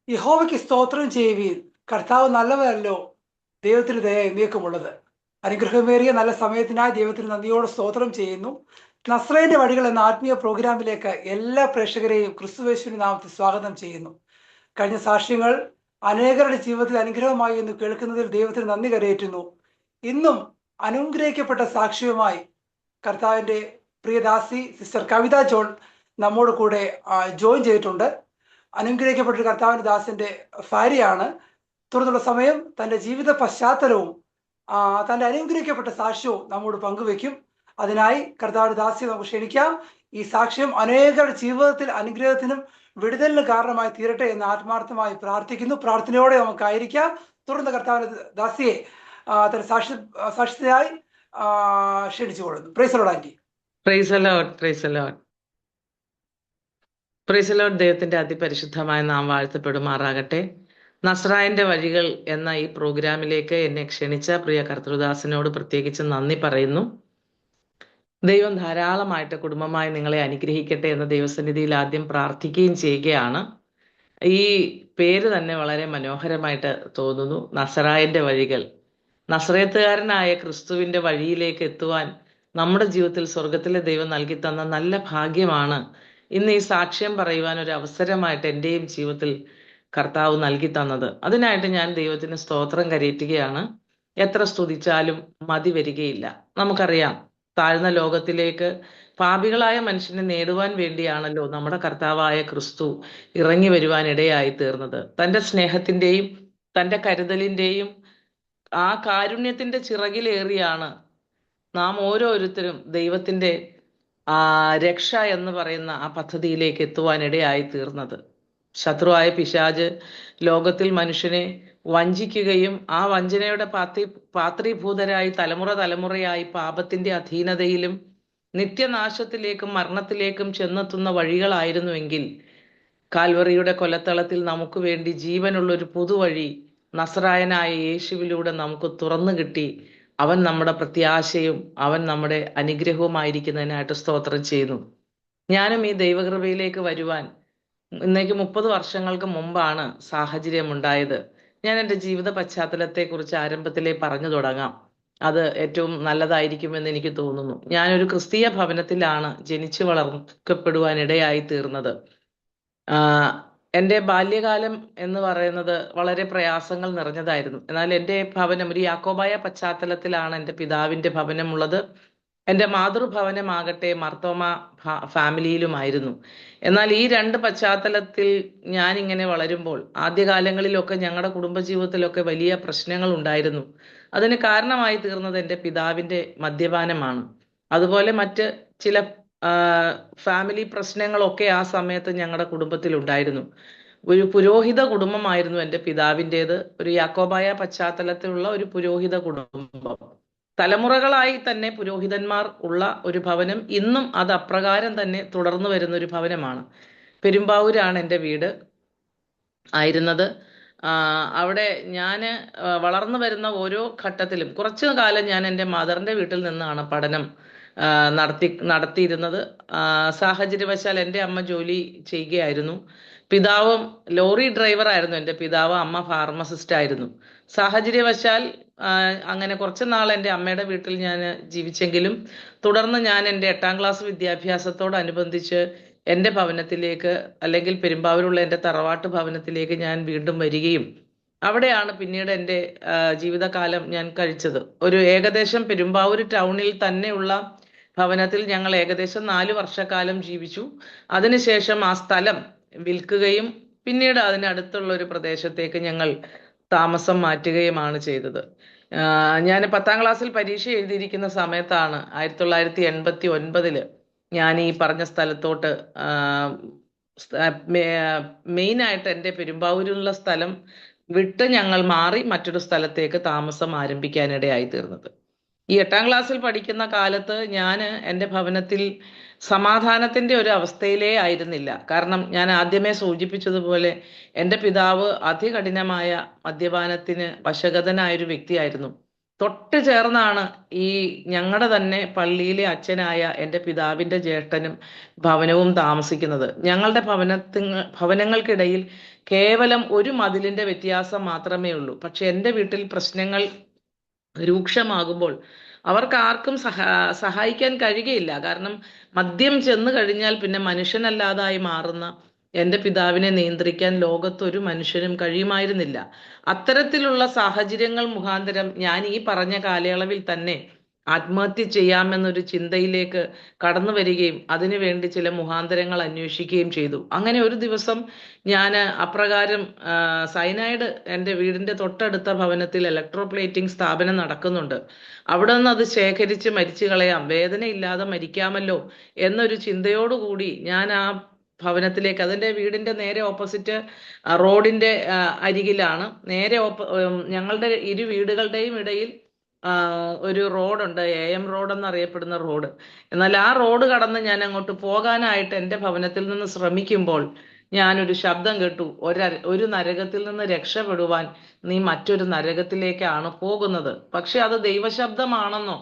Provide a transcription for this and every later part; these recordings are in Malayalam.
യഹോവയ്ക്ക് സ്തോത്രം ചെയ്യുവീൻ. കർത്താവ് നല്ലവരല്ലോ, ദൈവത്തിന് ദയ എന്നേക്കുമുള്ളത്. അനുഗ്രഹമേറിയ നല്ല സമയത്തിനായി ദൈവത്തിന് നന്ദിയോടെ സ്തോത്രം ചെയ്യുന്നു. നസ്രേന്റെ വഴികൾ എന്ന ആത്മീയ പ്രോഗ്രാമിലേക്ക് എല്ലാ പ്രേക്ഷകരെയും ക്രിസ്തുവേശുവിന്റെ നാമത്തിൽ സ്വാഗതം ചെയ്യുന്നു. കഴിഞ്ഞ സാക്ഷ്യങ്ങൾ അനേകരുടെ ജീവിതത്തിൽ അനുഗ്രഹമായി എന്ന് കേൾക്കുന്നതിൽ ദൈവത്തിന് നന്ദി കരയേറ്റുന്നു. ഇന്നും അനുഗ്രഹിക്കപ്പെട്ട സാക്ഷ്യവുമായി കർത്താവിന്റെ പ്രിയദാസി സിസ്റ്റർ കവിത ജോൺ നമ്മോട് കൂടെ ജോയിൻ ചെയ്തിട്ടുണ്ട്. അനുഗ്രഹിക്കപ്പെട്ട കർത്താവിന്റെ ദാസിന്റെ ഭാര്യയാണ്. തുടർന്നുള്ള സമയം തന്റെ ജീവിത പശ്ചാത്തലവും തന്റെ അനുഗ്രഹിക്കപ്പെട്ട സാക്ഷ്യവും നമ്മോട് പങ്കുവെക്കും. അതിനായി കർത്താവിന്റെ ദാസിയെ നമുക്ക് ക്ഷണിക്കാം. ഈ സാക്ഷ്യം അനേകരുടെ ജീവിതത്തിൽ അനുഗ്രഹത്തിനും വിടുതലിനും കാരണമായി തീരട്ടെ എന്ന് ആത്മാർത്ഥമായി പ്രാർത്ഥിക്കുന്നു. പ്രാർത്ഥനയോടെ നമുക്കായിരിക്കാം. തുടർന്ന് കർത്താവിന്റെ ദാസിയെ തന്റെ സാക്ഷ്യത്തിനായി ക്ഷണിച്ചുകൊള്ളുന്നു. Praise the Lord aunty. Praise the Lord, praise the Lord, praise the Lord. ദൈവത്തിന്റെ അതിപരിശുദ്ധമായ നാം വാഴ്ത്തപ്പെടുമാറാകട്ടെ. നസ്രായന്റെ വഴികൾ എന്ന ഈ പ്രോഗ്രാമിലേക്ക് എന്നെ ക്ഷണിച്ച പ്രിയ കർത്തൃദാസിനോട് പ്രത്യേകിച്ച് നന്ദി പറയുന്നു. ദൈവം ധാരാളമായിട്ട് കുടുംബമായി നിങ്ങളെ അനുഗ്രഹിക്കട്ടെ എന്ന ദൈവസന്നിധിയിൽ ആദ്യം പ്രാർത്ഥിക്കുകയും ചെയ്യുകയാണ്. ഈ പേര് തന്നെ വളരെ മനോഹരമായിട്ട് തോന്നുന്നു. നസ്രായന്റെ വഴികൾ. നസ്രയത്തുകാരനായ ക്രിസ്തുവിന്റെ വഴിയിലേക്ക് എത്തുവാൻ നമ്മുടെ ജീവിതത്തിൽ സ്വർഗത്തിലെ ദൈവം നൽകി തന്ന നല്ല ഭാഗ്യമാണ് ഇന്ന് ഈ സാക്ഷ്യം പറയുവാൻ ഒരു അവസരമായിട്ട് എൻ്റെയും ജീവിതത്തിൽ കർത്താവ് നൽകി തന്നത്. അതിനായിട്ട് ഞാൻ ദൈവത്തിന് സ്തോത്രം കരയറ്റുകയാണ്. എത്ര സ്തുതിച്ചാലും മതി വരികയില്ല. നമുക്കറിയാം, താഴ്ന്ന ലോകത്തിലേക്ക് പാപികളായ മനുഷ്യനെ നേടുവാൻ വേണ്ടിയാണല്ലോ നമ്മുടെ കർത്താവായ ക്രിസ്തു ഇറങ്ങി വരുവാൻ ഇടയായി തീർന്നത്. തൻ്റെ സ്നേഹത്തിൻ്റെയും തൻ്റെ കരുതലിൻ്റെയും ആ കാരുണ്യത്തിന്റെ ചിറകിലേറിയാണ് നാം ഓരോരുത്തരും ദൈവത്തിന്റെ രക്ഷ എന്ന് പറയുന്ന ആ പദ്ധതിയിലേക്ക് എത്തുവാനിടയായി തീർന്നത്. ശത്രുവായ പിശാച് ലോകത്തിൽ മനുഷ്യനെ വഞ്ചിക്കുകയും ആ വഞ്ചനയുടെ പാത്രീഭൂതരായി തലമുറയായി പാപത്തിന്റെ അധീനതയിലും നിത്യനാശത്തിലേക്കും മരണത്തിലേക്കും ചെന്നെത്തുന്ന വഴികളായിരുന്നുവെങ്കിൽ കാൽവറിയുടെ കൊലത്തളത്തിൽ നമുക്ക് വേണ്ടി ജീവനുള്ളൊരു പുതുവഴി നസ്രായനായ യേശുവിലൂടെ നമുക്ക് തുറന്നു കിട്ടി. അവൻ നമ്മുടെ പ്രത്യാശയും അവൻ നമ്മുടെ അനുഗ്രഹവുമായിരിക്കുന്നതിനായിട്ട് സ്തോത്രം ചെയ്യുന്നു. ഞാനും ഈ ദൈവകൃപയിലേക്ക് വരുവാൻ ഇന്നേക്ക് 30 വർഷങ്ങൾക്ക് മുമ്പാണ് സാഹചര്യം ഉണ്ടായത്. ഞാൻ എൻ്റെ ജീവിത പശ്ചാത്തലത്തെക്കുറിച്ച് ആരംഭത്തിലേ പറഞ്ഞു തുടങ്ങാം. അത് ഏറ്റവും നല്ലതായിരിക്കുമെന്ന് എനിക്ക് തോന്നുന്നു. ഞാനൊരു ക്രിസ്തീയ ഭവനത്തിലാണ് ജനിച്ചു വളർക്കപ്പെടുവാൻ ഇടയായി തീർന്നത്. എൻ്റെ ബാല്യകാലം എന്ന് പറയുന്നത് വളരെ പ്രയാസങ്ങൾ നിറഞ്ഞതായിരുന്നു. എന്നാൽ എൻ്റെ ഭവനം ഒരു യാക്കോബായ പശ്ചാത്തലത്തിലാണ് എൻ്റെ പിതാവിൻ്റെ ഭവനമുള്ളത്. എൻ്റെ മാതൃഭവനമാകട്ടെ മർത്തോമ ഫാമിലിയിലുമായിരുന്നു. എന്നാൽ ഈ രണ്ട് പശ്ചാത്തലത്തിൽ ഞാനിങ്ങനെ വളരുമ്പോൾ ആദ്യകാലങ്ങളിലൊക്കെ ഞങ്ങളുടെ കുടുംബജീവിതത്തിലൊക്കെ വലിയ പ്രശ്നങ്ങൾ ഉണ്ടായിരുന്നു. അതിന് കാരണമായി തീർന്നത് എൻ്റെ പിതാവിൻ്റെ മദ്യപാനമാണ്. അതുപോലെ മറ്റ് ചില ഫാമിലി പ്രശ്നങ്ങളൊക്കെ ആ സമയത്ത് ഞങ്ങളുടെ കുടുംബത്തിൽ ഉണ്ടായിരുന്നു. ഒരു പുരോഹിത കുടുംബമായിരുന്നു എൻ്റെ പിതാവിൻ്റേത്. ഒരു യാക്കോബായ പശ്ചാത്തലത്തിലുള്ള ഒരു പുരോഹിത കുടുംബം. തലമുറകളായി തന്നെ പുരോഹിതന്മാർ ഉള്ള ഒരു ഭവനം. ഇന്നും അത് അപ്രകാരം തന്നെ തുടർന്നു വരുന്ന ഒരു ഭവനമാണ്. പെരുമ്പാവൂരാണ് എൻ്റെ വീട് ആയിരുന്നത്. അവിടെ ഞാൻ വളർന്നു വരുന്ന ഓരോ ഘട്ടത്തിലും കുറച്ചു കാലം ഞാൻ എൻ്റെ മദറിൻ്റെ വീട്ടിൽ നിന്നാണ് പഠനം നടത്തിയിരുന്നത്. സാഹചര്യവശാൽ എൻ്റെ അമ്മ ജോലി ചെയ്യുകയായിരുന്നു. പിതാവും ലോറി ഡ്രൈവറായിരുന്നു എൻ്റെ പിതാവ്. അമ്മ ഫാർമസിസ്റ്റ് ആയിരുന്നു. സാഹചര്യവശാൽ അങ്ങനെ കുറച്ച് നാൾ എൻ്റെ അമ്മയുടെ വീട്ടിൽ ഞാൻ ജീവിച്ചെങ്കിലും തുടർന്ന് ഞാൻ എൻ്റെ 8ാം ക്ലാസ് വിദ്യാഭ്യാസത്തോടനുബന്ധിച്ച് എൻ്റെ ഭവനത്തിലേക്ക്, അല്ലെങ്കിൽ പെരുമ്പാവൂരുള്ള എൻ്റെ തറവാട്ട് ഭവനത്തിലേക്ക് ഞാൻ വീണ്ടും വരികയും അവിടെയാണ് പിന്നീട് എൻ്റെ ജീവിതകാലം ഞാൻ കഴിച്ചത്. ഒരു ഏകദേശം പെരുമ്പാവൂർ ടൗണിൽ തന്നെയുള്ള ഭവനത്തിൽ ഞങ്ങൾ ഏകദേശം 4 വർഷക്കാലം ജീവിച്ചു. അതിനുശേഷം ആ സ്ഥലം വിൽക്കുകയും പിന്നീട് അതിനടുത്തുള്ള ഒരു പ്രദേശത്തേക്ക് ഞങ്ങൾ താമസം മാറ്റുകയുമാണ് ചെയ്തത്. ഞാൻ 10ാം ക്ലാസ്സിൽ പരീക്ഷ എഴുതിയിരിക്കുന്ന സമയത്താണ് 1989 ഞാൻ ഈ പറഞ്ഞ സ്ഥലത്തോട്ട് മെയിനായിട്ട് എൻ്റെ പെരുമ്പാവൂരിലുള്ള സ്ഥലം വിട്ട് ഞങ്ങൾ മാറി മറ്റൊരു സ്ഥലത്തേക്ക് താമസം ആരംഭിക്കാനിടയായി തീർന്നത്. ഈ 8ാം ക്ലാസ്സിൽ പഠിക്കുന്ന കാലത്ത് ഞാൻ എൻ്റെ ഭവനത്തിൽ സമാധാനത്തിൻ്റെ ഒരു അവസ്ഥയിലേ ആയിരുന്നില്ല. കാരണം ഞാൻ ആദ്യമേ സൂചിപ്പിച്ചതുപോലെ എൻ്റെ പിതാവ് അതികഠിനമായ മദ്യപാനത്തിന് വശഗതനായൊരു വ്യക്തിയായിരുന്നു. തൊട്ട് ചേർന്നാണ് ഈ ഞങ്ങളുടെ തന്നെ പള്ളിയിലെ അച്ഛനായ എൻ്റെ പിതാവിൻ്റെ ജ്യേഷ്ഠനും ഭവനവും താമസിക്കുന്നത്. ഞങ്ങളുടെ ഭവനങ്ങൾക്കിടയിൽ കേവലം ഒരു മതിലിന്റെ വ്യത്യാസം മാത്രമേ ഉള്ളൂ. പക്ഷെ എൻ്റെ വീട്ടിൽ പ്രശ്നങ്ങൾ രൂക്ഷമാകുമ്പോൾ അവർക്ക് ആർക്കും സഹായിക്കാൻ കഴിയുകയില്ല. കാരണം മദ്യം ചെന്ന് കഴിഞ്ഞാൽ പിന്നെ മനുഷ്യനല്ലാതായി മാറുന്ന എൻ്റെ പിതാവിനെ നിയന്ത്രിക്കാൻ ലോകത്തൊരു മനുഷ്യനും കഴിയുമായിരുന്നില്ല. അത്തരത്തിലുള്ള സാഹചര്യങ്ങൾ മുഖാന്തരം ഞാൻ ഈ പറഞ്ഞ കാലയളവിൽ തന്നെ ആത്മഹത്യ ചെയ്യാമെന്നൊരു ചിന്തയിലേക്ക് കടന്നു വരികയും അതിനുവേണ്ടി ചില മുഖാന്തരങ്ങൾ അന്വേഷിക്കുകയും ചെയ്തു. അങ്ങനെ ഒരു ദിവസം ഞാൻ അപ്രകാരം സൈനൈഡ് എൻ്റെ വീടിന്റെ തൊട്ടടുത്ത ഭവനത്തിൽ ഇലക്ട്രോപ്ലേറ്റിംഗ് സ്ഥാപനം നടക്കുന്നുണ്ട്, അവിടെ നിന്ന് അത് ശേഖരിച്ച് മരിച്ചു കളയാം, വേദനയില്ലാതെ മരിക്കാമല്ലോ എന്നൊരു ചിന്തയോടുകൂടി ഞാൻ ആ ഭവനത്തിലേക്ക്, അതിൻ്റെ വീടിന്റെ നേരെ ഓപ്പോസിറ്റ് റോഡിന്റെ അരികിലാണ്, നേരെ ഞങ്ങളുടെ ഇരു വീടുകളുടെയും ഇടയിൽ ഒരു റോഡുണ്ട്, AM റോഡ് എന്നറിയപ്പെടുന്ന റോഡ്. എന്നാൽ ആ റോഡ് കടന്ന് ഞാൻ അങ്ങോട്ട് പോകാനായിട്ട് എൻ്റെ ഭവനത്തിൽ നിന്ന് ശ്രമിക്കുമ്പോൾ ഞാനൊരു ശബ്ദം കേട്ടു, ഒരു നരകത്തിൽ നിന്ന് രക്ഷപ്പെടുവാൻ നീ മറ്റൊരു നരകത്തിലേക്കാണ് പോകുന്നത്. പക്ഷെ അത് ദൈവശബ്ദമാണെന്നോ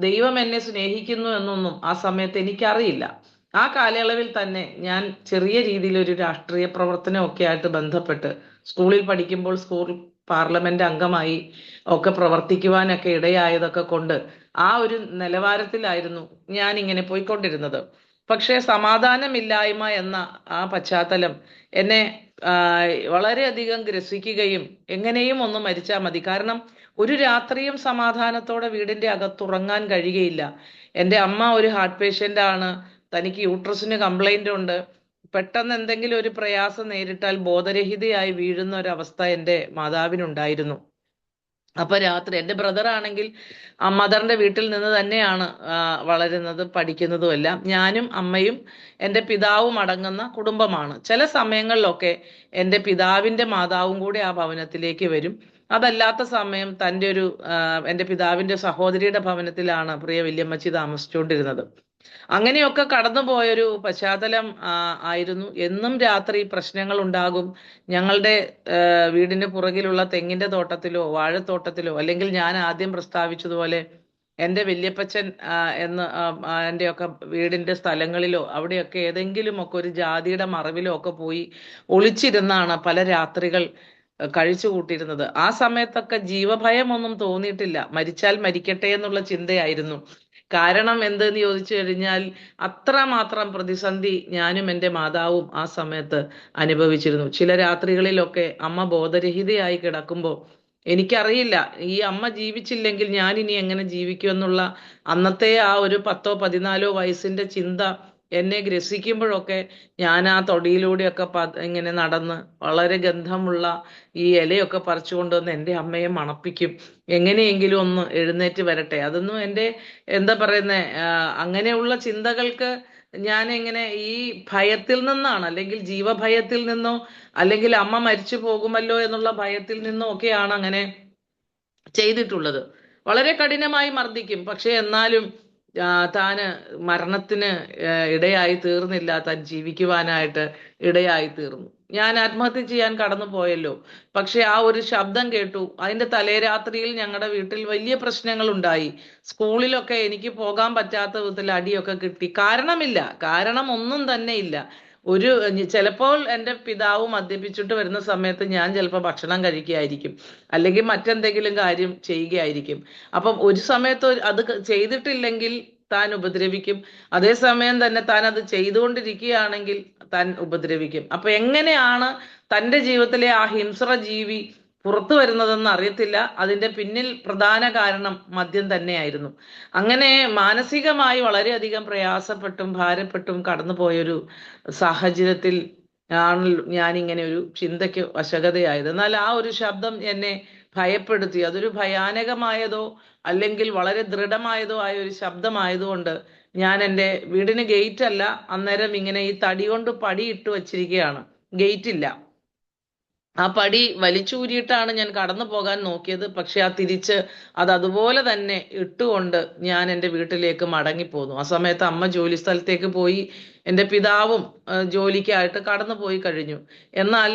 ദൈവം എന്നെ സ്നേഹിക്കുന്നു എന്നൊന്നും ആ സമയത്ത് എനിക്കറിയില്ല. ആ കാലയളവിൽ തന്നെ ഞാൻ ചെറിയ രീതിയിൽ ഒരു രാഷ്ട്രീയ പ്രവർത്തനമൊക്കെ ആയിട്ട് ബന്ധപ്പെട്ട് സ്കൂളിൽ പഠിക്കുമ്പോൾ സ്കൂൾ പാർലമെന്റ് അംഗമായി ഒക്കെ പ്രവർത്തിക്കുവാനൊക്കെ ഇടയായതൊക്കെ കൊണ്ട് ആ ഒരു നിലവാരത്തിലായിരുന്നു ഞാൻ ഇങ്ങനെ പോയിക്കൊണ്ടിരുന്നത്. പക്ഷേ സമാധാനമില്ലായ്മ എന്ന ആ പശ്ചാത്തലം എന്നെ വളരെയധികം ഗ്രസിക്കുകയും എങ്ങനെയും ഒന്ന് മരിച്ചാൽ മതി, കാരണം ഒരു രാത്രിയും സമാധാനത്തോടെ വീടിന്റെ അകത്തുറങ്ങാൻ കഴിയുകയില്ല. എൻ്റെ അമ്മ ഒരു ഹാർട്ട് പേഷ്യന്റ് ആണ്, തനിക്ക് യൂട്രസിന് കംപ്ലൈന്റ് ഉണ്ട്. പെട്ടെന്ന് എന്തെങ്കിലും ഒരു പ്രയാസം നേരിട്ടാൽ ബോധരഹിതയായി വീഴുന്ന ഒരവസ്ഥ എൻ്റെ മാതാവിനുണ്ടായിരുന്നു. അപ്പൊ രാത്രി എൻ്റെ ബ്രദർ ആണെങ്കിൽ മദറിന്റെ വീട്ടിൽ നിന്ന് തന്നെയാണ് വളരുന്നതും പഠിക്കുന്നതും എല്ലാം. ഞാനും അമ്മയും എൻ്റെ പിതാവും അടങ്ങുന്ന കുടുംബമാണ്. ചില സമയങ്ങളിലൊക്കെ എൻ്റെ പിതാവിൻ്റെ മാതാവും കൂടി ആ ഭവനത്തിലേക്ക് വരും. അതല്ലാത്ത സമയം എൻ്റെ പിതാവിൻ്റെ സഹോദരിയുടെ ഭവനത്തിലാണ് പ്രിയ വല്യമ്മച്ചി താമസിച്ചുകൊണ്ടിരുന്നത്. അങ്ങനെയൊക്കെ കടന്നുപോയൊരു പശ്ചാത്തലം ആയിരുന്നു. എന്നും രാത്രി പ്രശ്നങ്ങൾ ഉണ്ടാകും. ഞങ്ങളുടെ വീടിന് പുറകിലുള്ള തെങ്ങിന്റെ തോട്ടത്തിലോ വാഴത്തോട്ടത്തിലോ, അല്ലെങ്കിൽ ഞാൻ ആദ്യം പ്രസ്താവിച്ചതുപോലെ എൻ്റെ വല്യപ്പച്ചൻ എൻ്റെ ഒക്കെ വീടിന്റെ സ്ഥലങ്ങളിലോ അവിടെയൊക്കെ ഏതെങ്കിലും ഒക്കെ ഒരു ജാതിയുടെ മറവിലോ ഒക്കെ പോയി ഒളിച്ചിരുന്നാണ് പല രാത്രികൾ കഴിച്ചു കൂട്ടിയിരുന്നത്. ആ സമയത്തൊക്കെ ജീവഭയമൊന്നും തോന്നിയിട്ടില്ല, മരിച്ചാൽ മരിക്കട്ടെ എന്നുള്ള ചിന്തയായിരുന്നു. കാരണം എന്തെന്ന് ചോദിച്ചു കഴിഞ്ഞാൽ അത്രമാത്രം പ്രതിസന്ധി ഞാനും എൻ്റെ മാതാവും ആ സമയത്ത് അനുഭവിച്ചിരുന്നു. ചില രാത്രികളിലൊക്കെ അമ്മ ബോധരഹിതയായി കിടക്കുമ്പോൾ എനിക്കറിയില്ല ഈ അമ്മ ജീവിച്ചില്ലെങ്കിൽ ഞാൻ ഇനി എങ്ങനെ ജീവിക്കുമെന്നുള്ള അന്നത്തെ ആ ഒരു 10-14 വയസ്സിന്റെ ചിന്ത എന്നെ ഗ്രസിക്കുമ്പോഴൊക്കെ ഞാൻ ആ തൊടിയിലൂടെയൊക്കെ ഇങ്ങനെ നടന്ന് വളരെ ഗന്ധമുള്ള ഈ ഇലയൊക്കെ പറിച്ചു കൊണ്ടുവന്ന് എൻ്റെ അമ്മയെ മണപ്പിക്കും, എങ്ങനെയെങ്കിലും ഒന്ന് എഴുന്നേറ്റ് വരട്ടെ. അതൊന്നും എൻ്റെ എന്താ പറയുന്നേ, അങ്ങനെയുള്ള ചിന്തകൾക്ക് ഞാൻ എങ്ങനെ ഈ ഭയത്തിൽ നിന്നാണ്, അല്ലെങ്കിൽ ജീവഭയത്തിൽ നിന്നോ അല്ലെങ്കിൽ അമ്മ മരിച്ചു പോകുമല്ലോ എന്നുള്ള ഭയത്തിൽ നിന്നോ ഒക്കെയാണ് അങ്ങനെ ചെയ്തിട്ടുള്ളത്. വളരെ കഠിനമായി മർദ്ദിക്കും, പക്ഷെ എന്നാലും താന് മരണത്തിന് ഇടയായി തീർന്നില്ല, താൻ ജീവിക്കുവാനായിട്ട് ഇടയായി തീർന്നു. ഞാൻ ആത്മഹത്യ ചെയ്യാൻ കടന്നു പോയല്ലോ, പക്ഷെ ആ ഒരു ശബ്ദം കേട്ടു. അതിന്റെ തലേരാത്രിയിൽ ഞങ്ങളുടെ വീട്ടിൽ വലിയ പ്രശ്നങ്ങൾ ഉണ്ടായി. സ്കൂളിലൊക്കെ എനിക്ക് പോകാൻ പറ്റാത്ത വിധത്തിൽ അടിയൊക്കെ കിട്ടി. കാരണം ഒന്നും തന്നെ ഇല്ല. ചിലപ്പോൾ എൻ്റെ പിതാവ് മദ്യപിച്ചിട്ട് വരുന്ന സമയത്ത് ഞാൻ ചിലപ്പോൾ ഭക്ഷണം കഴിക്കുകയായിരിക്കും, അല്ലെങ്കിൽ മറ്റെന്തെങ്കിലും കാര്യം ചെയ്യുകയായിരിക്കും. അപ്പം ഒരു സമയത്ത് അത് ചെയ്തിട്ടില്ലെങ്കിൽ താൻ ഉപദ്രവിക്കും, അതേസമയം തന്നെ താൻ അത് ചെയ്തുകൊണ്ടിരിക്കുകയാണെങ്കിൽ താൻ ഉപദ്രവിക്കും. അപ്പൊ എങ്ങനെയാണ് തൻ്റെ ജീവിതത്തിലെ ആ ഹിംസ്ര ജീവി പുറത്തു വരുന്നതെന്ന് അറിയത്തില്ല. അതിന്റെ പിന്നിൽ പ്രധാന കാരണം മദ്യം തന്നെയായിരുന്നു. അങ്ങനെ മാനസികമായി വളരെയധികം പ്രയാസപ്പെട്ടും ഭാരപ്പെട്ടും കടന്നുപോയൊരു സാഹചര്യത്തിൽ ആണ് ഞാനിങ്ങനെ ഒരു ചിന്തയ്ക്ക് വശകതയായത്. എന്നാൽ ആ ഒരു ശബ്ദം എന്നെ ഭയപ്പെടുത്തി. അതൊരു ഭയാനകമായതോ അല്ലെങ്കിൽ വളരെ ദൃഢമായതോ ആയ ഒരു ശബ്ദമായതുകൊണ്ട് ഞാൻ എൻ്റെ വീടിന് ഗേറ്റ് അല്ല, അന്നേരം ഇങ്ങനെ ഈ തടി കൊണ്ട് പടി ഇട്ട് വച്ചിരിക്കുകയാണ്, ഗേറ്റ് ഇല്ല. ആ പടി വലിച്ചൂരിയിട്ടാണ് ഞാൻ കടന്നു പോകാൻ നോക്കിയത്. പക്ഷെ തിരിച്ച് അതുപോലെ തന്നെ ഇട്ടുകൊണ്ട് ഞാൻ എൻ്റെ വീട്ടിലേക്ക് മടങ്ങിപ്പോന്നു. ആ സമയത്ത് അമ്മ ജോലി സ്ഥലത്തേക്ക് പോയി, എൻ്റെ പിതാവും ജോലിക്കായിട്ട് കടന്നു പോയി കഴിഞ്ഞു. എന്നാൽ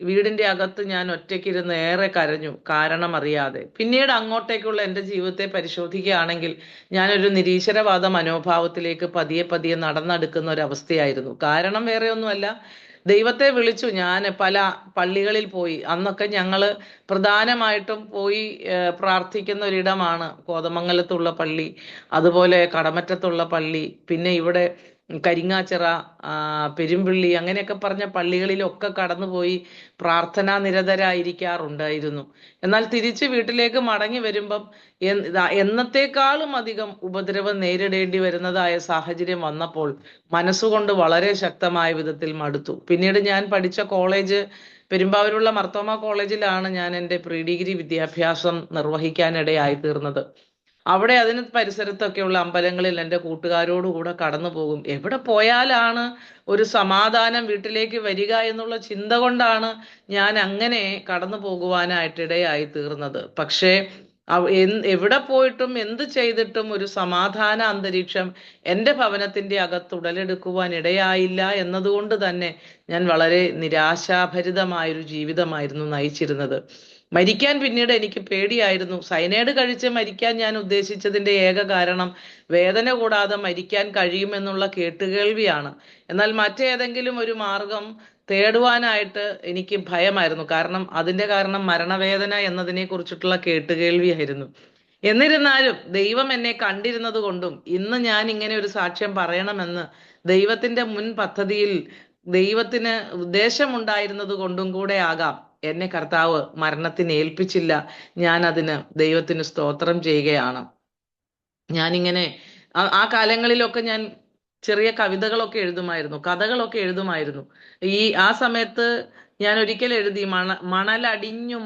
വീടിന്റെ അകത്ത് ഞാൻ ഒറ്റയ്ക്കിരുന്ന് ഏറെ കരഞ്ഞു, കാരണം അറിയാതെ. പിന്നീട് അങ്ങോട്ടേക്കുള്ള എൻ്റെ ജീവിതത്തെ പരിശോധിക്കുകയാണെങ്കിൽ ഞാനൊരു നിരീശ്വരവാദ മനോഭാവത്തിലേക്ക് പതിയെ പതിയെ നടന്നെടുക്കുന്ന ഒരു അവസ്ഥയായിരുന്നു. കാരണം വേറെ ഒന്നുമല്ല, ദൈവത്തെ വിളിച്ചു. ഞാൻ പല പള്ളികളിൽ പോയി. അന്നൊക്കെ ഞങ്ങള് പ്രധാനമായിട്ടും പോയി പ്രാർത്ഥിക്കുന്ന ഒരിടമാണ് കോതമംഗലത്തുള്ള പള്ളി, അതുപോലെ കടമറ്റത്തുള്ള പള്ളി, പിന്നെ ഇവിടെ കരിങ്ങാച്ചിറ, പെരുമ്പിള്ളി, അങ്ങനെയൊക്കെ പറഞ്ഞ പള്ളികളിലൊക്കെ കടന്നുപോയി പ്രാർത്ഥനാ നിരതരായിരിക്കാറുണ്ടായിരുന്നു. എന്നാൽ തിരിച്ച് വീട്ടിലേക്ക് മടങ്ങി വരുമ്പം എന്നത്തെക്കാളും അധികം ഉപദ്രവം നേരിടേണ്ടി വരുന്നതായ സാഹചര്യം വന്നപ്പോൾ മനസ്സുകൊണ്ട് വളരെ ശക്തമായ വിധത്തിൽ മടുത്തു. പിന്നീട് ഞാൻ പഠിച്ച കോളേജ് പെരുമ്പാവൂരുള്ള മർത്തോമ കോളേജിലാണ് ഞാൻ എൻ്റെ പ്രീ ഡിഗ്രി വിദ്യാഭ്യാസം നിർവഹിക്കാനിടയായി തീർന്നത്. അവിടെ അതിന് പരിസരത്തൊക്കെയുള്ള അമ്പലങ്ങളിൽ എൻ്റെ കൂട്ടുകാരോടുകൂടെ കടന്നു പോകും. എവിടെ പോയാലാണ് ഒരു സമാധാനം വീട്ടിലേക്ക് വരിക എന്നുള്ള ചിന്ത കൊണ്ടാണ് ഞാൻ അങ്ങനെ കടന്നു പോകുവാനായിട്ടിടയായി തീർന്നത്. പക്ഷേ എവിടെ പോയിട്ടും എന്ത് ചെയ്തിട്ടും ഒരു സമാധാന അന്തരീക്ഷം എൻ്റെ ഭവനത്തിൻ്റെ അകത്ത് ഉടലെടുക്കുവാൻ ഇടയായില്ല എന്നതുകൊണ്ട് തന്നെ ഞാൻ വളരെ നിരാശാഭരിതമായൊരു ജീവിതമായിരുന്നു നയിച്ചിരുന്നത്. മരിക്കാൻ പിന്നീട് എനിക്ക് പേടിയായിരുന്നു. സയനൈഡ് കഴിച്ച് മരിക്കാൻ ഞാൻ ഉദ്ദേശിച്ചതിൻ്റെ ഏക കാരണം വേദന കൂടാതെ മരിക്കാൻ കഴിയുമെന്നുള്ള കേട്ടുകേൾവിയാണ്. എന്നാൽ മറ്റേതെങ്കിലും ഒരു മാർഗം തേടുവാനായിട്ട് എനിക്ക് ഭയമായിരുന്നു. അതിന്റെ കാരണം മരണവേദന എന്നതിനെ കുറിച്ചിട്ടുള്ള കേട്ടുകേൾവിയായിരുന്നു. എന്നിരുന്നാലും ദൈവം എന്നെ കണ്ടിരുന്നത് കൊണ്ടും ഇന്ന് ഞാൻ ഇങ്ങനെ ഒരു സാക്ഷ്യം പറയണമെന്ന് ദൈവത്തിന്റെ മുൻ പദ്ധതിയിൽ ദൈവത്തിന് ഉദ്ദേശമുണ്ടായിരുന്നത് കൊണ്ടും കൂടെ ആകാം എന്നെ കർത്താവ് മരണത്തിന് ഏൽപ്പിച്ചില്ല. ഞാൻ അതിന് ദൈവത്തിന് സ്തോത്രം ചെയ്യുകയാണ്. ഞാനിങ്ങനെ ആ കാലങ്ങളിലൊക്കെ ഞാൻ ചെറിയ കവിതകളൊക്കെ എഴുതുമായിരുന്നു, കഥകളൊക്കെ എഴുതുമായിരുന്നു. ആ സമയത്ത് ഞാൻ ഒരിക്കൽ എഴുതി, മണലടിഞ്ഞു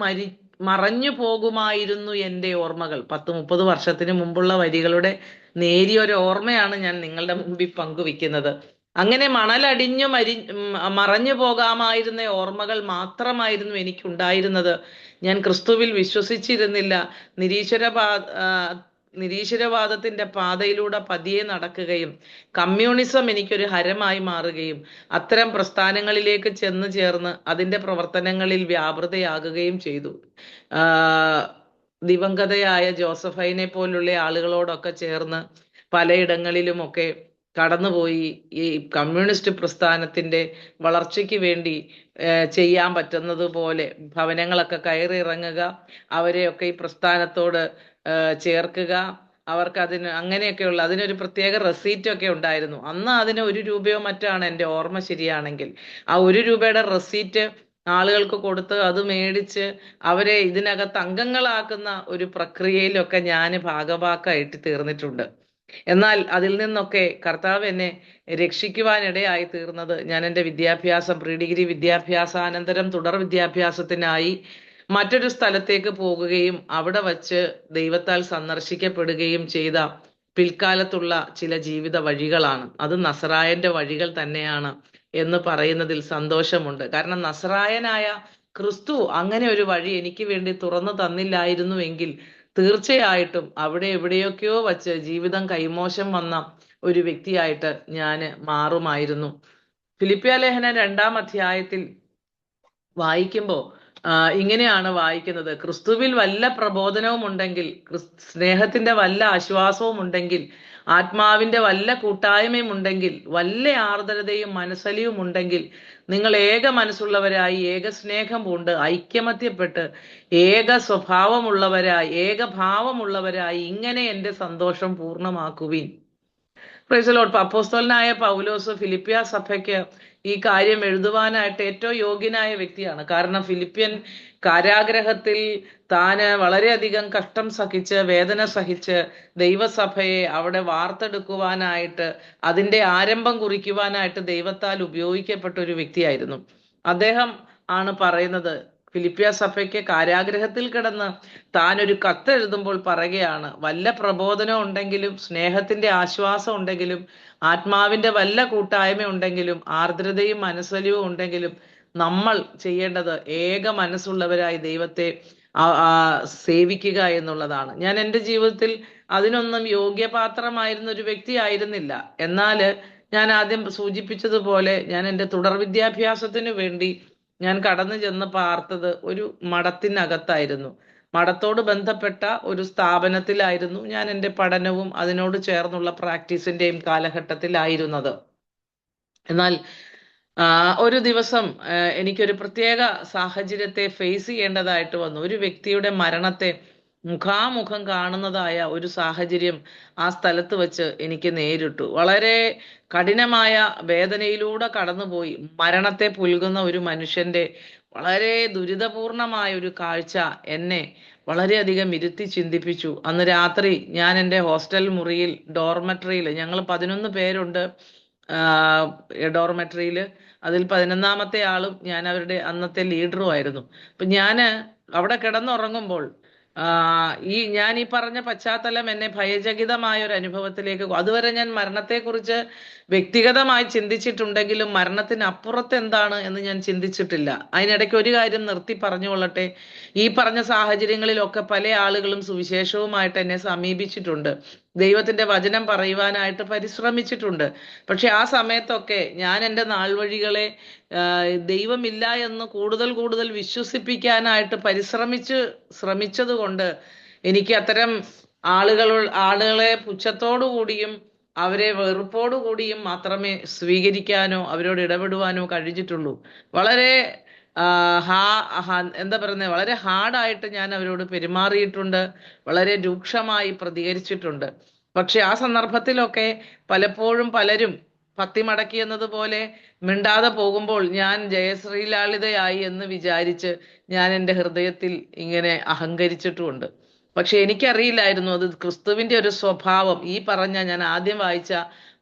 മറഞ്ഞു പോകുമായിരുന്നു എൻ്റെ ഓർമ്മകൾ. 10-30 വർഷത്തിന് മുമ്പുള്ള വരികളുടെ നേരിയൊരു ഓർമ്മയാണ് ഞാൻ നിങ്ങളുടെ മുമ്പിൽ പങ്കുവെക്കുന്നത്. അങ്ങനെ മണലടിഞ്ഞു മറഞ്ഞു പോകാമായിരുന്ന ഓർമ്മകൾ മാത്രമായിരുന്നു എനിക്കുണ്ടായിരുന്നത്. ഞാൻ ക്രിസ്തുവിൽ വിശ്വസിച്ചിരുന്നില്ല. നിരീശ്വരവാദത്തിന്റെ പാതയിലൂടെ പതിയെ നടക്കുകയും കമ്മ്യൂണിസം എനിക്കൊരു ഹരമായി മാറുകയും അത്തരം പ്രസ്ഥാനങ്ങളിലേക്ക് ചെന്ന് ചേർന്ന് അതിന്റെ പ്രവർത്തനങ്ങളിൽ വ്യാപൃതയാകുകയും ചെയ്തു. ദിവംഗതയായ ജോസഫൈനെ പോലുള്ള ആളുകളോടൊക്കെ ചേർന്ന് പലയിടങ്ങളിലുമൊക്കെ കടന്നുപോയി ഈ കമ്മ്യൂണിസ്റ്റ് പ്രസ്ഥാനത്തിന്റെ വളർച്ചയ്ക്ക് വേണ്ടി ചെയ്യാൻ പറ്റുന്നത് പോലെ ഭവനങ്ങളൊക്കെ കയറി ഇറങ്ങുക, അവരെയൊക്കെ ഈ പ്രസ്ഥാനത്തോട് ചേർക്കുക, അവർക്ക് അങ്ങനെയൊക്കെയുള്ള അതിനൊരു പ്രത്യേക റെസീറ്റ് ഒക്കെ ഉണ്ടായിരുന്നു. അന്ന് അതിന് 1 രൂപയോ മറ്റാണ് എൻ്റെ ഓർമ്മ ശരിയാണെങ്കിൽ. ആ 1 രൂപയുടെ റെസീറ്റ് ആളുകൾക്ക് കൊടുത്ത് അത് മേടിച്ച് അവരെ ഇതിനകത്ത് അംഗങ്ങളാക്കുന്ന ഒരു പ്രക്രിയയിലൊക്കെ ഞാൻ ഭാഗഭാക്കായിട്ട് തീർന്നിട്ടുണ്ട്. എന്നാൽ അതിൽ നിന്നൊക്കെ കർത്താവ് എന്നെ രക്ഷിക്കുവാനിടയായി തീർന്നത് ഞാൻ എൻ്റെ പ്രീ ഡിഗ്രി വിദ്യാഭ്യാസാനന്തരം തുടർ വിദ്യാഭ്യാസത്തിനായി മറ്റൊരു സ്ഥലത്തേക്ക് പോകുകയും അവിടെ വച്ച് ദൈവത്താൽ സന്ദർശിക്കപ്പെടുകയും ചെയ്ത പിൽക്കാലത്തുള്ള ചില ജീവിത വഴികളാണ്. അത് നസറായന്റെ വഴികൾ തന്നെയാണ് എന്ന് പറയുന്നതിൽ സന്തോഷമുണ്ട്. കാരണം നസറായനായ ക്രിസ്തു അങ്ങനെ ഒരു വഴി എനിക്ക് വേണ്ടി തുറന്നു തന്നില്ലായിരുന്നുവെങ്കിൽ തീർച്ചയായിട്ടും അവിടെ എവിടെയൊക്കെയോ വച്ച് ജീവിതം കൈമോശം വന്ന ഒരു വ്യക്തിയായിട്ട് ഞാൻ മാറുമായിരുന്നു. ഫിലിപ്പിയ ലേഖനം 2-ാം അധ്യായത്തിൽ വായിക്കുമ്പോൾ ഇങ്ങനെയാണ് വായിക്കുന്നത്: ക്രിസ്തുവിൽ വല്ല പ്രബോധനവും ഉണ്ടെങ്കിൽ, സ്നേഹത്തിന്റെ വല്ല ആശ്വാസവും ഉണ്ടെങ്കിൽ, ആത്മാവിന്റെ വല്ല കൂട്ടായ്മയും ഉണ്ടെങ്കിൽ, വല്ല ആർദ്രതയും മനസ്സലിയും ഉണ്ടെങ്കിൽ, നിങ്ങൾ ഏക മനസ്സുള്ളവരായി ഏക സ്നേഹം പൂണ്ട് ഐക്യമത്യപ്പെട്ട് ഏക സ്വഭാവമുള്ളവരായി ഏകഭാവമുള്ളവരായി ഇങ്ങനെ എൻ്റെ സന്തോഷം പൂർണ്ണമാക്കുവിൻ. Price the Lord. അപ്പോസ്തലനായ പൗലോസ് ഫിലിപ്പിയ സഭയ്ക്ക് ഈ കാര്യം എഴുതുവാനായിട്ട് ഏറ്റവും യോഗ്യനായ വ്യക്തിയാണ്. കാരണം ഫിലിപ്പിയൻ കാരാഗ്രഹത്തിൽ താന് വളരെയധികം കഷ്ടം സഹിച്ച് വേദന സഹിച്ച് ദൈവസഭയെ അവിടെ വാർത്തെടുക്കുവാനായിട്ട് അതിൻ്റെ ആരംഭം കുറിക്കുവാനായിട്ട് ദൈവത്താൽ ഉപയോഗിക്കപ്പെട്ട ഒരു വ്യക്തിയായിരുന്നു. അദ്ദേഹം ആണ് പറയുന്നത്, ഫിലിപ്പിയ സഭയ്ക്ക് കാരാഗ്രഹത്തിൽ കിടന്ന് താൻ ഒരു കത്ത് എഴുതുമ്പോൾ പറയുകയാണ്, വല്ല പ്രബോധനം ഉണ്ടെങ്കിലും, സ്നേഹത്തിന്റെ ആശ്വാസം ഉണ്ടെങ്കിലും, ആത്മാവിന്റെ വല്ല കൂട്ടായ്മ ഉണ്ടെങ്കിലും, ആർദ്രതയും മനസ്സലിവും ഉണ്ടെങ്കിലും, നമ്മൾ ചെയ്യേണ്ടത് ഏക മനസ്സുള്ളവരായി ദൈവത്തെ സേവിക്കുക എന്നുള്ളതാണ്. ഞാൻ എൻ്റെ ജീവിതത്തിൽ അതിനൊന്നും യോഗ്യപാത്രമായിരുന്ന ഒരു വ്യക്തി ആയിരുന്നില്ല. എന്നാൽ ഞാൻ ആദ്യം സൂചിപ്പിച്ചതുപോലെ ഞാൻ എൻ്റെ തുടർ വിദ്യാഭ്യാസത്തിനു വേണ്ടി ഞാൻ കടന്നു ചെന്ന് പാർത്തത് ഒരു മഠത്തിനകത്തായിരുന്നു. മഠത്തോട് ബന്ധപ്പെട്ട ഒരു സ്ഥാപനത്തിലായിരുന്നു ഞാൻ എൻ്റെ പഠനവും അതിനോട് ചേർന്നുള്ള പ്രാക്ടീസിന്റെയും കാലഘട്ടത്തിലായിരുന്നത്. എന്നാൽ ഒരു ദിവസം എനിക്കൊരു പ്രത്യേക സാഹചര്യത്തെ ഫേസ് ചെയ്യേണ്ടതായിട്ട് വന്നു. ഒരു വ്യക്തിയുടെ മരണത്തെ മുഖാമുഖം കാണുന്നതായ ഒരു സാഹചര്യം ആ സ്ഥലത്ത് വെച്ച് എനിക്ക് നേരിട്ടു. വളരെ കഠിനമായ വേദനയിലൂടെ കടന്നുപോയി മരണത്തെ പുൽകുന്ന ഒരു മനുഷ്യന്റെ വളരെ ദുരിതപൂർണമായ ഒരു കാഴ്ച എന്നെ വളരെയധികം ഇരുത്തി ചിന്തിപ്പിച്ചു. അന്ന് രാത്രി ഞാൻ എൻ്റെ ഹോസ്റ്റൽ മുറിയിൽ ഡോർമെട്രിയിൽ, ഞങ്ങൾ 11 പേരുണ്ട് ഡോർമെട്രിയിൽ. അതിൽ 11ാമത്തെ ആളും ഞാൻ അവരുടെ അന്നത്തെ ലീഡറും ആയിരുന്നു. അപ്പൊ ഞാന് അവിടെ കിടന്നുറങ്ങുമ്പോൾ ഞാൻ ഈ പറഞ്ഞ പശ്ചാത്തലം എന്നെ ഭയചകിതമായ ഒരു അനുഭവത്തിലേക്ക്, അതുവരെ ഞാൻ മരണത്തെക്കുറിച്ച് വ്യക്തിഗതമായി ചിന്തിച്ചിട്ടുണ്ടെങ്കിലും മരണത്തിനപ്പുറത്ത് എന്താണ് എന്ന് ഞാൻ ചിന്തിച്ചിട്ടില്ല. അതിനിടയ്ക്ക് ഒരു കാര്യം നിർത്തി പറഞ്ഞുകൊള്ളട്ടെ. ഈ പറഞ്ഞ സാഹചര്യങ്ങളിലൊക്കെ പല ആളുകളും സുവിശേഷവുമായിട്ട് എന്നെ സമീപിച്ചിട്ടുണ്ട്, ദൈവത്തിന്റെ വചനം പറയുവാനായിട്ട് പരിശ്രമിച്ചിട്ടുണ്ട്. പക്ഷെ ആ സമയത്തൊക്കെ ഞാൻ എൻ്റെ നാൾവഴികളെ ദൈവമില്ല എന്ന് കൂടുതൽ കൂടുതൽ വിശ്വസിപ്പിക്കാനായിട്ട് ശ്രമിച്ചത് കൊണ്ട് എനിക്ക് അത്തരം ആളുകളെ പുച്ഛത്തോടു കൂടിയും അവരെ വെറുപ്പോടു കൂടിയും മാത്രമേ സ്വീകരിക്കാനോ അവരോട് ഇടപെടുവാനോ കഴിഞ്ഞിട്ടുള്ളൂ. വളരെ എന്താ പറയുന്നത്, വളരെ ഹാർഡായിട്ട് ഞാൻ അവരോട് പെരുമാറിയിട്ടുണ്ട്, വളരെ രൂക്ഷമായി പ്രതികരിച്ചിട്ടുണ്ട്. പക്ഷെ ആ സന്ദർഭത്തിലൊക്കെ പലപ്പോഴും പലരും പത്തി മടക്കി എന്നതുപോലെ മിണ്ടാതെ പോകുമ്പോൾ ഞാൻ ജയശ്രീലാളിതയായി എന്ന് വിചാരിച്ച് ഞാൻ എൻ്റെ ഹൃദയത്തിൽ ഇങ്ങനെ അഹങ്കരിച്ചിട്ടുമുണ്ട്. പക്ഷെ എനിക്കറിയില്ലായിരുന്നു അത് ക്രിസ്തുവിന്റെ ഒരു സ്വഭാവം, ഈ പറഞ്ഞ ഞാൻ ആദ്യം വായിച്ച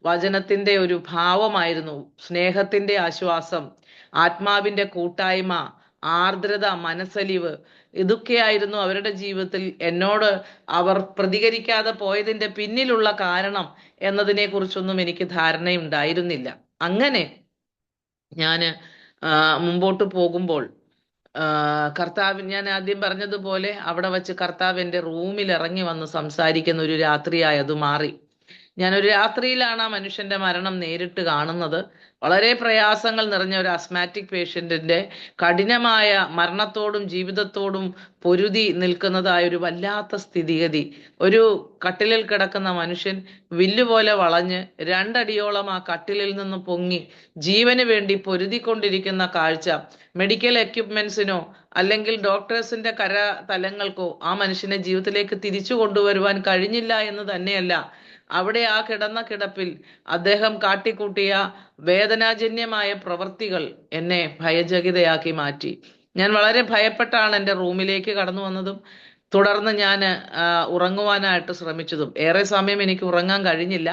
വചനത്തിന്റെ ഒരു ഭാവമായിരുന്നു. സ്നേഹത്തിന്റെ ആശ്വാസം, ആത്മാവിന്റെ കൂട്ടായ്മ, ആർദ്രത, മനസ്സലിവ്, ഇതൊക്കെയായിരുന്നു അവരുടെ ജീവിതത്തിൽ എന്നോട് അവർ പ്രതികരിക്കാതെ പോയതിന്റെ പിന്നിലുള്ള കാരണം എന്നതിനെ കുറിച്ചൊന്നും എനിക്ക് ധാരണയുണ്ടായിരുന്നില്ല. അങ്ങനെ ഞാന് മുമ്പോട്ട് പോകുമ്പോൾ കർത്താവ്, ഞാൻ ആദ്യം പറഞ്ഞതുപോലെ അവിടെ വച്ച് കർത്താവ് എൻ്റെ റൂമിൽ ഇറങ്ങി വന്ന് സംസാരിക്കുന്ന ഒരു രാത്രിയായി അത് മാറി. ഞാനൊരു രാത്രിയിലാണ് ആ മനുഷ്യന്റെ മരണം നേരിട്ട് കാണുന്നത്. വളരെ പ്രയാസങ്ങൾ നിറഞ്ഞ ഒരു അസ്മാറ്റിക് പേഷ്യന്റിന്റെ കഠിനമായ മരണത്തോടും ജീവിതത്തോടും പൊരുതി നിൽക്കുന്നതായ ഒരു വല്ലാത്ത സ്ഥിതിഗതി. ഒരു കട്ടിലിൽ കിടക്കുന്ന മനുഷ്യൻ വില്ലുപോലെ വളഞ്ഞ് 2 അടിയോളം ആ കട്ടിലിൽ നിന്ന് പൊങ്ങി ജീവന് വേണ്ടി പൊരുതിക്കൊണ്ടിരിക്കുന്ന കാഴ്ച മെഡിക്കൽ എക്യുപ്മെന്റ്സിനോ അല്ലെങ്കിൽ ഡോക്ടേഴ്സിന്റെ തലങ്ങൾക്കോ ആ മനുഷ്യനെ ജീവിതത്തിലേക്ക് തിരിച്ചു കൊണ്ടുവരുവാൻ കഴിഞ്ഞില്ല എന്ന് തന്നെയല്ല, അവിടെ ആ കിടന്ന കിടപ്പിൽ അദ്ദേഹം കാട്ടിക്കൂട്ടിയ വേദനാജന്യമായ പ്രവൃത്തികൾ എന്നെ ഭയചകിതയാക്കി മാറ്റി. ഞാൻ വളരെ ഭയപ്പെട്ടാണ് എൻ്റെ റൂമിലേക്ക് കടന്നു വന്നതും തുടർന്ന് ഞാൻ ഉറങ്ങുവാനായിട്ട് ശ്രമിച്ചതും. ഏറെ സമയം എനിക്ക് ഉറങ്ങാൻ കഴിഞ്ഞില്ല.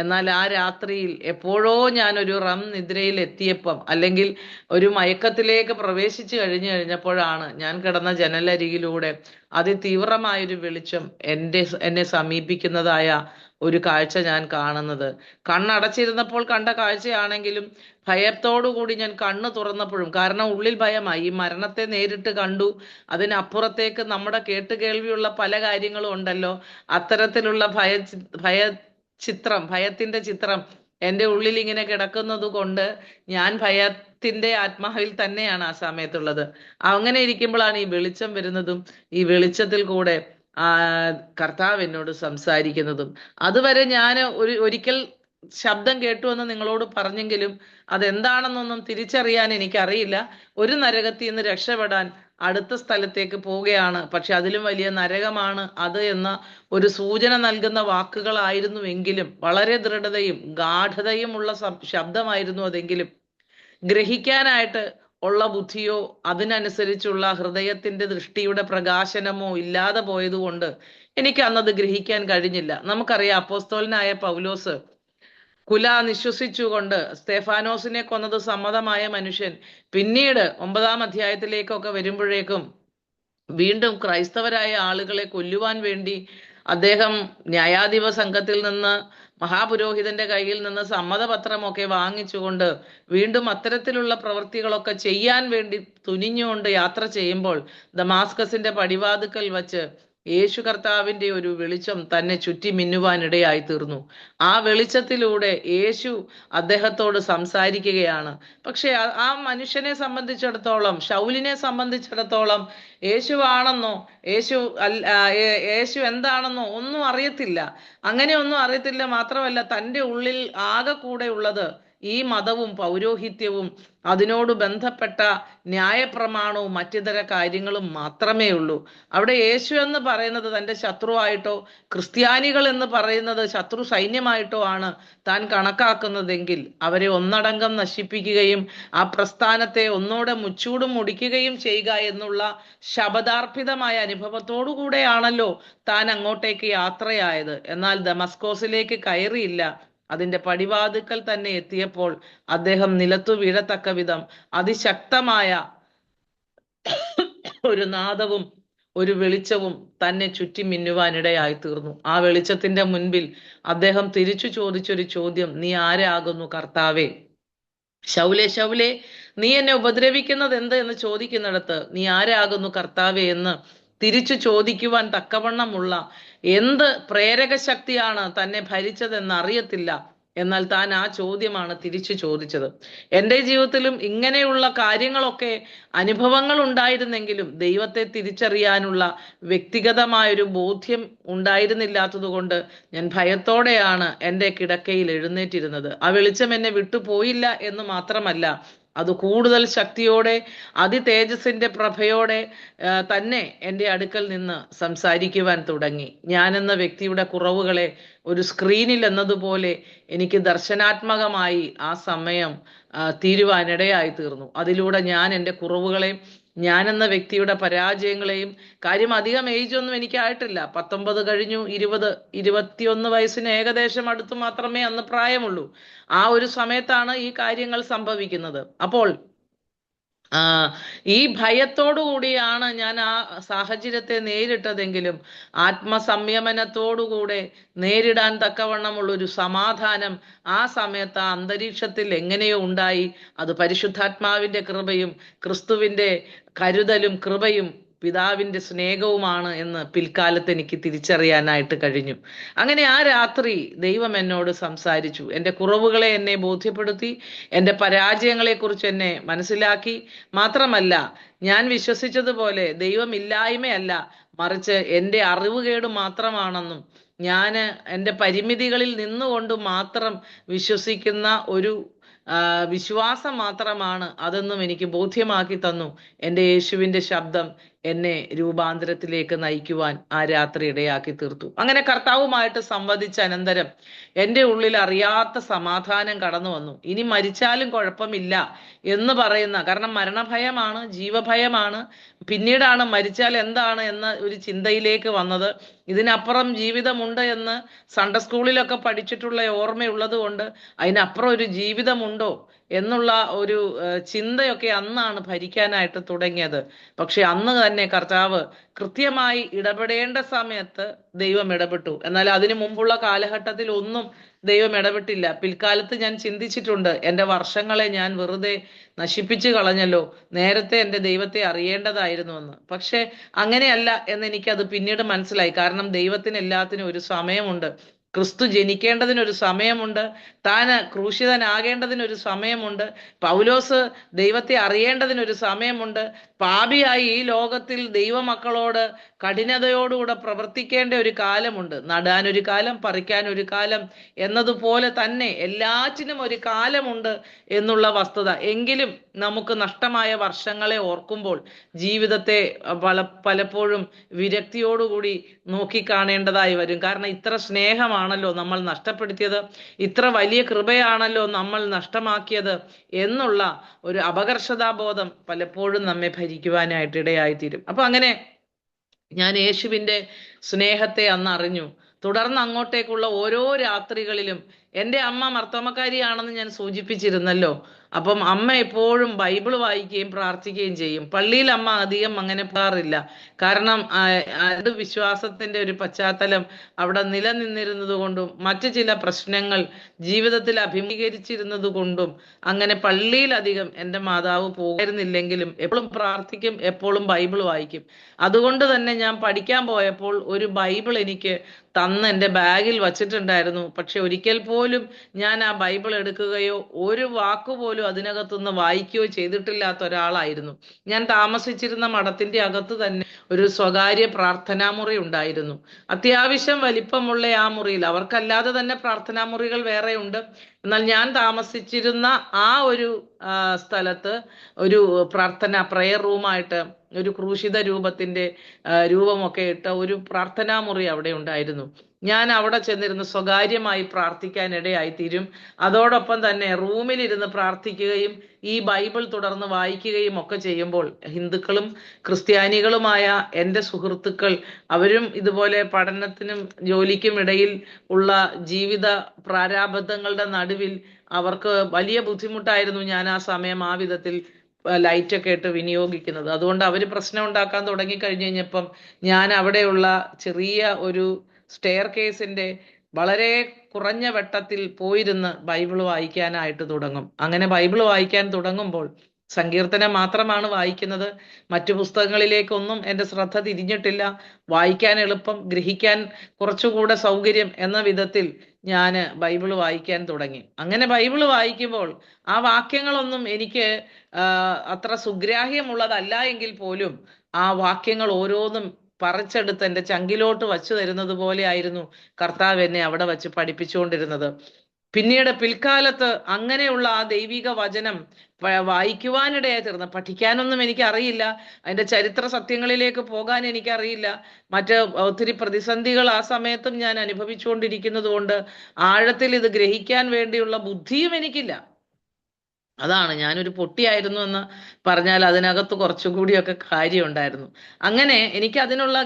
എന്നാൽ ആ രാത്രിയിൽ എപ്പോഴോ ഞാൻ ഒരു റം നിദ്രയിൽ എത്തിയപ്പം, അല്ലെങ്കിൽ ഒരു മയക്കത്തിലേക്ക് പ്രവേശിച്ചു കഴിഞ്ഞപ്പോഴാണ് ഞാൻ കിടന്ന ജനലരികിലൂടെ അതിതീവ്രമായൊരു വെളിച്ചം എന്നെ സമീപിക്കുന്നതായ ഒരു കാഴ്ച ഞാൻ കാണുന്നത്. കണ്ണടച്ചിരുന്നപ്പോൾ കണ്ട കാഴ്ചയാണെങ്കിലും ഭയത്തോടുകൂടി ഞാൻ കണ്ണ് തുറന്നപ്പോഴും, കാരണം ഉള്ളിൽ ഭയമായി, ഈ മരണത്തെ നേരിട്ട് കണ്ടു, അതിനപ്പുറത്തേക്ക് നമ്മുടെ കേട്ടുകേൾവിയുള്ള പല കാര്യങ്ങളും ഉണ്ടല്ലോ, അത്തരത്തിലുള്ള ഭയത്തിന്റെ ചിത്രം എൻ്റെ ഉള്ളിൽ ഇങ്ങനെ കിടക്കുന്നത് കൊണ്ട് ഞാൻ ഭയത്തിന്റെ ആത്മാവിൽ തന്നെയാണ് ആ സമയത്തുള്ളത്. അങ്ങനെ ഇരിക്കുമ്പോഴാണ് ഈ വെളിച്ചം വരുന്നതും ഈ വെളിച്ചത്തിൽ കൂടെ കർത്താവ് എന്നോട് സംസാരിക്കുന്നതും. അതുവരെ ഞാൻ ഒരിക്കൽ ശബ്ദം കേട്ടു എന്ന് നിങ്ങളോട് പറഞ്ഞെങ്കിലും അതെന്താണെന്നൊന്നും തിരിച്ചറിയാൻ എനിക്കറിയില്ല. ഒരു നരകത്തിൽ നിന്ന് രക്ഷപ്പെടാൻ അടുത്ത സ്ഥലത്തേക്ക് പോവുകയാണ്, പക്ഷെ അതിലും വലിയ നരകമാണ് അത് എന്ന ഒരു സൂചന നൽകുന്ന വാക്കുകളായിരുന്നുവെങ്കിലും, വളരെ ദൃഢതയും ഗാഠതയുമുള്ള ശബ്ദമായിരുന്നു അതെങ്കിലും, ഗ്രഹിക്കാനായിട്ട് ഉള്ള ബുദ്ധിയോ അതിനനുസരിച്ചുള്ള ഹൃദയത്തിന്റെ ദൃഷ്ടിയുടെ പ്രകാശനമോ ഇല്ലാതെ പോയതുകൊണ്ട് എനിക്ക് അന്നത് ഗ്രഹിക്കാൻ കഴിഞ്ഞില്ല. നമുക്കറിയാം, അപ്പോസ്തലനായ പൗലോസ് കുല നിശ്വസിച്ചുകൊണ്ട് സ്തെഫാനോസിനെ കൊന്നത് സമ്മതമായ മനുഷ്യൻ പിന്നീട് 9-ാം അധ്യായത്തിലേക്കൊക്കെ വരുമ്പോഴേക്കും വീണ്ടും ക്രൈസ്തവരായ ആളുകളെ കൊല്ലുവാൻ വേണ്ടി അദ്ദേഹം ന്യായാധിപ സംഘത്തിൽ നിന്ന്, മഹാപുരോഹിതന്റെ കയ്യിൽ നിന്ന് സമ്മതപത്രമൊക്കെ വാങ്ങിച്ചുകൊണ്ട് വീണ്ടും അത്തരത്തിലുള്ള പ്രവൃത്തികളൊക്കെ ചെയ്യാൻ വേണ്ടി തുനിഞ്ഞുകൊണ്ട് യാത്ര ചെയ്യുമ്പോൾ ദമാസ്കസിന്റെ പടിവാതുക്കൽ വച്ച് യേശു കർത്താവിന്റെ ഒരു വെളിച്ചം തന്നെ ചുറ്റി മിന്നുവാനിടയായി തീർന്നു. ആ വെളിച്ചത്തിലൂടെ യേശു അദ്ദേഹത്തോട് സംസാരിക്കുകയാണ്. പക്ഷെ ആ മനുഷ്യനെ സംബന്ധിച്ചിടത്തോളം, ശൗലിനെ സംബന്ധിച്ചിടത്തോളം യേശുവാണെന്നോ യേശു എന്താണെന്നോ ഒന്നും അറിയത്തില്ല. അങ്ങനെ ഒന്നും അറിയത്തില്ല. മാത്രമല്ല, തൻ്റെ ഉള്ളിൽ ആകെ കൂടെ ഉള്ളത് ഈ മതവും പൗരോഹിത്യവും അതിനോട് ബന്ധപ്പെട്ട ന്യായപ്രമാണവും മറ്റിതര കാര്യങ്ങളും മാത്രമേ ഉള്ളൂ. അവിടെ യേശു എന്ന് പറയുന്നത് തൻ്റെ ശത്രുവായിട്ടോ ക്രിസ്ത്യാനികൾ എന്ന് പറയുന്നത് ശത്രു സൈന്യമായിട്ടോ ആണ് താൻ കണക്കാക്കുന്നതെങ്കിൽ അവരെ ഒന്നടങ്കം നശിപ്പിക്കുകയും ആ പ്രസ്ഥാനത്തെ ഒന്നോടെ മുച്ചൂടും മുടിക്കുകയും ചെയ്യുക എന്നുള്ള ശപഥാർപ്പിതമായ അനുഭവത്തോടു കൂടെയാണല്ലോ താൻ അങ്ങോട്ടേക്ക് യാത്രയായത്. എന്നാൽ ദമസ്കോസിലേക്ക് കയറിയില്ല. അതിന്റെ പടിവാതിക്കൽ തന്നെ എത്തിയപ്പോൾ അദ്ദേഹം നിലത്തു വീഴത്തക്ക വിധം അതിശക്തമായ ഒരു നാദവും ഒരു വെളിച്ചവും തന്നെ ചുറ്റി മിന്നുവാനിടയായി തീർന്നു. ആ വെളിച്ചത്തിന്റെ മുൻപിൽ അദ്ദേഹം തിരിച്ചു ചോദിച്ചൊരു ചോദ്യം, നീ ആരാകുന്നു കർത്താവേ? ശൗലേ, ശൗലേ, നീ എന്നെ ഉപദ്രവിക്കുന്നത് എന്ത് എന്ന് ചോദിക്കുന്നിടത്ത് നീ ആരാകുന്നു കർത്താവേ എന്ന് തിരിച്ചു ചോദിക്കുവാൻ തക്കവണ്ണമുള്ള എന്ത് പ്രേരക ശക്തിയാണ് തന്നെ ഭരിച്ചതെന്ന് അറിയത്തില്ല. എന്നാൽ താൻ ആ ചോദ്യമാണ് തിരിച്ചു ചോദിച്ചത്. എൻ്റെ ജീവിതത്തിലും ഇങ്ങനെയുള്ള കാര്യങ്ങളൊക്കെ അനുഭവങ്ങൾ ഉണ്ടായിരുന്നെങ്കിലും ദൈവത്തെ തിരിച്ചറിയാനുള്ള വ്യക്തിഗതമായൊരു ബോധ്യം ഉണ്ടായിരുന്നില്ലാത്തത് കൊണ്ട് ഞാൻ ഭയത്തോടെയാണ് എൻ്റെ കിടക്കയിൽ എഴുന്നേറ്റിരുന്നത്. ആ വെളിച്ചം എന്നെ വിട്ടുപോയില്ല എന്ന് മാത്രമല്ല, അത് കൂടുതൽ ശക്തിയോടെ തേജസ്സിന്റെ പ്രഭയോടെ തന്നെ എൻ്റെ അടുക്കൽ നിന്ന് സംസാരിക്കുവാൻ തുടങ്ങി. ഞാനെന്ന വ്യക്തിയുടെ കുറവുകളെ ഒരു സ്ക്രീനിൽ എന്നതുപോലെ എനിക്ക് ദർശനാത്മകമായി ആ സമയം തീരുവാനിടയായി തീർന്നു. അതിലൂടെ ഞാൻ എൻ്റെ കുറവുകളെയും ഞാനെന്ന വ്യക്തിയുടെ പരാജയങ്ങളെയും, കാര്യം അധികം ഏജ് ഒന്നും എനിക്കായിട്ടില്ല, 19 കഴിഞ്ഞു, 21 വയസ്സിന് ഏകദേശം അടുത്ത് മാത്രമേ അന്ന് പ്രായമുള്ളൂ. ആ ഒരു സമയത്താണ് ഈ കാര്യങ്ങൾ സംഭവിക്കുന്നത്. അപ്പോൾ ഈ ഭയത്തോടു കൂടിയാണ് ഞാൻ ആ സാഹചര്യത്തെ നേരിട്ടതെങ്കിലും ആത്മസംയമനത്തോടുകൂടെ നേരിടാൻ തക്കവണ്ണമുള്ള ഒരു സമാധാനം ആ സമയത്ത് ആ അന്തരീക്ഷത്തിൽ എങ്ങനെയോ ഉണ്ടായി. അത് പരിശുദ്ധാത്മാവിന്റെ കൃപയും ക്രിസ്തുവിന്റെ കരുതലും കൃപയും പിതാവിന്റെ സ്നേഹവുമാണ് എന്ന് പിൽക്കാലത്ത് എനിക്ക് തിരിച്ചറിയാനായിട്ട് കഴിഞ്ഞു. അങ്ങനെ ആ രാത്രി ദൈവം എന്നോട് സംസാരിച്ചു. എൻ്റെ കുറവുകളെ എന്നെ ബോധ്യപ്പെടുത്തി, എൻ്റെ പരാജയങ്ങളെക്കുറിച്ച് എന്നെ മനസ്സിലാക്കി. മാത്രമല്ല, ഞാൻ വിശ്വസിച്ചതുപോലെ ദൈവമില്ലായ്മയല്ല, മറിച്ച് എൻ്റെ അറിവുകേട് മാത്രമാണെന്നും ഞാൻ എൻ്റെ പരിമിതികളിൽ നിന്നുകൊണ്ട് മാത്രം വിശ്വസിക്കുന്ന ഒരു വിശ്വാസം മാത്രമാണ് അതെന്നും എനിക്ക് ബോധ്യമാക്കി തന്നു. എൻ്റെ യേശുവിൻ്റെ ശബ്ദം എന്നെ രൂപാന്തരത്തിലേക്ക് നയിക്കുവാൻ ആ രാത്രി ഇടയാക്കി തീർത്തു. അങ്ങനെ കർത്താവുമായിട്ട് സംവദിച്ച അനന്തരം എൻ്റെ ഉള്ളിൽ അറിയാത്ത സമാധാനം കടന്നു വന്നു. ഇനി മരിച്ചാലും കുഴപ്പമില്ല എന്ന് പറയുന്ന, കാരണം മരണഭയമാണ്, ജീവഭയമാണ്. പിന്നീടാണ് മരിച്ചാൽ എന്താണ് എന്ന ഒരു ചിന്തയിലേക്ക് വന്നത്. ഇതിനപ്പുറം ജീവിതമുണ്ട് എന്ന് സൺഡേ സ്കൂളിലൊക്കെ പഠിച്ചിട്ടുള്ള ഓർമ്മയുള്ളത് കൊണ്ട് അതിനപ്പുറം ഒരു ജീവിതമുണ്ടോ എന്നുള്ള ഒരു ചിന്തയൊക്കെ അന്നാണ് ഭരിക്കാനായിട്ട് തുടങ്ങിയത്. പക്ഷെ അന്ന് തന്നെ കർത്താവ് കൃത്യമായി ഇടപെടേണ്ട സമയത്ത് ദൈവം ഇടപെട്ടു. എന്നാൽ അതിനു മുമ്പുള്ള കാലഘട്ടത്തിൽ ഒന്നും ദൈവം ഇടപെട്ടില്ല. പിൽക്കാലത്ത് ഞാൻ ചിന്തിച്ചിട്ടുണ്ട്, എൻ്റെ വർഷങ്ങളെ ഞാൻ വെറുതെ നശിപ്പിച്ചു കളഞ്ഞല്ലോ, നേരത്തെ എൻ്റെ ദൈവത്തെ അറിയേണ്ടതായിരുന്നുവെന്ന്. പക്ഷെ അങ്ങനെയല്ല എന്ന് എനിക്കത് പിന്നീട് മനസ്സിലായി. കാരണം ദൈവത്തിന് എല്ലാത്തിനും ഒരു സമയമുണ്ട്. ക്രിസ്തു ജനിക്കേണ്ടതിനൊരു സമയമുണ്ട്, താൻ ക്രൂശിതനാകേണ്ടതിനൊരു സമയമുണ്ട്, പൗലോസ് ദൈവത്തെ അറിയേണ്ടതിനൊരു സമയമുണ്ട്, പാപിയായി ഈ ലോകത്തിൽ ദൈവമക്കളോട് കഠിനതയോടുകൂടെ പ്രവർത്തിക്കേണ്ട ഒരു കാലമുണ്ട്. നടാനൊരു കാലം, പറിക്കാനൊരു കാലം എന്നതുപോലെ തന്നെ എല്ലാറ്റിനും ഒരു കാലമുണ്ട് എന്നുള്ള വസ്തുത. എങ്കിലും നമുക്ക് നഷ്ടമായ വർഷങ്ങളെ ഓർക്കുമ്പോൾ ജീവിതത്തെ പലപ്പോഴും വിരക്തിയോടുകൂടി നോക്കിക്കാണേണ്ടതായി വരും. കാരണം ഇത്ര സ്നേഹമാണല്ലോ നമ്മൾ നഷ്ടപ്പെടുത്തിയത്, ഇത്ര വലിയ കൃപയാണല്ലോ നമ്മൾ നഷ്ടമാക്കിയത് എന്നുള്ള ഒരു അപകർഷതാബോധം പലപ്പോഴും നമ്മെ ഭരിക്കുവാനായിട്ട് ഇടയായിത്തീരും. അപ്പൊ അങ്ങനെ ഞാൻ യേശുവിൻ്റെ സ്നേഹത്തെ അന്ന് അറിഞ്ഞു. തുടർന്ന് അങ്ങോട്ടേക്കുള്ള ഓരോ രാത്രികളിലും എൻ്റെ അമ്മ മർത്തോമക്കാരിയാണെന്ന് ഞാൻ സൂചിപ്പിച്ചിരുന്നല്ലോ. അപ്പം അമ്മ എപ്പോഴും ബൈബിൾ വായിക്കുകയും പ്രാർത്ഥിക്കുകയും ചെയ്യും. പള്ളിയിൽ അമ്മ അധികം അങ്ങനെ പോകാറില്ല. കാരണം അത് വിശ്വാസത്തിന്റെ ഒരു പശ്ചാത്തലം അവിടെ നിലനിന്നിരുന്നത് കൊണ്ടും മറ്റു ചില പ്രശ്നങ്ങൾ ജീവിതത്തിൽ അഭിമുഖീകരിച്ചിരുന്നത് കൊണ്ടും അങ്ങനെ പള്ളിയിലധികം എൻ്റെ മാതാവ് പോകായിരുന്നില്ലെങ്കിലും എപ്പോഴും പ്രാർത്ഥിക്കും, എപ്പോഴും ബൈബിൾ വായിക്കും. അതുകൊണ്ട് തന്നെ ഞാൻ പഠിക്കാൻ പോയപ്പോൾ ഒരു ബൈബിൾ എനിക്ക് തന്ന് എൻ്റെ ബാഗിൽ വച്ചിട്ടുണ്ടായിരുന്നു. പക്ഷെ ഒരിക്കൽ പോലും ഞാൻ ആ ബൈബിൾ എടുക്കുകയോ ഒരു വാക്കുപോലും അതിനകത്തുനിന്ന് വായിക്കുകയോ ചെയ്തിട്ടില്ലാത്ത ഒരാളായിരുന്നു. ഞാൻ താമസിച്ചിരുന്ന മഠത്തിന്റെ അകത്ത് തന്നെ ഒരു സ്വകാര്യ പ്രാർത്ഥനാ മുറി ഉണ്ടായിരുന്നു. അത്യാവശ്യം വലിപ്പമുള്ള ആ മുറിയിൽ, അവർക്കല്ലാതെ തന്നെ പ്രാർത്ഥനാ മുറികൾ വേറെ ഉണ്ട്. എന്നാൽ ഞാൻ താമസിച്ചിരുന്ന ആ ഒരു സ്ഥലത്ത് ഒരു പ്രെയർ റൂമായിട്ട് ഒരു ക്രൂശിത രൂപത്തിന്റെ രൂപമൊക്കെ ഇട്ട ഒരു പ്രാർത്ഥനാ മുറി അവിടെ ഉണ്ടായിരുന്നു. ഞാൻ അവിടെ ചെന്നിരുന്ന് സ്വകാര്യമായി പ്രാർത്ഥിക്കാൻ ഇടയായി തീരും. അതോടൊപ്പം തന്നെ റൂമിലിരുന്ന് പ്രാർത്ഥിക്കുകയും ഈ ബൈബിൾ തുടർന്ന് വായിക്കുകയും ഒക്കെ ചെയ്യുമ്പോൾ ഹിന്ദുക്കളും ക്രിസ്ത്യാനികളുമായ എൻ്റെ സുഹൃത്തുക്കൾ അവരും ഇതുപോലെ പഠനത്തിനും ജോലിക്കും ഇടയിൽ ഉള്ള ജീവിത പ്രാരാബ്ധങ്ങളുടെ നടുവിൽ അവർക്ക് വലിയ ബുദ്ധിമുട്ടായിരുന്നു ഞാൻ ആ സമയം ആ വിധത്തിൽ ലൈറ്റൊക്കെ ഇട്ട് വിനിയോഗിക്കുന്നത്. അതുകൊണ്ട് അവർ പ്രശ്നം ഉണ്ടാക്കാൻ തുടങ്ങി കഴിഞ്ഞു കഴിഞ്ഞപ്പം ഞാൻ അവിടെയുള്ള ചെറിയ ഒരു സ്റ്റെയർ കേസിന്റെ വളരെ കുറഞ്ഞ വെട്ടത്തിൽ പോയിരുന്ന് ബൈബിൾ വായിക്കാനായിട്ട് തുടങ്ങും. അങ്ങനെ ബൈബിൾ വായിക്കാൻ തുടങ്ങുമ്പോൾ സങ്കീർത്തനം മാത്രമാണ് വായിക്കുന്നത്. മറ്റു പുസ്തകങ്ങളിലേക്കൊന്നും എൻ്റെ ശ്രദ്ധ തിരിഞ്ഞിട്ടില്ല. വായിക്കാൻ എളുപ്പം, ഗ്രഹിക്കാൻ കുറച്ചുകൂടെ സൗകര്യം എന്ന വിധത്തിൽ ഞാൻ ബൈബിൾ വായിക്കാൻ തുടങ്ങി. അങ്ങനെ ബൈബിൾ വായിക്കുമ്പോൾ ആ വാക്യങ്ങളൊന്നും എനിക്ക് അത്ര സുഗ്രാഹ്യമുള്ളതല്ല എങ്കിൽ പോലും ആ വാക്യങ്ങൾ ഓരോന്നും പറിച്ചെടുത്ത് എൻ്റെ ചങ്കിലോട്ട് വച്ചു തരുന്നത് പോലെ ആയിരുന്നു കർത്താവ് എന്നെ അവിടെ വച്ച് പഠിപ്പിച്ചുകൊണ്ടിരുന്നത്. പിന്നീട് പിൽക്കാലത്ത് അങ്ങനെയുള്ള ആ ദൈവിക വചനം വായിക്കുവാനിടയായി തീർന്നു. പഠിക്കാനൊന്നും എനിക്ക് അറിയില്ല, അതിന്റെ ചരിത്ര സത്യങ്ങളിലേക്ക് പോകാൻ എനിക്കറിയില്ല. മറ്റ് ഒത്തിരി പ്രതിസന്ധികൾ ആ സമയത്തും ഞാൻ അനുഭവിച്ചുകൊണ്ടിരിക്കുന്നത് കൊണ്ട് ആഴത്തിൽ ഇത് ഗ്രഹിക്കാൻ വേണ്ടിയുള്ള ബുദ്ധിയും എനിക്കില്ല. അതാണ്, ഞാനൊരു പൊട്ടിയായിരുന്നു എന്ന് പറഞ്ഞാൽ അതിനകത്ത് കുറച്ചുകൂടിയൊക്കെ കാര്യമുണ്ടായിരുന്നു. അങ്ങനെ എനിക്ക് അതിനുള്ള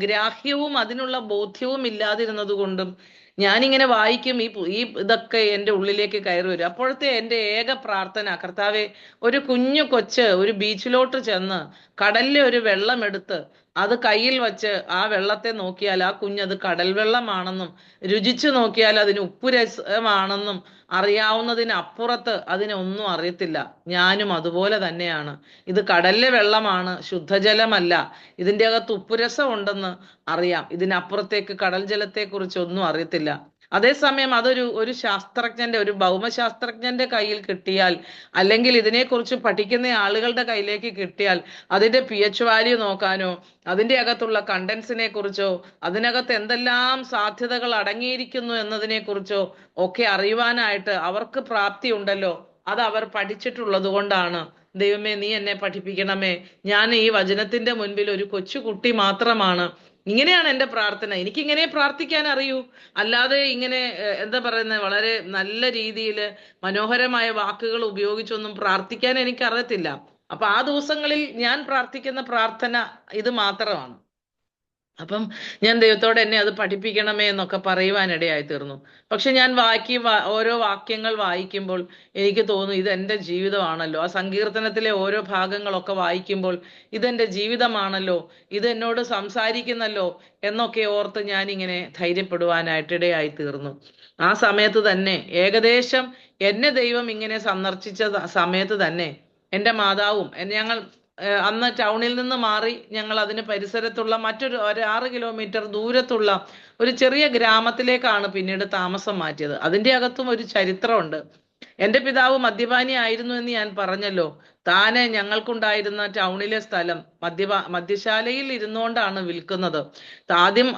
ഗ്രാഹ്യവും അതിനുള്ള ബോധ്യവും ഇല്ലാതിരുന്നത് കൊണ്ടും ഞാനിങ്ങനെ വായിക്കും, ഈ ഇതൊക്കെ എൻ്റെ ഉള്ളിലേക്ക് കയറി വരും. അപ്പോഴത്തെ എൻ്റെ ഏക പ്രാർത്ഥന, കർത്താവെ, ഒരു കുഞ്ഞു കൊച്ച് ഒരു ബീച്ചിലോട്ട് ചെന്ന് കടലിലെ ഒരു വെള്ളം എടുത്ത് അത് കയ്യിൽ വച്ച് ആ വെള്ളത്തെ നോക്കിയാൽ ആ കുഞ്ഞത് കടൽ വെള്ളമാണെന്നും രുചിച്ചു നോക്കിയാൽ അതിന് ഉപ്പുരസമാണെന്നും അറിയാവുന്നതിന് അപ്പുറത്ത് അതിനൊന്നും അറിയത്തില്ല. ഞാനും അതുപോലെ തന്നെയാണ്. ഇത് കടലിലെ വെള്ളമാണ്, ശുദ്ധജലമല്ല. ഇതിൻ്റെ അകത്ത് ഉപ്പുരസം ഉണ്ടെന്ന് അറിയാം, ഇതിനപ്പുറത്തേക്ക് കടൽ ജലത്തെക്കുറിച്ച് ഒന്നും അറിയത്തില്ല. അതേസമയം ഒരു ശാസ്ത്രജ്ഞന്റെ, ഒരു ഭൗമശാസ്ത്രജ്ഞന്റെ കയ്യിൽ കിട്ടിയാൽ, അല്ലെങ്കിൽ ഇതിനെക്കുറിച്ച് പഠിക്കുന്ന ആളുകളുടെ കയ്യിലേക്ക് കിട്ടിയാൽ അതിന്റെ pH വാല്യൂ നോക്കാനോ അതിന്റെ അകത്തുള്ള കണ്ടൻസിനെ കുറിച്ചോ അതിനകത്ത് എന്തെല്ലാം സാധ്യതകൾ അടങ്ങിയിരിക്കുന്നു എന്നതിനെ കുറിച്ചോ ഒക്കെ അറിയുവാനായിട്ട് അവർക്ക് പ്രാപ്തി ഉണ്ടല്ലോ. അത് അവർ പഠിച്ചിട്ടുള്ളത് കൊണ്ടാണ്. ദൈവമേ, നീ എന്നെ പഠിപ്പിക്കണമേ, ഞാൻ ഈ വചനത്തിന്റെ മുൻപിൽ ഒരു കൊച്ചുകുട്ടി മാത്രമാണ്. ഇങ്ങനെയാണ് എൻ്റെ പ്രാർത്ഥന. എനിക്കിങ്ങനെ പ്രാർത്ഥിക്കാൻ അറിയൂ, അല്ലാതെ ഇങ്ങനെ എന്താ പറയുന്നത്, വളരെ നല്ല രീതിയിൽ മനോഹരമായ വാക്കുകൾ ഉപയോഗിച്ചൊന്നും പ്രാർത്ഥിക്കാൻ എനിക്കറിയത്തില്ല. അപ്പൊ ആ ദിവസങ്ങളിൽ ഞാൻ പ്രാർത്ഥിക്കുന്ന പ്രാർത്ഥന ഇത് മാത്രമാണ്. അപ്പം ഞാൻ ദൈവത്തോട് എന്നെ അത് പഠിപ്പിക്കണമേ എന്നൊക്കെ പറയുവാനിടയായി തീർന്നു. പക്ഷെ ഞാൻ ഓരോ വാക്യങ്ങൾ വായിക്കുമ്പോൾ എനിക്ക് തോന്നുന്നു ഇതെന്റെ ജീവിതമാണല്ലോ. ആ സങ്കീർത്തനത്തിലെ ഓരോ ഭാഗങ്ങളൊക്കെ വായിക്കുമ്പോൾ ഇതെന്റെ ജീവിതമാണല്ലോ, ഇത് എന്നോട് സംസാരിക്കുന്നല്ലോ എന്നൊക്കെ ഓർത്ത് ഞാനിങ്ങനെ ധൈര്യപ്പെടുവാനായിട്ടിടയായി തീർന്നു. ആ സമയത്ത് തന്നെ, ഏകദേശം എന്നെ ദൈവം ഇങ്ങനെ സന്ദർശിച്ച സമയത്ത് തന്നെ എൻ്റെ മാതാവും ഞങ്ങൾ അന്ന് ടൗണിൽ നിന്ന് മാറി ഞങ്ങൾ അതിന് പരിസരത്തുള്ള മറ്റൊരു 6 കിലോമീറ്റർ ദൂരത്തുള്ള ഒരു ചെറിയ ഗ്രാമത്തിലേക്കാണ് പിന്നീട് താമസം മാറ്റിയത്. അതിൻ്റെ അകത്തും ഒരു ചരിത്രമുണ്ട്. എൻ്റെ പിതാവ് മദ്യപാനി ആയിരുന്നു എന്ന് ഞാൻ പറഞ്ഞല്ലോ. താനെ ഞങ്ങൾക്കുണ്ടായിരുന്ന ടൗണിലെ സ്ഥലം മദ്യശാലയിൽ ഇരുന്നുകൊണ്ടാണ് വിൽക്കുന്നത്. ആദ്യം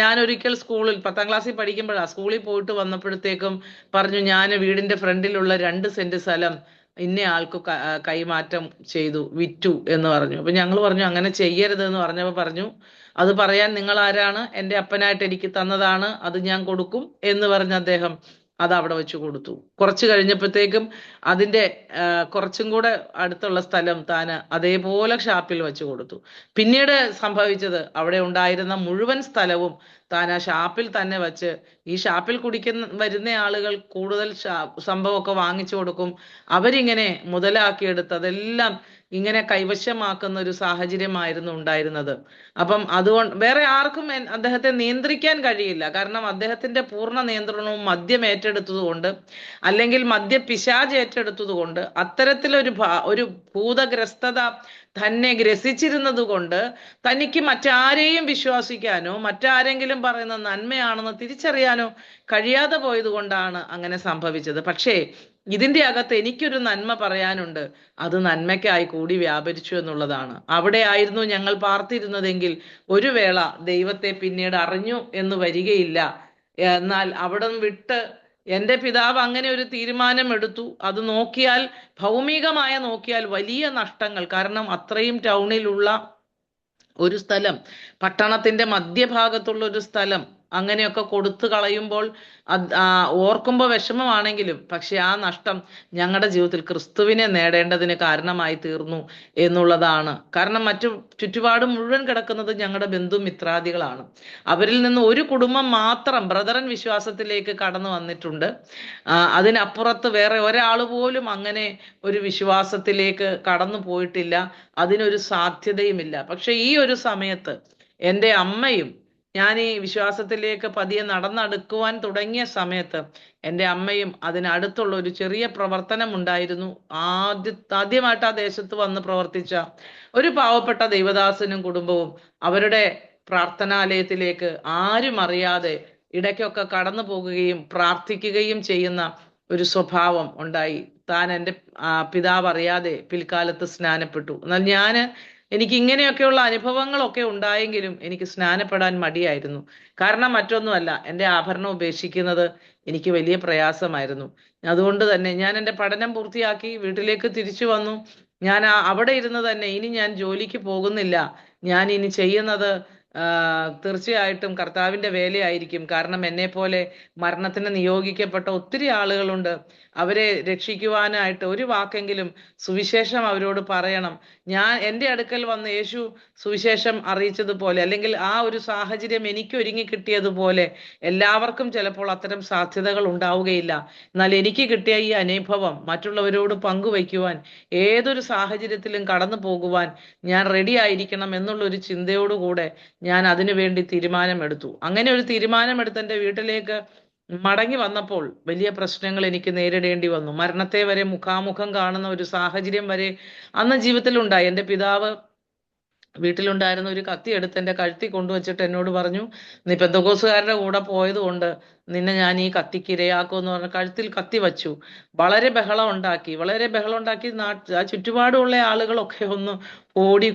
ഞാൻ ഒരിക്കൽ സ്കൂളിൽ 10ാം ക്ലാസ്സിൽ പഠിക്കുമ്പോഴാണ് സ്കൂളിൽ പോയിട്ട് വന്നപ്പോഴത്തേക്കും പറഞ്ഞു, ഞാൻ വീടിന്റെ ഫ്രണ്ടിലുള്ള 2 സെന്റ് സ്ഥലം ഇന്ന ആൾക്ക് കൈമാറ്റം ചെയ്തു, വിറ്റു എന്ന് പറഞ്ഞു. അപ്പൊ ഞങ്ങൾ പറഞ്ഞു, അങ്ങനെ ചെയ്യരുത് എന്ന് പറഞ്ഞപ്പോൾ പറഞ്ഞു, അത് പറയാൻ നിങ്ങൾ ആരാണ്, എൻ്റെ അപ്പനായിട്ട് എനിക്ക് തന്നതാണ്, അത് ഞാൻ കൊടുക്കും എന്ന് പറഞ്ഞ അദ്ദേഹം അത് അവിടെ വെച്ച് കൊടുത്തു. കുറച്ച് കഴിഞ്ഞപ്പോഴത്തേക്കും അതിന്റെ കുറച്ചും കൂടെ അടുത്തുള്ള സ്ഥലം താൻ അതേപോലെ ഷാപ്പിൽ വെച്ച് കൊടുത്തു. പിന്നീട് സംഭവിച്ചത് അവിടെ ഉണ്ടായിരുന്ന മുഴുവൻ സ്ഥലവും താൻ ആ ഷാപ്പിൽ തന്നെ വെച്ച്, ഈ ഷാപ്പിൽ വരുന്ന ആളുകൾ കൂടുതൽ സംഭവമൊക്കെ വാങ്ങിച്ചു കൊടുക്കും, അവരിങ്ങനെ മുതലാക്കിയെടുത്ത് അതെല്ലാം ഇങ്ങനെ കൈവശമാക്കുന്ന ഒരു സാഹചര്യമായിരുന്നു ഉണ്ടായിരുന്നത്. അപ്പം അതുകൊണ്ട് വേറെ ആർക്കും അദ്ദേഹത്തെ നിയന്ത്രിക്കാൻ കഴിയില്ല. കാരണം അദ്ദേഹത്തിന്റെ പൂർണ്ണ നിയന്ത്രണവും മദ്യം ഏറ്റെടുത്തതുകൊണ്ട്, അല്ലെങ്കിൽ മദ്യപിശാച് ഏറ്റെടുത്തതുകൊണ്ട്, അത്തരത്തിലൊരു ഒരു ഭൂതഗ്രസ്തത തന്നെ ഗ്രസിച്ചിരുന്നത് കൊണ്ട് തനിക്ക് മറ്റാരെയും വിശ്വസിക്കാനോ മറ്റാരെങ്കിലും പറയുന്ന നന്മയാണെന്ന് തിരിച്ചറിയാനോ കഴിയാതെ പോയത് കൊണ്ടാണ് അങ്ങനെ സംഭവിച്ചത്. പക്ഷേ ഇതിന്റെ അകത്ത് എനിക്കൊരു നന്മ പറയാനുണ്ട്. അത് നന്മയ്ക്കായി കൂടി വ്യാപരിച്ചു എന്നുള്ളതാണ്. അവിടെ ആയിരുന്നു ഞങ്ങൾ പാർത്തിരുന്നതെങ്കിൽ ഒരു വേള ദൈവത്തെ പിന്നീട് അറിഞ്ഞു എന്ന് വരികയില്ല. എന്നാൽ അവിടം വിട്ട് എൻ്റെ പിതാവ് അങ്ങനെ ഒരു തീരുമാനം എടുത്തു. അത് നോക്കിയാൽ, ഭൗമികമായ നോക്കിയാൽ വലിയ നഷ്ടങ്ങൾ. കാരണം അത്രയും ടൗണിലുള്ള ഒരു സ്ഥലം, പട്ടണത്തിന്റെ മധ്യഭാഗത്തുള്ള ഒരു സ്ഥലം അങ്ങനെയൊക്കെ കൊടുത്തു കളയുമ്പോൾ ഓർക്കുമ്പോൾ വിഷമമാണെങ്കിലും, പക്ഷെ ആ നഷ്ടം ഞങ്ങളുടെ ജീവിതത്തിൽ ക്രിസ്തുവിനെ നേടേണ്ടതിന് കാരണമായി തീർന്നു എന്നുള്ളതാണ്. കാരണം ചുറ്റുപാട് മുഴുവൻ കിടക്കുന്നത് ഞങ്ങളുടെ ബന്ധുമിത്രാദികളാണ്. അവരിൽ നിന്ന് ഒരു കുടുംബം മാത്രം ബ്രദറൻ വിശ്വാസത്തിലേക്ക് കടന്നു വന്നിട്ടുണ്ട്. അതിനപ്പുറത്ത് വേറെ ഒരാൾ പോലും അങ്ങനെ ഒരു വിശ്വാസത്തിലേക്ക് കടന്നു പോയിട്ടില്ല. അതിനൊരു സാധ്യതയുമില്ല. പക്ഷെ ഈ ഒരു സമയത്ത് എൻ്റെ അമ്മയും, ഞാൻ ഈ വിശ്വാസത്തിലേക്ക് പതിയെ നടന്നെടുക്കുവാൻ തുടങ്ങിയ സമയത്ത് എൻ്റെ അമ്മയും അതിനടുത്തുള്ള ഒരു ചെറിയ പ്രവർത്തനം ഉണ്ടായിരുന്നു. ആദ്യമായിട്ട് ആ ദേശത്ത് വന്ന് പ്രവർത്തിച്ച ഒരു പാവപ്പെട്ട ദൈവദാസനും കുടുംബവും അവരുടെ പ്രാർത്ഥനാലയത്തിലേക്ക് ആരും അറിയാതെ ഇടയ്ക്കൊക്കെ കടന്നു പോകുകയും പ്രാർത്ഥിക്കുകയും ചെയ്യുന്ന ഒരു സ്വഭാവം ഉണ്ടായി. താൻ എൻ്റെ പിതാവ് അറിയാതെ പിൽക്കാലത്ത് സ്നാനപ്പെട്ടു. എന്നാൽ എനിക്ക് ഇങ്ങനെയൊക്കെയുള്ള അനുഭവങ്ങളൊക്കെ ഉണ്ടായെങ്കിലും എനിക്ക് സ്നാനപ്പെടാൻ മടിയായിരുന്നു. കാരണം മറ്റൊന്നുമല്ല, എൻ്റെ ആഭരണം ഉപേക്ഷിക്കുന്നത് എനിക്ക് വലിയ പ്രയാസമായിരുന്നു. അതുകൊണ്ട് തന്നെ ഞാൻ എൻ്റെ പഠനം പൂർത്തിയാക്കി വീട്ടിലേക്ക് തിരിച്ചു വന്നു. ഞാൻ അവിടെ ഇരുന്ന് തന്നെ ഇനി ഞാൻ ജോലിക്ക് പോകുന്നില്ല, ഞാൻ ഇനി ചെയ്യുന്നത് തീർച്ചയായിട്ടും കർത്താവിൻ്റെ വേലയായിരിക്കും. കാരണം എന്നെ പോലെ മരണത്തിന് നിയോഗിക്കപ്പെട്ട ഒത്തിരി ആളുകളുണ്ട്. അവരെ രക്ഷിക്കുവാനായിട്ട് ഒരു വാക്കെങ്കിലും സുവിശേഷം അവരോട് പറയണം. എൻ്റെ അടുക്കൽ വന്ന് യേശു സുവിശേഷം അറിയിച്ചതുപോലെ, അല്ലെങ്കിൽ ആ ഒരു സാഹചര്യം എനിക്ക് ഒരുങ്ങി കിട്ടിയതുപോലെ എല്ലാവർക്കും ചിലപ്പോൾ അത്തരം സാധ്യതകൾ ഉണ്ടാവുകയില്ല. എന്നാൽ എനിക്ക് കിട്ടിയ ഈ അനുഭവം മറ്റുള്ളവരോട് പങ്കുവയ്ക്കുവാൻ, ഏതൊരു സാഹചര്യത്തിലും കടന്നു പോകുവാൻ ഞാൻ റെഡി ആയിരിക്കണം എന്നുള്ളൊരു ചിന്തയോടുകൂടെ ഞാൻ അതിനു വേണ്ടി തീരുമാനമെടുത്തു. അങ്ങനെ ഒരു തീരുമാനമെടുത്ത് എൻ്റെ വീട്ടിലേക്ക് മടങ്ങി വന്നപ്പോൾ വലിയ പ്രശ്നങ്ങൾ എനിക്ക് നേരിടേണ്ടി വന്നു. മരണത്തെ വരെ മുഖാമുഖം കാണുന്ന ഒരു സാഹചര്യം വരെ അന്ന് ജീവിതത്തിൽ ഉണ്ടായി. എൻ്റെ പിതാവ് വീട്ടിലുണ്ടായിരുന്ന ഒരു കത്തി എടുത്ത് എൻ്റെ കഴുത്തിൽ കൊണ്ടുവച്ചിട്ട് എന്നോട് പറഞ്ഞു, നീ പെന്തക്കോസുകാരുടെ കൂടെ പോയത് കൊണ്ട് നിന്നെ ഞാൻ ഈ കത്തിക്ക് ഇരയാക്കുമെന്ന് പറഞ്ഞ് കഴുത്തിൽ കത്തി വച്ചു. വളരെ ബഹളം ഉണ്ടാക്കി. ആ ചുറ്റുപാടുമുള്ള ആളുകളൊക്കെ ഒന്ന്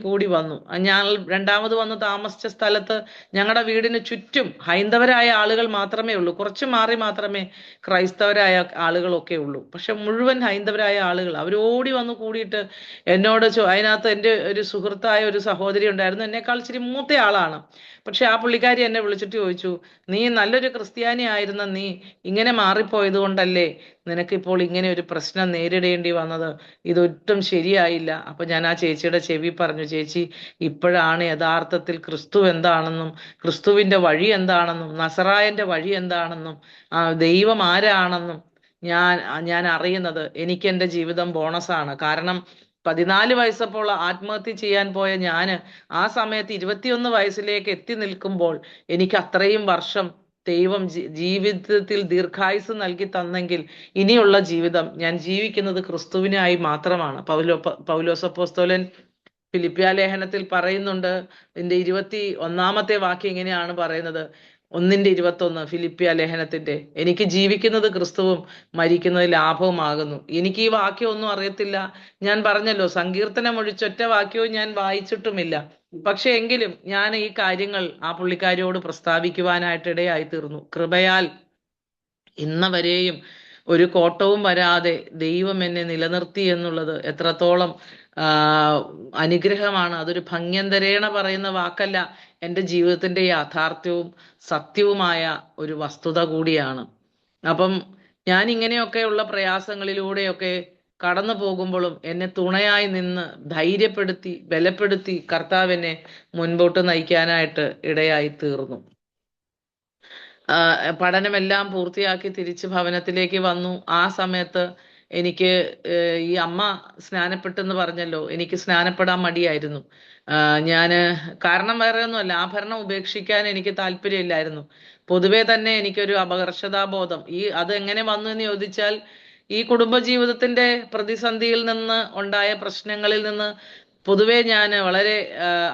കൂടി വന്നു. ഞാൻ രണ്ടാമത് വന്ന് താമസിച്ച സ്ഥലത്ത് ഞങ്ങളുടെ വീടിന് ചുറ്റും ഹൈന്ദവരായ ആളുകൾ മാത്രമേ ഉള്ളൂ. കുറച്ച് മാറി മാത്രമേ ക്രൈസ്തവരായ ആളുകളൊക്കെ ഉള്ളൂ. പക്ഷെ മുഴുവൻ ഹൈന്ദവരായ ആളുകൾ അവരോടി വന്ന് കൂടിയിട്ട് എന്നോട് അതിനകത്ത് എൻ്റെ ഒരു സുഹൃത്തായ ഒരു സഹോദരി ഉണ്ടായിരുന്നു. എന്നെക്കാൾ ഇച്ചിരി മൂത്ത ആളാണ്. പക്ഷെ ആ പുള്ളിക്കാരി എന്നെ വിളിച്ചിട്ട് ചോദിച്ചു, നീ നല്ലൊരു ക്രിസ്ത്യാനി ആയിരുന്ന നീ ഇങ്ങനെ മാറിപ്പോയത് കൊണ്ടല്ലേ നിനക്കിപ്പോൾ ഇങ്ങനെ ഒരു പ്രശ്നം നേരിടേണ്ടി വന്നത്? ഇതൊട്ടും ശരിയായില്ല. അപ്പൊ ഞാൻ ആ ചേച്ചിയുടെ ചെവി പറഞ്ഞു, ചേച്ചി, ഇപ്പോഴാണ് യഥാർത്ഥത്തിൽ ക്രിസ്തു എന്താണെന്നും ക്രിസ്തുവിന്റെ വഴി എന്താണെന്നും നസറായന്റെ വഴി എന്താണെന്നും ദൈവം ആരാണെന്നും ഞാൻ അറിയുന്നത്. എനിക്ക് എൻ്റെ ജീവിതം ബോണസാണ്. കാരണം 14 വയസ്സപ്പോൾ ആത്മഹത്യ ചെയ്യാൻ പോയ ഞാന് ആ സമയത്ത് 21 വയസ്സിലേക്ക് എത്തി നിൽക്കുമ്പോൾ എനിക്ക് അത്രയും വർഷം ദൈവം ജീവിതത്തിൽ ദീർഘായുസ് നൽകി തന്നെങ്കിൽ ഇനിയുള്ള ജീവിതം ഞാൻ ജീവിക്കുന്നത് ക്രിസ്തുവിനായി മാത്രമാണ്. പൗലോസ് അപ്പോസ്തലൻ ഫിലിപ്പിയ ലേഖനത്തിൽ പറയുന്നുണ്ട്. ഇതിന്റെ 21-ാമത്തെ വാക്യം ഇങ്ങനെയാണ് പറയുന്നത്, 1:21 ഫിലിപ്പിയ ലേഖനത്തിന്റെ, എനിക്ക് ജീവിക്കുന്നത് ക്രിസ്തുവും മരിക്കുന്നത് ലാഭവുമാകുന്നു. എനിക്ക് ഈ വാക്യം ഒന്നും അറിയത്തില്ല. ഞാൻ പറഞ്ഞല്ലോ, സങ്കീർത്തനം ഒഴിച്ചൊറ്റ വാക്യവും ഞാൻ വായിച്ചിട്ടുമില്ല. പക്ഷെ എങ്കിലും ഞാൻ ഈ കാര്യങ്ങൾ ആ പുള്ളിക്കാരിയോട് പ്രസ്താവിക്കുവാനായിട്ട് ഇടയായി തീർന്നു. കൃപയാൽ ഇന്ന വരെയും ഒരു കോട്ടവും വരാതെ ദൈവം എന്നെ നിലനിർത്തി എന്നുള്ളത് എത്രത്തോളം അനുഗ്രഹമാണ്. അതൊരു ഭംഗ്യന്തരേണ പറയുന്ന വാക്കല്ല, എൻ്റെ ജീവിതത്തിന്റെ യാഥാർത്ഥ്യവും സത്യവുമായ ഒരു വസ്തുത കൂടിയാണ്. അപ്പം ഞാൻ ഇങ്ങനെയൊക്കെയുള്ള പ്രയാസങ്ങളിലൂടെയൊക്കെ കടന്നു പോകുമ്പോഴും എന്നെ തുണയായി നിന്ന് ധൈര്യപ്പെടുത്തി ബലപ്പെടുത്തി കർത്താവ് എന്നെ മുൻപോട്ട് നയിക്കാനായിട്ട് ഇടയായി തീർന്നു. പഠനമെല്ലാം പൂർത്തിയാക്കി തിരിച്ച് ഭവനത്തിലേക്ക് വന്നു. ആ സമയത്ത് എനിക്ക് ഈ അമ്മ സ്നാനപ്പെട്ടെന്ന് പറഞ്ഞല്ലോ, എനിക്ക് സ്നാനപ്പെടാൻ മടിയായിരുന്നു. ഞാന് കാരണം വേറെ ഒന്നുമല്ല, ആഭരണം ഉപേക്ഷിക്കാൻ എനിക്ക് താല്പര്യമില്ലായിരുന്നു. പൊതുവെ തന്നെ എനിക്കൊരു അപകർഷതാബോധം. അത് എങ്ങനെ വന്നു എന്ന് ചോദിച്ചാൽ, ഈ കുടുംബജീവിതത്തിന്റെ പ്രതിസന്ധിയിൽ നിന്ന് ഉണ്ടായ പ്രശ്നങ്ങളിൽ നിന്ന് പൊതുവെ ഞാൻ വളരെ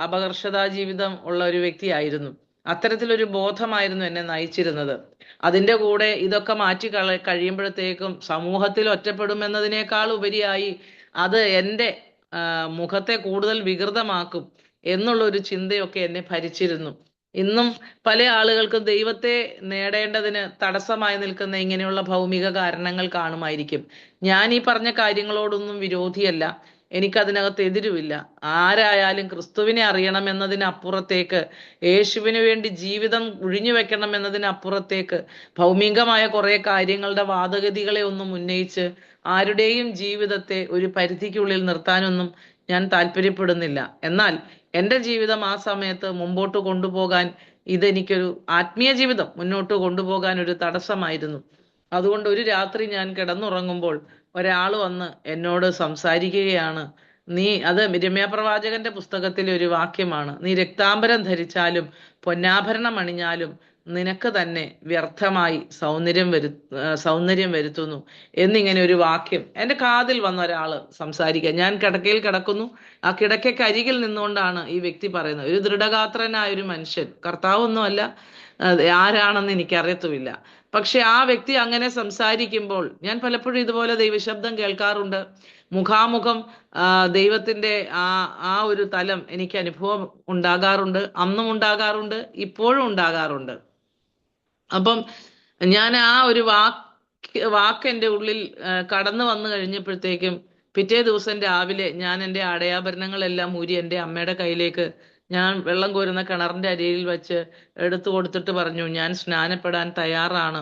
അപകർഷതാ ജീവിതം ഉള്ള ഒരു വ്യക്തിയായിരുന്നു. അത്തരത്തിലൊരു ബോധമായിരുന്നു എന്നെ നയിച്ചിരുന്നത്. അതിന്റെ കൂടെ ഇതൊക്കെ കഴിയുമ്പോഴത്തേക്കും സമൂഹത്തിൽ ഒറ്റപ്പെടുമെന്നതിനേക്കാൾ ഉപരിയായി അത് എൻ്റെ മുഖത്തെ കൂടുതൽ വികൃതമാക്കും എന്നുള്ള ഒരു ചിന്തയൊക്കെ എന്നെ ഭരിച്ചിരുന്നു. ഇന്നും പല ആളുകൾക്കും ദൈവത്തെ നേടേണ്ടതിന് തടസ്സമായി നിൽക്കുന്ന ഇങ്ങനെയുള്ള ഭൗമിക കാരണങ്ങൾ കാണുമായിരിക്കും. ഞാൻ ഈ പറഞ്ഞ കാര്യങ്ങളോടൊന്നും വിരോധിയല്ല, എനിക്കതിനകത്ത് എതിരുമില്ല. ആരായാലും ക്രിസ്തുവിനെ അറിയണം എന്നതിനപ്പുറത്തേക്ക്, യേശുവിന് വേണ്ടി ജീവിതം ഒഴിഞ്ഞു വെക്കണം എന്നതിനപ്പുറത്തേക്ക് ഭൗമികമായ കുറെ കാര്യങ്ങളുടെ വാദഗതികളെ ഒന്നും ഉന്നയിച്ച് ആരുടെയും ജീവിതത്തെ ഒരു പരിധിക്കുള്ളിൽ നിർത്താനൊന്നും ഞാൻ താല്പര്യപ്പെടുന്നില്ല. എന്നാൽ എൻ്റെ ജീവിതം ആ സമയത്ത് മുമ്പോട്ട് കൊണ്ടുപോകാൻ, ഇതെനിക്കൊരു ആത്മീയ ജീവിതം മുന്നോട്ട് കൊണ്ടുപോകാൻ ഒരു തടസ്സമായിരുന്നു. അതുകൊണ്ട് ഒരു രാത്രി ഞാൻ കിടന്നുറങ്ങുമ്പോൾ ഒരാൾ വന്ന് എന്നോട് സംസാരിക്കുകയാണ്. അത് യരെമ്യാപ്രവാചകന്റെ പുസ്തകത്തിലെ ഒരു വാക്യമാണ്. നീ രക്താംബരം ധരിച്ചാലും പൊന്നാഭരണം അണിഞ്ഞാലും നിനക്ക് തന്നെ വ്യർത്ഥമായി സൗന്ദര്യം വരുത്തുന്നു എന്നിങ്ങനെ ഒരു വാക്യം എൻ്റെ കാതിൽ വന്ന ഒരാള് സംസാരിക്കുക. ഞാൻ കിടക്കയിൽ കിടക്കുന്നു. ആ കിടക്കയ്ക്കരികിൽ നിന്നുകൊണ്ടാണ് ഈ വ്യക്തി പറയുന്നത്. ഒരു ദൃഢഗാത്രനായ ഒരു മനുഷ്യൻ, കർത്താവൊന്നുമല്ല, ആരാണെന്ന് എനിക്കറിയത്തുമില്ല. പക്ഷെ ആ വ്യക്തി അങ്ങനെ സംസാരിക്കുമ്പോൾ ഞാൻ പലപ്പോഴും ഇതുപോലെ ദൈവശബ്ദം കേൾക്കാറുണ്ട്. മുഖാമുഖം ദൈവത്തിന്റെ ആ ഒരു തലം എനിക്ക് അനുഭവം ഉണ്ടാകാറുണ്ട്. അന്നും ഉണ്ടാകാറുണ്ട്, ഇപ്പോഴും ഉണ്ടാകാറുണ്ട്. അപ്പം ഞാൻ ആ ഒരു വാക്ക് എൻ്റെ ഉള്ളിൽ കടന്നു വന്നു കഴിഞ്ഞപ്പോഴത്തേക്കും പിറ്റേ ദിവസം രാവിലെ ഞാൻ എൻ്റെ ആടയാഭരണങ്ങളെല്ലാം ഊരി എൻ്റെ അമ്മയുടെ കയ്യിലേക്ക് ഞാൻ വെള്ളം കോരുന്ന കിണറിന്റെ അരിയിൽ വെച്ച് എടുത്തു കൊടുത്തിട്ട് പറഞ്ഞു, ഞാൻ സ്നാനപ്പെടാൻ തയ്യാറാണ്.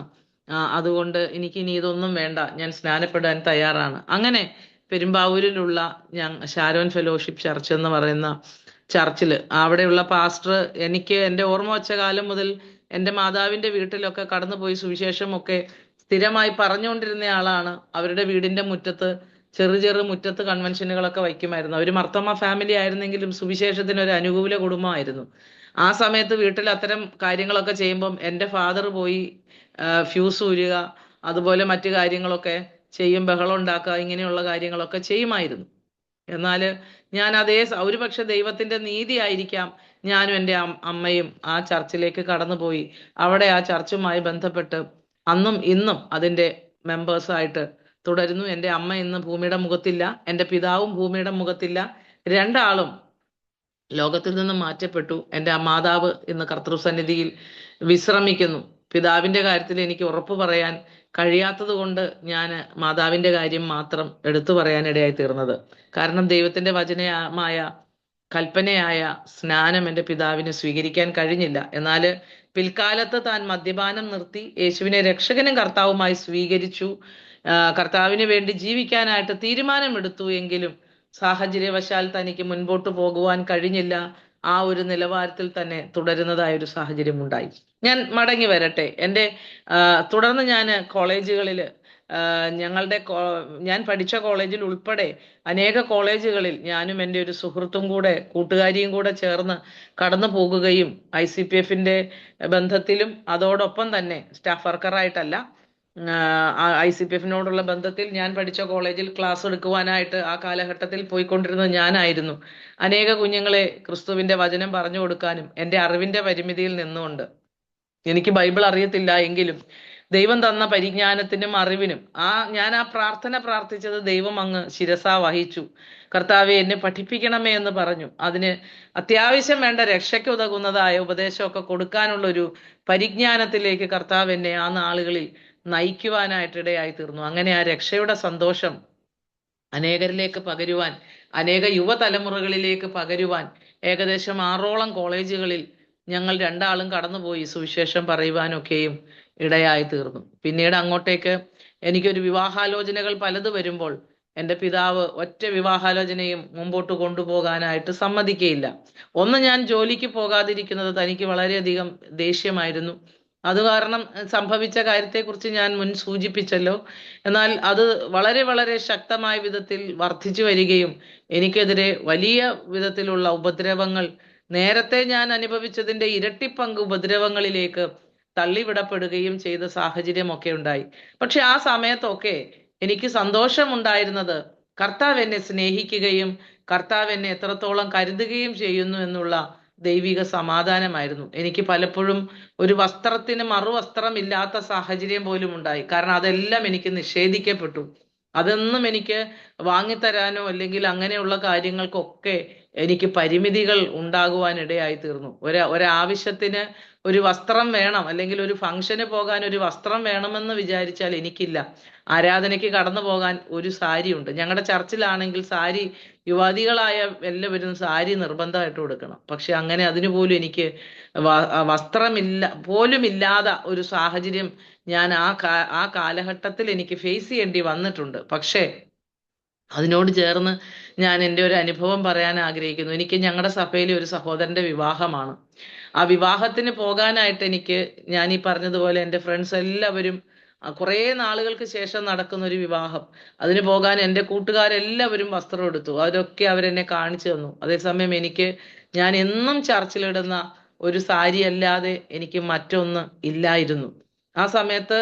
അതുകൊണ്ട് എനിക്ക് ഇനി ഇതൊന്നും വേണ്ട, ഞാൻ സ്നാനപ്പെടാൻ തയ്യാറാണ്. അങ്ങനെ പെരുമ്പാവൂരിലുള്ള ഷാരോൺ ഫെലോഷിപ്പ് ചർച്ച് എന്ന് പറയുന്ന ചർച്ചിൽ അവിടെയുള്ള പാസ്റ്റർ എനിക്ക് എൻ്റെ ഓർമ്മ വച്ച കാലം മുതൽ എൻ്റെ മാതാവിന്റെ വീട്ടിലൊക്കെ കടന്നുപോയി സുവിശേഷമൊക്കെ സ്ഥിരമായി പറഞ്ഞുകൊണ്ടിരുന്ന ആളാണ്. അവരുടെ വീടിന്റെ മുറ്റത്ത് ചെറു മുറ്റത്ത് കൺവെൻഷനുകളൊക്കെ വയ്ക്കുമായിരുന്നു. അവർ മർത്തമ്മ ഫാമിലി ആയിരുന്നെങ്കിലും സുവിശേഷത്തിന് ഒരു അനുകൂല കുടുംബമായിരുന്നു. ആ സമയത്ത് വീട്ടിൽ അത്തരം കാര്യങ്ങളൊക്കെ ചെയ്യുമ്പം എൻ്റെ ഫാദർ പോയി ഫ്യൂസ് ഊരുക, അതുപോലെ മറ്റു കാര്യങ്ങളൊക്കെ ചെയ്യും, ബഹളം ഉണ്ടാക്കുക, ഇങ്ങനെയുള്ള കാര്യങ്ങളൊക്കെ ചെയ്യുമായിരുന്നു. എന്നാൽ ഞാൻ ഒരുപക്ഷെ ദൈവത്തിന്റെ നീതി ആയിരിക്കാം, ഞാനും എൻ്റെ അമ്മയും ആ ചർച്ചിലേക്ക് കടന്നുപോയി അവിടെ ആ ചർച്ചുമായി ബന്ധപ്പെട്ട് അന്നും ഇന്നും അതിൻ്റെ മെമ്പേഴ്സായിട്ട് തുടരുന്നു. എൻ്റെ അമ്മ ഇന്ന് ഭൂമിയുടെ മുഖത്തില്ല, എൻ്റെ പിതാവും ഭൂമിയുടെ മുഖത്തില്ല. രണ്ടാളും ലോകത്തിൽ നിന്ന് മാറ്റപ്പെട്ടു. എൻ്റെ മാതാവ് ഇന്ന് കർത്തൃസന്നിധിയിൽ വിശ്രമിക്കുന്നു. പിതാവിന്റെ കാര്യത്തിൽ എനിക്ക് ഉറപ്പ് പറയാൻ കഴിയാത്തത് കൊണ്ട് ഞാൻ മാതാവിന്റെ കാര്യം മാത്രം എടുത്തു പറയാനിടയായി തീർന്നത്. കാരണം ദൈവത്തിന്റെ വചനമായ കൽപ്പനയായ സ്നാനം എൻ്റെ പിതാവിന് സ്വീകരിക്കാൻ കഴിഞ്ഞില്ല. എന്നാൽ പിൽക്കാലത്ത് താൻ മദ്യപാനം നിർത്തി യേശുവിനെ രക്ഷകനും കർത്താവുമായി സ്വീകരിച്ചു. കർത്താവിന് വേണ്ടി ജീവിക്കാനായിട്ട് തീരുമാനമെടുത്തു. എങ്കിലും സാഹചര്യവശാൽ തനിക്ക് മുൻപോട്ട് പോകുവാൻ കഴിഞ്ഞില്ല. ആ ഒരു നിലവാരത്തിൽ തന്നെ തുടരുന്നതായ ഒരു സാഹചര്യം ഉണ്ടായി. ഞാൻ മടങ്ങി വരട്ടെ. തുടർന്ന് ഞാൻ കോളേജുകളിൽ ഞാൻ പഠിച്ച കോളേജിൽ ഉൾപ്പെടെ അനേക കോളേജുകളിൽ ഞാനും എൻ്റെ ഒരു സുഹൃത്തും കൂടെ കൂട്ടുകാരിയും കൂടെ ചേർന്ന് കടന്നു പോകുകയും ICPFന്റെ ബന്ധത്തിലും അതോടൊപ്പം തന്നെ സ്റ്റാഫ് വർക്കറായിട്ടല്ല, ICPFനോടുള്ള ബന്ധത്തിൽ ഞാൻ പഠിച്ച കോളേജിൽ ക്ലാസ് എടുക്കുവാനായിട്ട് ആ കാലഘട്ടത്തിൽ പോയിക്കൊണ്ടിരുന്നത് ഞാനായിരുന്നു. അനേക കുഞ്ഞുങ്ങളെ ക്രിസ്തുവിന്റെ വചനം പറഞ്ഞു കൊടുക്കാനും എൻ്റെ അറിവിന്റെ പരിമിതിയിൽ നിന്നുകൊണ്ട്, എനിക്ക് ബൈബിൾ അറിയത്തില്ല എങ്കിലും ദൈവം തന്ന പരിജ്ഞാനത്തിനും അറിവിനും ഞാൻ ആ പ്രാർത്ഥന പ്രാർത്ഥിച്ചത് ദൈവം അങ്ങ് ശിരസാ വഹിച്ചു. കർത്താവെ എന്നെ പഠിപ്പിക്കണമേ എന്ന് പറഞ്ഞു. അതിന് അത്യാവശ്യം വേണ്ട രക്ഷയ്ക്ക് ഉതകുന്നതായ ഉപദേശമൊക്കെ കൊടുക്കാനുള്ള ഒരു പരിജ്ഞാനത്തിലേക്ക് കർത്താവ് എന്നെ ആ നാളുകളിൽ നയിക്കുവാനായിട്ടിടയായി തീർന്നു. അങ്ങനെ ആ രക്ഷയുടെ സന്തോഷം അനേകരിലേക്ക് പകരുവാൻ, അനേക യുവതലമുറകളിലേക്ക് പകരുവാൻ ഏകദേശം 6ഓളം കോളേജുകളിൽ ഞങ്ങൾ രണ്ടാളും കടന്നുപോയി സുവിശേഷം പറയുവാനൊക്കെയും ഇടയായി തീർന്നു. പിന്നീട് അങ്ങോട്ടേക്ക് എനിക്കൊരു വിവാഹാലോചനകൾ പലത് വരുമ്പോൾ എൻ്റെ പിതാവ് ഒറ്റ വിവാഹാലോചനയും മുമ്പോട്ട് കൊണ്ടുപോകാനായിട്ട് സമ്മതിക്കുകയില്ല. ഒന്ന്, ഞാൻ ജോലിക്ക് പോകാതിരിക്കുന്നത് തനിക്ക് വളരെയധികം ദേഷ്യമായിരുന്നു. അത് കാരണം സംഭവിച്ച കാര്യത്തെക്കുറിച്ച് ഞാൻ മുൻ സൂചിപ്പിച്ചല്ലോ. എന്നാൽ അത് വളരെ വളരെ ശക്തമായ വിധത്തിൽ വർദ്ധിച്ചു വരികയും എനിക്കെതിരെ വലിയ വിധത്തിലുള്ള ഉപദ്രവങ്ങൾ, നേരത്തെ ഞാൻ അനുഭവിച്ചതിൻ്റെ ഇരട്ടിപ്പങ്ക് ഉപദ്രവങ്ങളിലേക്ക് തള്ളിവിടപ്പെടുകയും ചെയ്ത സാഹചര്യമൊക്കെ ഉണ്ടായി. പക്ഷെ ആ സമയത്തൊക്കെ എനിക്ക് സന്തോഷമുണ്ടായിരുന്നത് കർത്താവ് എന്നെ സ്നേഹിക്കുകയും കർത്താവ് എന്നെ എത്രത്തോളം കരുതുകയും ചെയ്യുന്നു എന്നുള്ള ദൈവിക സമാധാനമായിരുന്നു. എനിക്ക് പലപ്പോഴും ഒരു വസ്ത്രത്തിന് മറുവസ്ത്രമില്ലാത്ത സാഹചര്യം പോലും ഉണ്ടായി. കാരണം അതെല്ലാം എനിക്ക് നിഷേധിക്കപ്പെട്ടു. അതൊന്നും എനിക്ക് വാങ്ങിത്തരാനോ അല്ലെങ്കിൽ അങ്ങനെയുള്ള കാര്യങ്ങൾക്കൊക്കെ എനിക്ക് പരിമിതികൾ ഉണ്ടാകുവാൻ ഇടയായി തീർന്നു. ഒരാവശ്യത്തിന് ഒരു വസ്ത്രം വേണം, അല്ലെങ്കിൽ ഒരു ഫംഗ്ഷന് പോകാൻ ഒരു വസ്ത്രം വേണമെന്ന് വിചാരിച്ചാൽ എനിക്കില്ല. ആരാധനയ്ക്ക് കടന്നു പോകാൻ ഒരു സാരി ഉണ്ട്. ഞങ്ങളുടെ ചർച്ചിലാണെങ്കിൽ സാരി, യുവതികളായ എല്ലാവരും സാരി നിർബന്ധമായിട്ട് കൊടുക്കണം. പക്ഷെ അങ്ങനെ അതിനു പോലും എനിക്ക് വസ്ത്രമില്ല പോലും ഇല്ലാതെ ഒരു സാഹചര്യം ഞാൻ ആ കാലഘട്ടത്തിൽ എനിക്ക് ഫേസ് ചെയ്യേണ്ടി വന്നിട്ടുണ്ട്. പക്ഷേ അതിനോട് ചേർന്ന് ഞാൻ എൻ്റെ ഒരു അനുഭവം പറയാൻ ആഗ്രഹിക്കുന്നു. എനിക്ക് ഞങ്ങളുടെ സഭയിലെ ഒരു സഹോദരന്റെ വിവാഹമാണ്. ആ വിവാഹത്തിന് പോകാനായിട്ട് ഞാൻ ഈ പറഞ്ഞതുപോലെ എൻ്റെ ഫ്രണ്ട്സ് എല്ലാവരും, കുറേ നാളുകൾക്ക് ശേഷം നടക്കുന്ന ഒരു വിവാഹം, അതിന് പോകാൻ എൻ്റെ കൂട്ടുകാരെല്ലാവരും വസ്ത്രം എടുത്തു. അവരൊക്കെ അവരെന്നെ കാണിച്ചു തന്നു. അതേസമയം ഞാൻ എന്നും ചർച്ചിലിടുന്ന ഒരു സാരി അല്ലാതെ എനിക്ക് മറ്റൊന്ന് ഇല്ലായിരുന്നു. ആ സമയത്ത്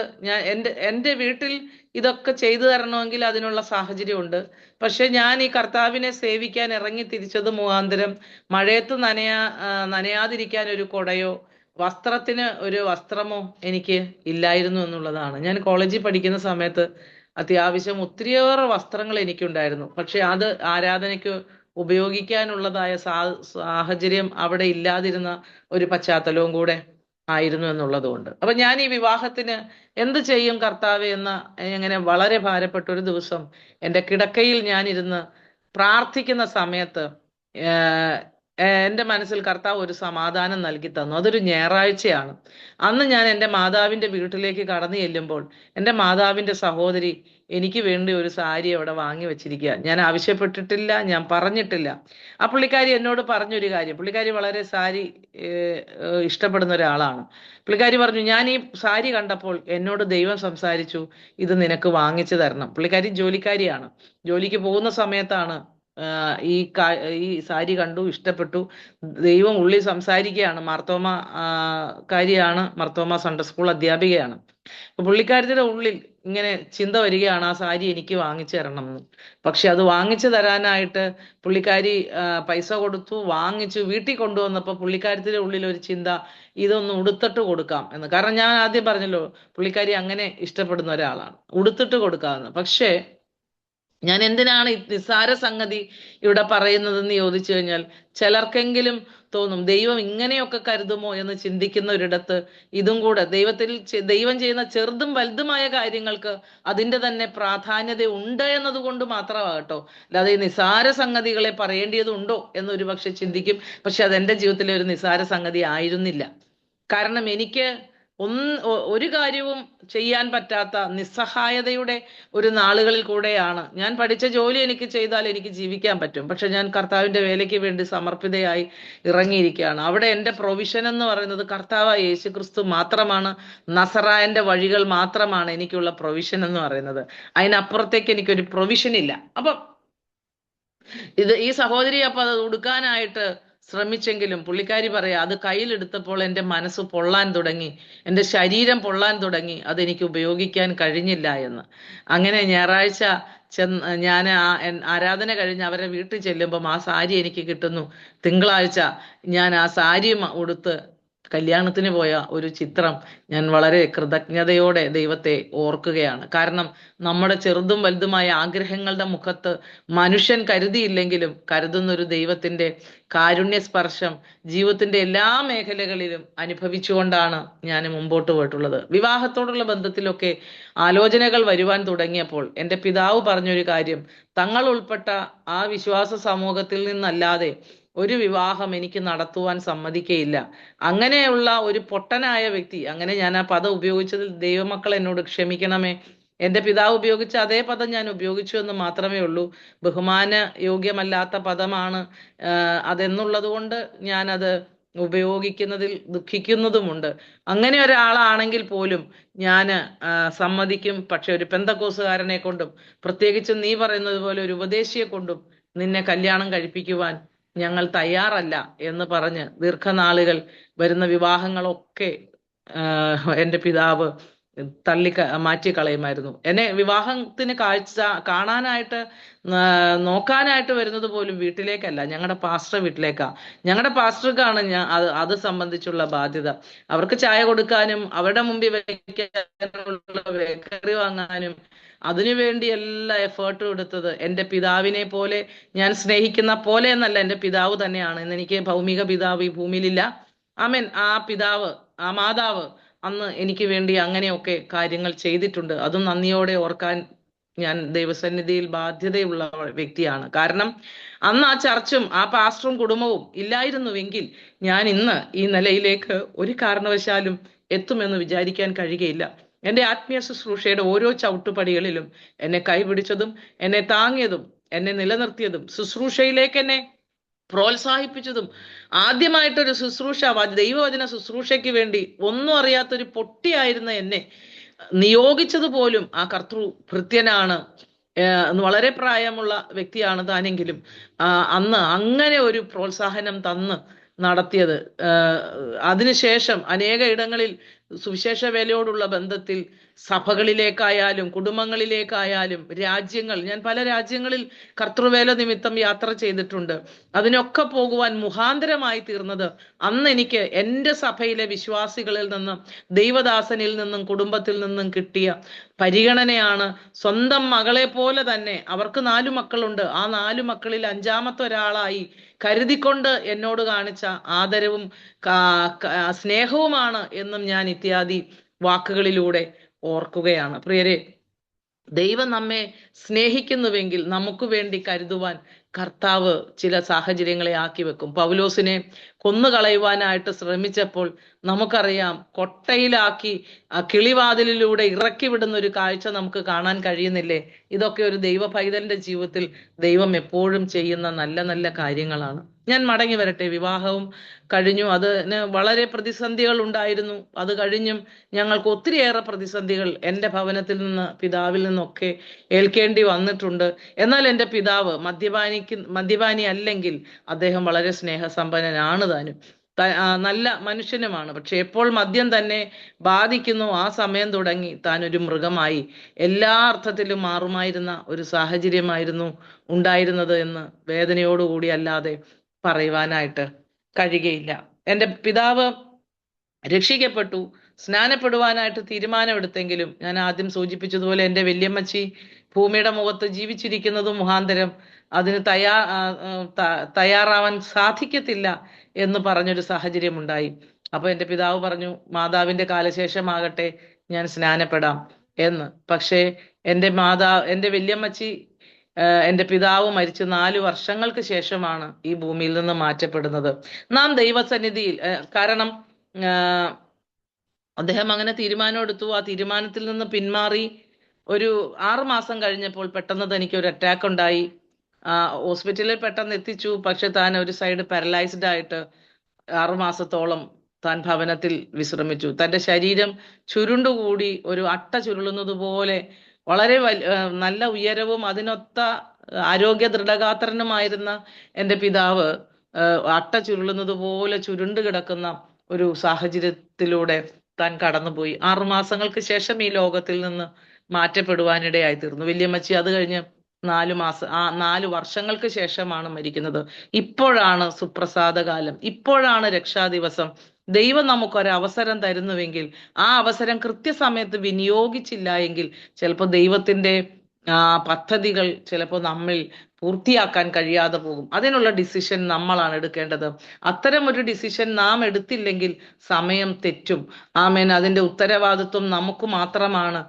എൻ്റെ വീട്ടിൽ ഇതൊക്കെ ചെയ്തു തരണമെങ്കിൽ അതിനുള്ള സാഹചര്യമുണ്ട്. പക്ഷെ ഞാൻ ഈ കർത്താവിനെ സേവിക്കാൻ ഇറങ്ങി തിരിച്ചത് മുഖാന്തരം മഴയത്ത് നനയാതിരിക്കാൻ ഒരു കുടയോ വസ്ത്രത്തിന് ഒരു വസ്ത്രമോ എനിക്ക് ഇല്ലായിരുന്നു എന്നുള്ളതാണ്. ഞാൻ കോളേജിൽ പഠിക്കുന്ന സമയത്ത് അത്യാവശ്യം ഒത്തിരിയേറെ വസ്ത്രങ്ങൾ എനിക്കുണ്ടായിരുന്നു. പക്ഷെ അത് ആരാധനയ്ക്ക് ഉപയോഗിക്കാനുള്ളതായ സാഹചര്യം അവിടെ ഇല്ലാതിരുന്ന ഒരു പശ്ചാത്തലവും കൂടെ ആയിരുന്നു എന്നുള്ളതുകൊണ്ട്. അപ്പൊ ഞാൻ ഈ വിവാഹത്തിന് എന്ത് ചെയ്യും കർത്താവേ എന്ന ഇങ്ങനെ വളരെ ഭാരപ്പെട്ട ഒരു ദിവസം എൻ്റെ കിടക്കയിൽ ഞാനിരുന്ന് പ്രാർത്ഥിക്കുന്ന സമയത്ത് എൻ്റെ മനസ്സിൽ കർത്താവ് ഒരു സമാധാനം നൽകി തന്നു. അതൊരു ഞായറാഴ്ചയാണ്. അന്ന് ഞാൻ എൻ്റെ മാതാവിൻ്റെ വീട്ടിലേക്ക് കടന്നു ചെല്ലുമ്പോൾ എൻ്റെ മാതാവിൻ്റെ സഹോദരി എനിക്ക് വേണ്ടി ഒരു സാരി അവിടെ വാങ്ങി വെച്ചിരിക്കുക. ഞാൻ ആവശ്യപ്പെട്ടിട്ടില്ല, ഞാൻ പറഞ്ഞിട്ടില്ല. ആ പുള്ളിക്കാരി എന്നോട് പറഞ്ഞൊരു കാര്യം, പുള്ളിക്കാരി വളരെ സാരി ഇഷ്ടപ്പെടുന്ന ഒരാളാണ്. പുള്ളിക്കാരി പറഞ്ഞു, ഞാൻ ഈ സാരി കണ്ടപ്പോൾ എന്നോട് ദൈവം സംസാരിച്ചു, ഇത് നിനക്ക് വാങ്ങിച്ചു തരണം. പുള്ളിക്കാരി ജോലിക്കാരിയാണ്. ജോലിക്ക് പോകുന്ന സമയത്താണ് ഈ സാരി കണ്ടു, ഇഷ്ടപ്പെട്ടു. ദൈവം ഉള്ളിൽ സംസാരിക്കുകയാണ്. മാർത്തോമ കാരിയാണ്, മാർത്തോമ സൺഡേ സ്കൂൾ അധ്യാപികയാണ്. അപ്പൊ പുള്ളിക്കാരത്തിന്റെ ഉള്ളിൽ ഇങ്ങനെ ചിന്ത വരികയാണ്, ആ സാരി എനിക്ക് വാങ്ങിച്ചു തരണം എന്ന്. പക്ഷെ അത് വാങ്ങിച്ചു തരാനായിട്ട് പുള്ളിക്കാരി പൈസ കൊടുത്തു, വാങ്ങിച്ചു. വീട്ടിൽ കൊണ്ടുവന്നപ്പോ പുള്ളിക്കാരത്തിന്റെ ഉള്ളിൽ ഒരു ചിന്ത, ഇതൊന്ന് ഉടുത്തിട്ട് കൊടുക്കാം എന്ന്. കാരണം ഞാൻ ആദ്യം പറഞ്ഞല്ലോ, പുള്ളിക്കാരി അങ്ങനെ ഇഷ്ടപ്പെടുന്ന ഒരാളാണ്, ഉടുത്തിട്ട് കൊടുക്കാമെന്ന്. പക്ഷേ ഞാൻ എന്തിനാണ് ഈ നിസ്സാര സംഗതി ഇവിടെ പറയുന്നതെന്ന് ചോദിച്ചു കഴിഞ്ഞാൽ, ചിലർക്കെങ്കിലും തോന്നും ദൈവം ഇങ്ങനെയൊക്കെ കരുതുമോ എന്ന് ചിന്തിക്കുന്ന ഒരിടത്ത് ഇതും കൂടെ ദൈവം ചെയ്യുന്ന ചെറുതും വലുതുമായ കാര്യങ്ങൾക്ക് അതിൻ്റെ തന്നെ പ്രാധാന്യത ഉണ്ട് എന്നതുകൊണ്ട് മാത്രമാകട്ടോ. അല്ലാതെ ഈ നിസ്സാര സംഗതികളെ പറയേണ്ടതുണ്ടോ എന്നൊരു പക്ഷെ ചിന്തിക്കും. പക്ഷെ അതെൻ്റെ ജീവിതത്തിലെ ഒരു നിസ്സാര സംഗതി ആയിരുന്നില്ല. കാരണം എനിക്ക് ഒരു കാര്യവും ചെയ്യാൻ പറ്റാത്ത നിസ്സഹായതയുടെ ഒരു നാളുകളിൽ കൂടെയാണ്. ഞാൻ പഠിച്ച ജോലി എനിക്ക് ചെയ്താൽ എനിക്ക് ജീവിക്കാൻ പറ്റും. പക്ഷെ ഞാൻ കർത്താവിൻ്റെ വേലയ്ക്ക് വേണ്ടി സമർപ്പിതയായി ഇറങ്ങിയിരിക്കുകയാണ്. അവിടെ എൻ്റെ പ്രൊവിഷൻ എന്ന് പറയുന്നത് കർത്താവായ യേശു ക്രിസ്തു മാത്രമാണ്. നസറായൻ്റെ വഴികൾ മാത്രമാണ് എനിക്കുള്ള പ്രൊവിഷൻ എന്ന് പറയുന്നത്. അതിനപ്പുറത്തേക്ക് എനിക്കൊരു പ്രൊവിഷൻ ഇല്ല. അപ്പം ഈ സഹോദരി അപ്പൊ അത് ഉടുക്കാനായിട്ട് ശ്രമിച്ചെങ്കിലും പുള്ളിക്കാരി പറയാ, അത് കയ്യിലെടുത്തപ്പോൾ എൻ്റെ മനസ്സ് പൊള്ളാൻ തുടങ്ങി, എൻ്റെ ശരീരം പൊള്ളാൻ തുടങ്ങി, അതെനിക്ക് ഉപയോഗിക്കാൻ കഴിഞ്ഞില്ല എന്ന്. അങ്ങനെ ഞായറാഴ്ച ഞാൻ ആരാധന കഴിഞ്ഞ് അവരെ വീട്ടിൽ ചെല്ലുമ്പം ആ സാരി എനിക്ക് കിട്ടുന്നു. തിങ്കളാഴ്ച ഞാൻ ആ സാരി ഉടുത്ത് കല്യാണത്തിന് പോയ ഒരു ചിത്രം ഞാൻ വളരെ കൃതജ്ഞതയോടെ ദൈവത്തെ ഓർക്കുകയാണ്. കാരണം നമ്മുടെ ചെറുതും വലുതുമായ ആഗ്രഹങ്ങളുടെ മുഖത്ത് മനുഷ്യൻ കരുതിയില്ലെങ്കിലും കരുതുന്നൊരു ദൈവത്തിൻ്റെ കാരുണ്യ സ്പർശം ജീവിതത്തിന്റെ എല്ലാ മേഖലകളിലും അനുഭവിച്ചുകൊണ്ടാണ് ഞാൻ മുമ്പോട്ട് പോയിട്ടുള്ളത്. വിവാഹത്തോടുള്ള ബന്ധത്തിലൊക്കെ ആലോചനകൾ വരുവാൻ തുടങ്ങിയപ്പോൾ എൻ്റെ പിതാവ് പറഞ്ഞൊരു കാര്യം, തങ്ങൾ ഉൾപ്പെട്ട ആ വിശ്വാസ സമൂഹത്തിൽ നിന്നല്ലാതെ ഒരു വിവാഹം എനിക്ക് നടത്തുവാൻ സമ്മതിക്കയില്ല. അങ്ങനെയുള്ള ഒരു പൊട്ടനായ വ്യക്തി, അങ്ങനെ ഞാൻ ആ പദം ഉപയോഗിച്ചതിൽ ദൈവമക്കൾ എന്നോട് ക്ഷമിക്കണമേ, എന്റെ പിതാവ് ഉപയോഗിച്ച അതേ പദം ഞാൻ ഉപയോഗിച്ചു എന്ന് മാത്രമേ ഉള്ളൂ. ബഹുമാന യോഗ്യമല്ലാത്ത പദമാണ് അതെന്നുള്ളത് കൊണ്ട് ഞാനത് ഉപയോഗിക്കുന്നതിൽ ദുഃഖിക്കുന്നതുമുണ്ട്. അങ്ങനെ ഒരാളാണെങ്കിൽ പോലും ഞാൻ സമ്മതിക്കും. പക്ഷെ ഒരു പെന്തക്കോസുകാരനെ കൊണ്ടും പ്രത്യേകിച്ചും നീ പറയുന്നത് പോലെ ഒരു ഉപദേശിയെ കൊണ്ടും നിന്നെ കല്യാണം കഴിപ്പിക്കുവാൻ ഞങ്ങൾ തയ്യാറല്ല എന്ന് പറഞ്ഞ് ദീർഘനാളുകൾ വരുന്ന വിവാഹങ്ങളൊക്കെ എൻ്റെ പിതാവ് മാറ്റിക്കളയുമായിരുന്നു. എന്നെ വിവാഹത്തിന് കാണാനായിട്ട് നോക്കാനായിട്ട് വരുന്നത് പോലും വീട്ടിലേക്കല്ല, ഞങ്ങളുടെ പാസ്റ്റർ വീട്ടിലേക്കാ. ഞങ്ങളുടെ പാസ്റ്റർക്കാണ് അത് സംബന്ധിച്ചുള്ള ബാധ്യത. അവർക്ക് ചായ കൊടുക്കാനും അവരുടെ മുമ്പിൽ വയ്ക്കാനുള്ള ബേക്കറി വാങ്ങാനും അതിനുവേണ്ടി എല്ലാ എഫേർട്ടും എടുത്തത് എൻ്റെ പിതാവിനെ പോലെ, ഞാൻ സ്നേഹിക്കുന്ന പോലെ എന്നല്ല, എൻ്റെ പിതാവ് തന്നെയാണ്. ഇന്ന് എനിക്ക് ഭൗമിക പിതാവ് ഈ ഭൂമിയിലില്ല. ആമേൻ. ആ പിതാവ്, ആ മാതാവ് അന്ന് എനിക്ക് വേണ്ടി അങ്ങനെയൊക്കെ കാര്യങ്ങൾ ചെയ്തിട്ടുണ്ട്. അതും നന്ദിയോടെ ഓർക്കാൻ ഞാൻ ദൈവസന്നിധിയിൽ ബാധ്യതയുള്ള വ്യക്തിയാണ്. കാരണം അന്ന് ആ ചർച്ചും ആ പാസ്റ്ററും കുടുംബവും ഇല്ലായിരുന്നുവെങ്കിൽ ഞാൻ ഇന്ന് ഈ നിലയിലേക്ക് ഒരു കാരണവശാലും എത്തുമെന്ന് വിചാരിക്കാൻ കഴിയുകയില്ല. എൻ്റെ ആത്മീയ ശുശ്രൂഷയുടെ ഓരോ ചവിട്ടുപടികളിലും എന്നെ കൈപിടിച്ചതും എന്നെ താങ്ങിയതും എന്നെ നിലനിർത്തിയതും ശുശ്രൂഷയിലേക്ക് എന്നെ പ്രോത്സാഹിപ്പിച്ചതും ആദ്യമായിട്ടൊരു ശുശ്രൂഷ, ദൈവവചന ശുശ്രൂഷയ്ക്ക് വേണ്ടി ഒന്നും അറിയാത്തൊരു പൊട്ടിയായിരുന്ന എന്നെ നിയോഗിച്ചത് പോലും ആ ഭൃത്യനാണ്. വളരെ പ്രായമുള്ള വ്യക്തിയാണ് താനെങ്കിലും അന്ന് അങ്ങനെ ഒരു പ്രോത്സാഹനം തന്ന് നടത്തിയത്. അതിനുശേഷം അനേക ഇടങ്ങളിൽ സുവിശേഷ വേലയോടുള്ള ബന്ധത്തിൽ സഭകളിലേക്കായാലും കുടുംബങ്ങളിലേക്കായാലും ഞാൻ പല രാജ്യങ്ങളിൽ കർത്തൃവേല നിമിത്തം യാത്ര ചെയ്തിട്ടുണ്ട്. അതിനൊക്കെ പോകുവാൻ മുഖാന്തരമായി തീർന്നത് അന്ന് എനിക്ക് എൻ്റെ സഭയിലെ വിശ്വാസികളിൽ നിന്നും ദൈവദാസനിൽ നിന്നും കുടുംബത്തിൽ നിന്നും കിട്ടിയ പരിഗണനയാണ്. സ്വന്തം മകളെ പോലെ തന്നെ, അവർക്ക് 4 മക്കളുണ്ട്, ആ 4 മക്കളിൽ 5ാമത്തെ ഒരാളായി കരുതിക്കൊണ്ട് എന്നോട് കാണിച്ച ആദരവും സ്നേഹവുമാണ് എന്നും ഞാൻ ഇത്യാദി വാക്കുകളിലൂടെ ഓർക്കുകയാണ്. പ്രിയരെ, ദൈവം നമ്മെ സ്നേഹിക്കുന്നുവെങ്കിൽ നമുക്ക് വേണ്ടി കരുതുവാൻ കർത്താവ് ചില സാഹചര്യങ്ങളെ ആക്കി വെക്കും. പൗലോസിനെ കൊന്നുകളയുവാനായിട്ട് ശ്രമിച്ചപ്പോൾ നമുക്കറിയാം, കൊട്ടയിലാക്കി കിളിവാതിലിലൂടെ ഇറക്കി വിടുന്ന ഒരു കാഴ്ച നമുക്ക് കാണാൻ കഴിയുന്നില്ലേ? ഇതൊക്കെ ഒരു ദൈവ പൈതലിന്റെ ജീവിതത്തിൽ ദൈവം എപ്പോഴും ചെയ്യുന്ന നല്ല നല്ല കാര്യങ്ങളാണ്. ഞാൻ മടങ്ങി വരട്ടെ. വിവാഹവും കഴിഞ്ഞു. അതിന് വളരെ പ്രതിസന്ധികൾ ഉണ്ടായിരുന്നു. അത് കഴിഞ്ഞും ഞങ്ങൾക്ക് ഒത്തിരിയേറെ പ്രതിസന്ധികൾ എൻ്റെ ഭവനത്തിൽ നിന്ന്, പിതാവിൽ നിന്നൊക്കെ ഏൽക്കേണ്ടി വന്നിട്ടുണ്ട്. എന്നാൽ എൻ്റെ പിതാവ് മദ്യപാനി അല്ലെങ്കിൽ അദ്ദേഹം വളരെ സ്നേഹസമ്പന്നനാണ് താനും, നല്ല മനുഷ്യനുമാണ്. പക്ഷെ എപ്പോൾ മദ്യം തന്നെ ബാധിക്കുന്നു ആ സമയം തുടങ്ങി താൻ ഒരു മൃഗമായി എല്ലാ അർത്ഥത്തിലും മാറുമായിരുന്ന ഒരു സാഹചര്യമായിരുന്നു ഉണ്ടായിരുന്നത് എന്ന് വേദനയോടുകൂടി അല്ലാതെ പറയുവാനായിട്ട് കഴിയുകയില്ല. എൻ്റെ പിതാവ് രക്ഷിക്കപ്പെട്ടു, സ്നാനപ്പെടുവാനായിട്ട് തീരുമാനമെടുത്തെങ്കിലും ഞാൻ ആദ്യം സൂചിപ്പിച്ചതുപോലെ എൻ്റെ വല്യമ്മച്ചി ഭൂമിയുടെ മുഖത്ത് ജീവിച്ചിരിക്കുന്നത് മുഖാന്തരം അതിന് തയ്യാറാവാൻ സാധിക്കത്തില്ല എന്ന് പറഞ്ഞൊരു സാഹചര്യം ഉണ്ടായി. അപ്പൊ എൻ്റെ പിതാവ് പറഞ്ഞു, മാതാവിന്റെ കാലശേഷമാകട്ടെ ഞാൻ സ്നാനപ്പെടാം എന്ന്. പക്ഷേ എൻ്റെ വല്യമ്മച്ചി എൻ്റെ പിതാവ് മരിച്ച് 4 വർഷങ്ങൾക്ക് ശേഷമാണ് ഈ ഭൂമിയിൽ നിന്ന് മാറ്റപ്പെടുന്നത്. നാം ദൈവസന്നിധിയിൽ, കാരണം അദ്ദേഹം അങ്ങനെ തീരുമാനം എടുത്തു. ആ തീരുമാനത്തിൽ നിന്ന് പിന്മാറി ഒരു 6 മാസം കഴിഞ്ഞപ്പോൾ പെട്ടെന്ന് തനിക്ക് ഒരു അറ്റാക്ക് ഉണ്ടായി. ഹോസ്പിറ്റലിൽ പെട്ടെന്ന് എത്തിച്ചു. പക്ഷെ താൻ ഒരു സൈഡ് പാരലൈസ്ഡ് ആയിട്ട് 6 മാസത്തോളം താൻ ഭവനത്തിൽ വിശ്രമിച്ചു. തൻ്റെ ശരീരം ചുരുണ്ടുകൂടി ഒരു അട്ട ചുരുളുന്നത് പോലെ, വളരെ നല്ല ഉയരവും അതിനൊത്ത ആരോഗ്യ ദൃഢഗാത്രനുമായിരുന്ന എൻ്റെ പിതാവ് അട്ട ചുരുളുന്നത് പോലെ ചുരുണ്ട് കിടക്കുന്ന ഒരു സാഹചര്യത്തിലൂടെ താൻ കടന്നുപോയി. 6 മാസങ്ങൾക്ക് ശേഷം ഈ ലോകത്തിൽ നിന്ന് മാറ്റപ്പെടുവാനിടയായി തീർന്നു. വല്യമ്മച്ചി അത് കഴിഞ്ഞ് 4 വർഷങ്ങൾക്ക് ശേഷമാണ് മരിക്കുന്നത്. ഇപ്പോഴാണ് സുപ്രസാദ കാലം, ഇപ്പോഴാണ് രക്ഷാദിവസം. ദൈവം നമുക്കൊരവസരം തരുന്നുവെങ്കിൽ ആ അവസരം കൃത്യസമയത്ത് വിനിയോഗിച്ചില്ല എങ്കിൽ ചിലപ്പോൾ ദൈവത്തിന്റെ പദ്ധതികൾ ചിലപ്പോൾ നമ്മിൽ പൂർത്തിയാക്കാൻ കഴിയാതെ പോകും. അതിനുള്ള ഡിസിഷൻ നമ്മളാണ് എടുക്കേണ്ടത്. അത്തരം ഒരു ഡിസിഷൻ നാം എടുത്തില്ലെങ്കിൽ സമയം തെറ്റും. ആമേൻ. അതിന്റെ ഉത്തരവാദിത്വം നമുക്ക് മാത്രമാണ്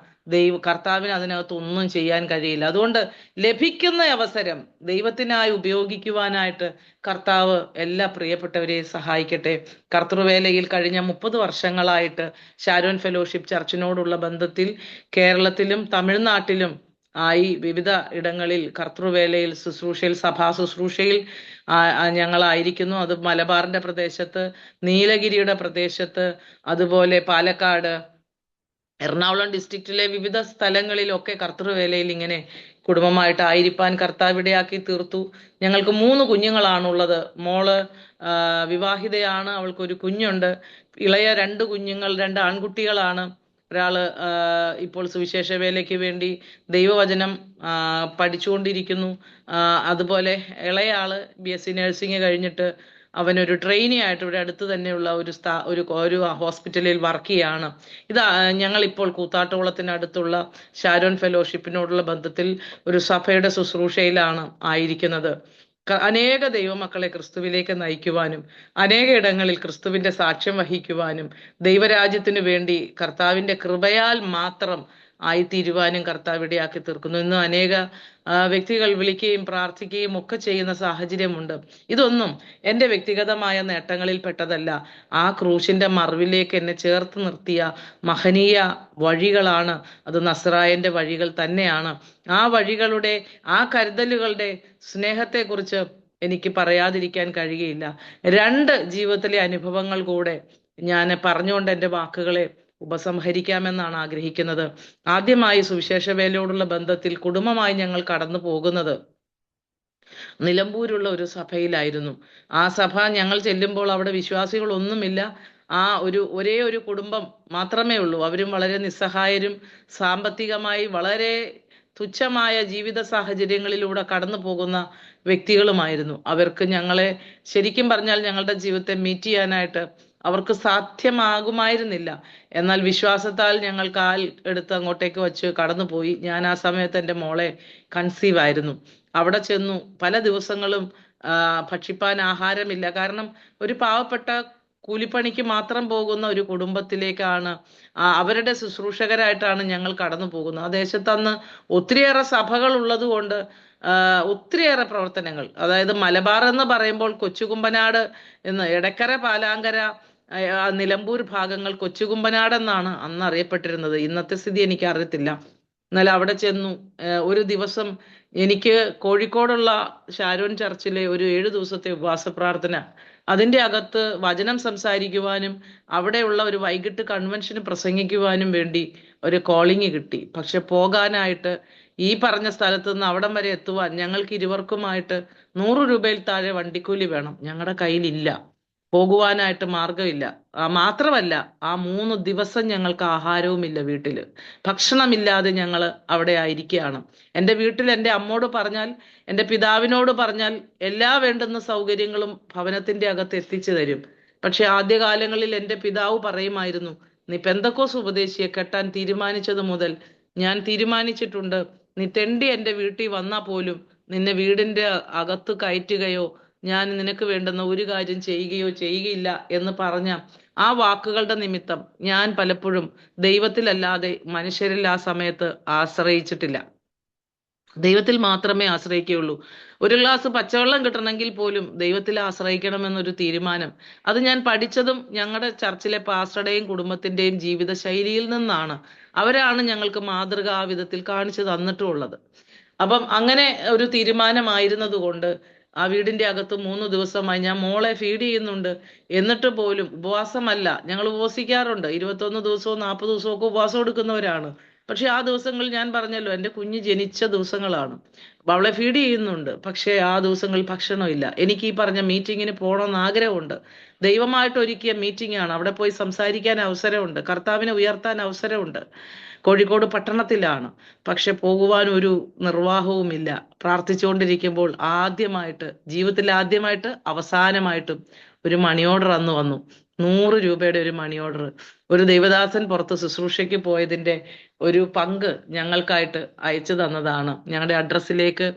കർത്താവിന് അതിനകത്ത് ഒന്നും ചെയ്യാൻ കഴിയില്ല. അതുകൊണ്ട് ലഭിക്കുന്ന അവസരം ദൈവത്തിനായി ഉപയോഗിക്കുവാനായിട്ട് കർത്താവ് എല്ലാ പ്രിയപ്പെട്ടവരെയും സഹായിക്കട്ടെ. കർത്തൃവേലയിൽ കഴിഞ്ഞ 30 വർഷങ്ങളായിട്ട് ഷാരോൺ ഫെലോഷിപ്പ് ചർച്ചിനോടുള്ള ബന്ധത്തിൽ കേരളത്തിലും തമിഴ്നാട്ടിലും ആയി വിവിധ ഇടങ്ങളിൽ കർത്തൃവേലയിൽ ശുശ്രൂഷയിൽ, സഭാ ശുശ്രൂഷയിൽ ഞങ്ങളായിരിക്കുന്നു. അത് മലബാറിന്റെ പ്രദേശത്ത്, നീലഗിരിയുടെ പ്രദേശത്ത്, അതുപോലെ പാലക്കാട്, എറണാകുളം ഡിസ്ട്രിക്റ്റിലെ വിവിധ സ്ഥലങ്ങളിലൊക്കെ കർത്തൃവേലയിൽ ഇങ്ങനെ കുടുംബമായിട്ട് ആയിരിക്കാൻ കർത്താവ് ഇടയാക്കി തീർത്തു. ഞങ്ങൾക്ക് 3 കുഞ്ഞുങ്ങളാണുള്ളത്. മോള് വിവാഹിതയാണ്, അവൾക്കൊരു കുഞ്ഞുണ്ട്. ഇളയ 2 കുഞ്ഞുങ്ങൾ 2 ആൺകുട്ടികളാണ്. ഒരാള് ഇപ്പോൾ സുവിശേഷ വേലയ്ക്ക് വേണ്ടി ദൈവവചനം പഠിച്ചുകൊണ്ടിരിക്കുന്നു. അതുപോലെ ഇളയാള് BSc നഴ്സിംഗ് കഴിഞ്ഞിട്ട് അവനൊരു ട്രെയിനി ആയിട്ട് ഇവിടെ അടുത്ത് തന്നെയുള്ള ഒരു ഹോസ്പിറ്റലിൽ വർക്ക് ചെയ്യാണ്. ഞങ്ങൾ ഇപ്പോൾ കൂത്താട്ടോളത്തിനടുത്തുള്ള ഷാരോൺ ഫെലോഷിപ്പിനോടുള്ള ബന്ധത്തിൽ ഒരു സഭയുടെ ശുശ്രൂഷയിലാണ് ആയിരിക്കുന്നത്. അനേക ദൈവമക്കളെ ക്രിസ്തുവിലേക്ക് നയിക്കുവാനും അനേക ഇടങ്ങളിൽ ക്രിസ്തുവിന്റെ സാക്ഷ്യം വഹിക്കുവാനും ദൈവരാജ്യത്തിനു വേണ്ടി കർത്താവിന്റെ കൃപയാൽ മാത്രം ആയിത്തീരുവാനും കർത്താവ് ഇടയാക്കി തീർക്കുന്നു. ഇന്ന് അനേക വ്യക്തികൾ വിളിക്കുകയും പ്രാർത്ഥിക്കുകയും ഒക്കെ ചെയ്യുന്ന സാഹചര്യമുണ്ട്. ഇതൊന്നും എൻ്റെ വ്യക്തിഗതമായ നേട്ടങ്ങളിൽ പെട്ടതല്ല. ആ ക്രൂശിന്റെ മറവിലേക്ക് എന്നെ ചേർത്ത് നിർത്തിയ മഹനീയ വഴികളാണ്. അത് നസ്രായന്റെ വഴികൾ തന്നെയാണ്. ആ വഴികളുടെ, ആ കരുതലുകളുടെ സ്നേഹത്തെക്കുറിച്ച് എനിക്ക് പറയാതിരിക്കാൻ കഴിയുകയില്ല. 2 ജീവിതത്തിലെ അനുഭവങ്ങൾ കൂടെ ഞാൻ പറഞ്ഞുകൊണ്ട് എൻ്റെ വാക്കുകളെ ഉപസംഹരിക്കാമെന്നാണ് ആഗ്രഹിക്കുന്നത്. ആദ്യമായി സുവിശേഷ വേലയോടുള്ള ബന്ധത്തിൽ കുടുംബമായി ഞങ്ങൾ കടന്നു പോകുന്നത് നിലമ്പൂരുള്ള ഒരു സഭയിലായിരുന്നു. ആ സഭ ഞങ്ങൾ ചെല്ലുമ്പോൾ അവിടെ വിശ്വാസികളൊന്നുമില്ല. ഒരേ ഒരു കുടുംബം മാത്രമേ ഉള്ളൂ. അവരും വളരെ നിസ്സഹായരും സാമ്പത്തികമായി വളരെ തുച്ഛമായ ജീവിത സാഹചര്യങ്ങളിലൂടെ കടന്നു പോകുന്ന വ്യക്തികളുമായിരുന്നു. അവർക്ക് ഞങ്ങളെ ശരിക്കും പറഞ്ഞാൽ ഞങ്ങളുടെ ജീവിതത്തെ മീറ്റ് ചെയ്യാനായിട്ട് അവർക്ക് സാധ്യമാകുമായിരുന്നില്ല. എന്നാൽ വിശ്വാസത്താൽ ഞങ്ങൾ കാൽ എടുത്ത് അങ്ങോട്ടേക്ക് വച്ച് കടന്നുപോയി. ഞാൻ ആ സമയത്ത് എൻ്റെ മോളെ കൺസീവ് ആയിരുന്നു. അവിടെ ചെന്നു പല ദിവസങ്ങളും ഭക്ഷിപ്പാൻ ആഹാരമില്ല. കാരണം ഒരു പാവപ്പെട്ട കൂലിപ്പണിക്ക് മാത്രം പോകുന്ന ഒരു കുടുംബത്തിലേക്കാണ്, അവരുടെ ശുശ്രൂഷകരായിട്ടാണ് ഞങ്ങൾ കടന്നു പോകുന്നത്. ആ ദേശത്ത് അന്ന് ഒത്തിരിയേറെ സഭകൾ ഉള്ളത് കൊണ്ട് ഒത്തിരിയേറെ പ്രവർത്തനങ്ങൾ, അതായത് മലബാർ എന്ന് പറയുമ്പോൾ കൊച്ചുകുമ്പനാട് എന്ന്, എടക്കര, പാലാങ്കര, നിലമ്പൂർ ഭാഗങ്ങൾ കൊച്ചുകുമ്പനാട് എന്നാണ് അന്ന് അറിയപ്പെട്ടിരുന്നത്. ഇന്നത്തെ സ്ഥിതി എനിക്ക് അറിയത്തില്ല. എന്നാൽ അവിടെ ചെന്നു ഒരു ദിവസം എനിക്ക് കോഴിക്കോടുള്ള ഷാരോൺ ചർച്ചിലെ ഒരു 7 ദിവസത്തെ ഉപവാസ പ്രാർത്ഥന, അതിൻ്റെ അകത്ത് വചനം സംസാരിക്കുവാനും അവിടെയുള്ള ഒരു വൈകിട്ട് കൺവെൻഷന് പ്രസംഗിക്കുവാനും വേണ്ടി ഒരു കോളിങ് കിട്ടി. പക്ഷെ പോകാനായിട്ട് ഈ പറഞ്ഞ സ്ഥലത്ത് നിന്ന് അവിടം വരെ എത്തുവാൻ ഞങ്ങൾക്ക് ഇരുവർക്കുമായിട്ട് 100 രൂപയിൽ താഴെ വണ്ടിക്കൂലി വേണം. ഞങ്ങളുടെ കയ്യിലില്ല, പോകുവാനായിട്ട് മാർഗമില്ല. മാത്രമല്ല ആ 3 ദിവസം ഞങ്ങൾക്ക് ആഹാരവുമില്ല. വീട്ടില് ഭക്ഷണമില്ലാതെ ഞങ്ങൾ അവിടെ ആയിരിക്കുകയാണ്. എൻ്റെ വീട്ടിൽ എൻ്റെ അമ്മോട് പറഞ്ഞാൽ, എൻ്റെ പിതാവിനോട് പറഞ്ഞാൽ എല്ലാ വേണ്ടുന്ന സൗകര്യങ്ങളും ഭവനത്തിന്റെ അകത്ത് എത്തിച്ചു തരും. പക്ഷെ ആദ്യകാലങ്ങളിൽ എൻ്റെ പിതാവ് പറയുമായിരുന്നു, നീ പെന്തക്കോസ് ഉപദേശിയെ കെട്ടാൻ തീരുമാനിച്ചത് മുതൽ ഞാൻ തീരുമാനിച്ചിട്ടുണ്ട്, നീ തെണ്ടി എൻ്റെ വീട്ടിൽ വന്നാൽ പോലും നിന്നെ വീടിന്റെ അകത്ത് കയറ്റുകയോ ഞാൻ നിനക്ക് വേണ്ടുന്ന ഒരു കാര്യം ചെയ്യുകയില്ല എന്ന് പറഞ്ഞ ആ വാക്കുകളുടെ നിമിത്തം ഞാൻ പലപ്പോഴും ദൈവത്തിലല്ലാതെ മനുഷ്യരിൽ ആ സമയത്ത് ആശ്രയിച്ചിട്ടില്ല. ദൈവത്തിൽ മാത്രമേ ആശ്രയിക്കുകയുള്ളൂ. ഒരു ഗ്ലാസ് പച്ചവെള്ളം കിട്ടണമെങ്കിൽ പോലും ദൈവത്തിൽ ആശ്രയിക്കണമെന്നൊരു തീരുമാനം, അത് ഞാൻ പഠിച്ചതും ഞങ്ങളുടെ ചർച്ചിലെ പാസ്റ്ററുടെയും കുടുംബത്തിന്റെയും ജീവിത ശൈലിയിൽ നിന്നാണ്. അവരാണ് ഞങ്ങൾക്ക് മാതൃക ആ വിധത്തിൽ കാണിച്ചു തന്നിട്ടുള്ളത്. അപ്പം അങ്ങനെ ഒരു തീരുമാനമായിരുന്നത് കൊണ്ട് ആ വീടിന്റെ അകത്ത് 3 ദിവസമായി ഞാൻ മോളെ ഫീഡ് ചെയ്യുന്നുണ്ട്. എന്നിട്ട് പോലും ഉപവാസമല്ല, ഞങ്ങൾ ഉപവസിക്കാറുണ്ട്. 21 ദിവസവും 40 ദിവസവും ഒക്കെ ഉപവാസം എടുക്കുന്നവരാണ്. പക്ഷെ ആ ദിവസങ്ങളിൽ ഞാൻ പറഞ്ഞല്ലോ, എൻ്റെ കുഞ്ഞ് ജനിച്ച ദിവസങ്ങളാണ്. അവളെ ഫീഡ് ചെയ്യുന്നുണ്ട്. പക്ഷെ ആ ദിവസങ്ങളിൽ ഭക്ഷണമില്ല. എനിക്ക് ഈ പറഞ്ഞ മീറ്റിങ്ങിന് പോകണമെന്ന് ആഗ്രഹമുണ്ട്. ദൈവമായിട്ട് ഒരുക്കിയ മീറ്റിംഗ് ആണ്. അവിടെ പോയി സംസാരിക്കാൻ അവസരമുണ്ട്, കർത്താവിനെ ഉയർത്താൻ അവസരമുണ്ട്. കോഴിക്കോട് പട്ടണത്തിലാണ്. പക്ഷെ പോകുവാൻ ഒരു നിർവാഹവുമില്ല. പ്രാർത്ഥിച്ചുകൊണ്ടിരിക്കുമ്പോൾ ജീവിതത്തിൽ ആദ്യമായിട്ട് അവസാനമായിട്ടും ഒരു മണി ഓർഡർ അന്ന് വന്നു. 100 രൂപയുടെ ഒരു മണി ഓർഡർ. ഒരു ദൈവദാസൻ പുറത്ത് ശുശ്രൂഷയ്ക്ക് പോയതിന്റെ ഒരു പങ്ക് ഞങ്ങൾക്കായിട്ട് അയച്ചു തന്നതാണ്. ഞങ്ങളുടെ അഡ്രസ്സിലേക്ക്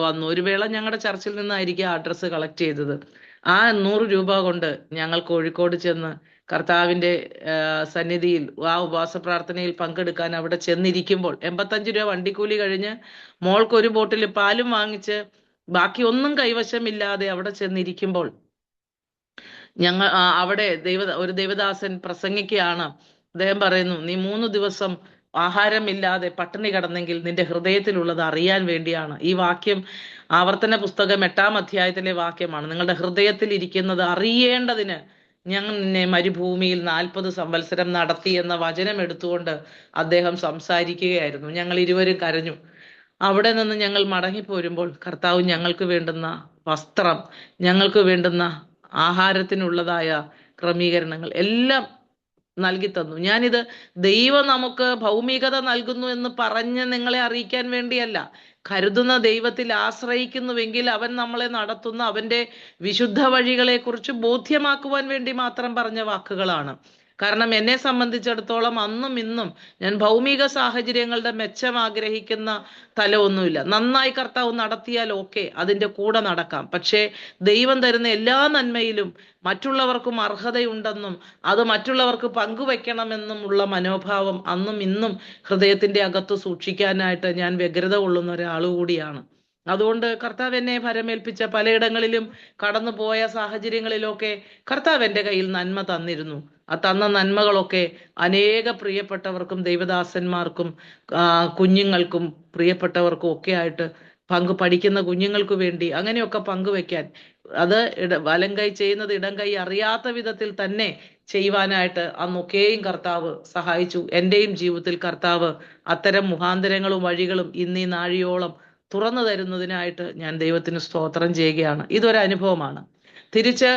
വന്നു. ഒരു വേള ഞങ്ങളുടെ ചർച്ചിൽ നിന്നായിരിക്കും ആ അഡ്രസ്സ് കളക്ട് ചെയ്തത്. ആ 100 രൂപ കൊണ്ട് ഞങ്ങൾ കോഴിക്കോട് ചെന്ന് കർത്താവിന്റെ സന്നിധിയിൽ ആ ഉപവാസ പ്രാർത്ഥനയിൽ പങ്കെടുക്കാൻ അവിടെ ചെന്നിരിക്കുമ്പോൾ 85 രൂപ വണ്ടിക്കൂലി കഴിഞ്ഞ് മോൾക്ക് ഒരു ബോട്ടിൽ പാലും വാങ്ങിച്ച് ബാക്കി ഒന്നും കൈവശമില്ലാതെ അവിടെ ചെന്നിരിക്കുമ്പോൾ ഞങ്ങൾ അവിടെ ഒരു ദൈവദാസൻ പ്രസംഗിക്കുകയാണ്. അദ്ദേഹം പറയുന്നു, നീ 3 ദിവസം ആഹാരമില്ലാതെ പട്ടിണി കിടന്നെങ്കിൽ നിന്റെ ഹൃദയത്തിലുള്ളത് അറിയാൻ വേണ്ടിയാണ്. ഈ വാക്യം ആവർത്തന പുസ്തകം 8-ാം അധ്യായത്തിലെ വാക്യമാണ്. നിങ്ങളുടെ ഹൃദയത്തിൽ ഇരിക്കുന്നത് അറിയേണ്ടതിന് ഞങ്ങൾ നിന്നെ മരുഭൂമിയിൽ 40 സംവത്സരം നടത്തി എന്ന വചനം എടുത്തുകൊണ്ട് അദ്ദേഹം സംസാരിക്കുകയായിരുന്നു. ഞങ്ങൾ ഇരുവരും കരഞ്ഞു. അവിടെ നിന്ന് ഞങ്ങൾ മടങ്ങിപ്പോരുമ്പോൾ കർത്താവ് ഞങ്ങൾക്ക് വേണ്ടുന്ന വസ്ത്രം, ഞങ്ങൾക്ക് വേണ്ടുന്ന ആഹാരത്തിനുള്ളതായ ക്രമീകരണങ്ങൾ എല്ലാം നൽകി തന്നു. ഞാനിത് ദൈവം നമുക്ക് ഭൗമികത നൽകുന്നു എന്ന് പറഞ്ഞ് നിങ്ങളെ അറിയിക്കാൻ വേണ്ടിയല്ല. കരുതുന്ന ദൈവത്തിൽ ആശ്രയിക്കുന്നുവെങ്കിൽ അവൻ നമ്മളെ നടത്തുന്ന അവന്റെ വിശുദ്ധ വഴികളെ കുറിച്ച് ബോധ്യമാക്കുവാൻ വേണ്ടി മാത്രം പറഞ്ഞ വാക്കുകളാണ്. കാരണം എന്നെ സംബന്ധിച്ചിടത്തോളം അന്നും ഇന്നും ഞാൻ ഭൗമിക സാഹചര്യങ്ങളുടെ മെച്ചം ആഗ്രഹിക്കുന്ന തലമൊന്നുമില്ല. നന്നായി കർത്താവ് നടത്തിയാൽ ഓക്കെ, അതിൻ്റെ കൂടെ നടക്കാം. പക്ഷേ ദൈവം തരുന്ന എല്ലാ നന്മയിലും മറ്റുള്ളവർക്കും അർഹതയുണ്ടെന്നും അത് മറ്റുള്ളവർക്ക് പങ്കുവെക്കണമെന്നുമുള്ള മനോഭാവം അന്നും ഇന്നും ഹൃദയത്തിന്റെ അകത്ത് സൂക്ഷിക്കാനായിട്ട് ഞാൻ വ്യഗ്രത കൊള്ളുന്ന ഒരാൾ കൂടിയാണ്. അതുകൊണ്ട് കർത്താവ് എന്നെ ഭരമേൽപ്പിച്ച പലയിടങ്ങളിലും കടന്നുപോയ സാഹചര്യങ്ങളിലൊക്കെ കർത്താവ് എൻ്റെ കയ്യിൽ നന്മ തന്നിരുന്നു. ആ തന്ന നന്മകളൊക്കെ അനേക പ്രിയപ്പെട്ടവർക്കും ദൈവദാസന്മാർക്കും കുഞ്ഞുങ്ങൾക്കും പ്രിയപ്പെട്ടവർക്കും ഒക്കെ ആയിട്ട് പഠിക്കുന്ന കുഞ്ഞുങ്ങൾക്ക് വേണ്ടി അങ്ങനെയൊക്കെ പങ്കുവെക്കാൻ, അത് വലം കൈ ചെയ്യുന്നത് ഇടം കൈ അറിയാത്ത വിധത്തിൽ തന്നെ ചെയ്യുവാനായിട്ട് അന്നൊക്കെയും കർത്താവ് സഹായിച്ചു. എൻ്റെയും ജീവിതത്തിൽ കർത്താവ് അത്തരം മുഖാന്തരങ്ങളും വഴികളും ഇന്നീ നാഴിയോളം തുറന്നു തരുന്നതിനായിട്ട് ഞാൻ ദൈവത്തിന് സ്തോത്രം ചെയ്യുകയാണ്. ഇതൊരനുഭവമാണ്. തിരിച്ച്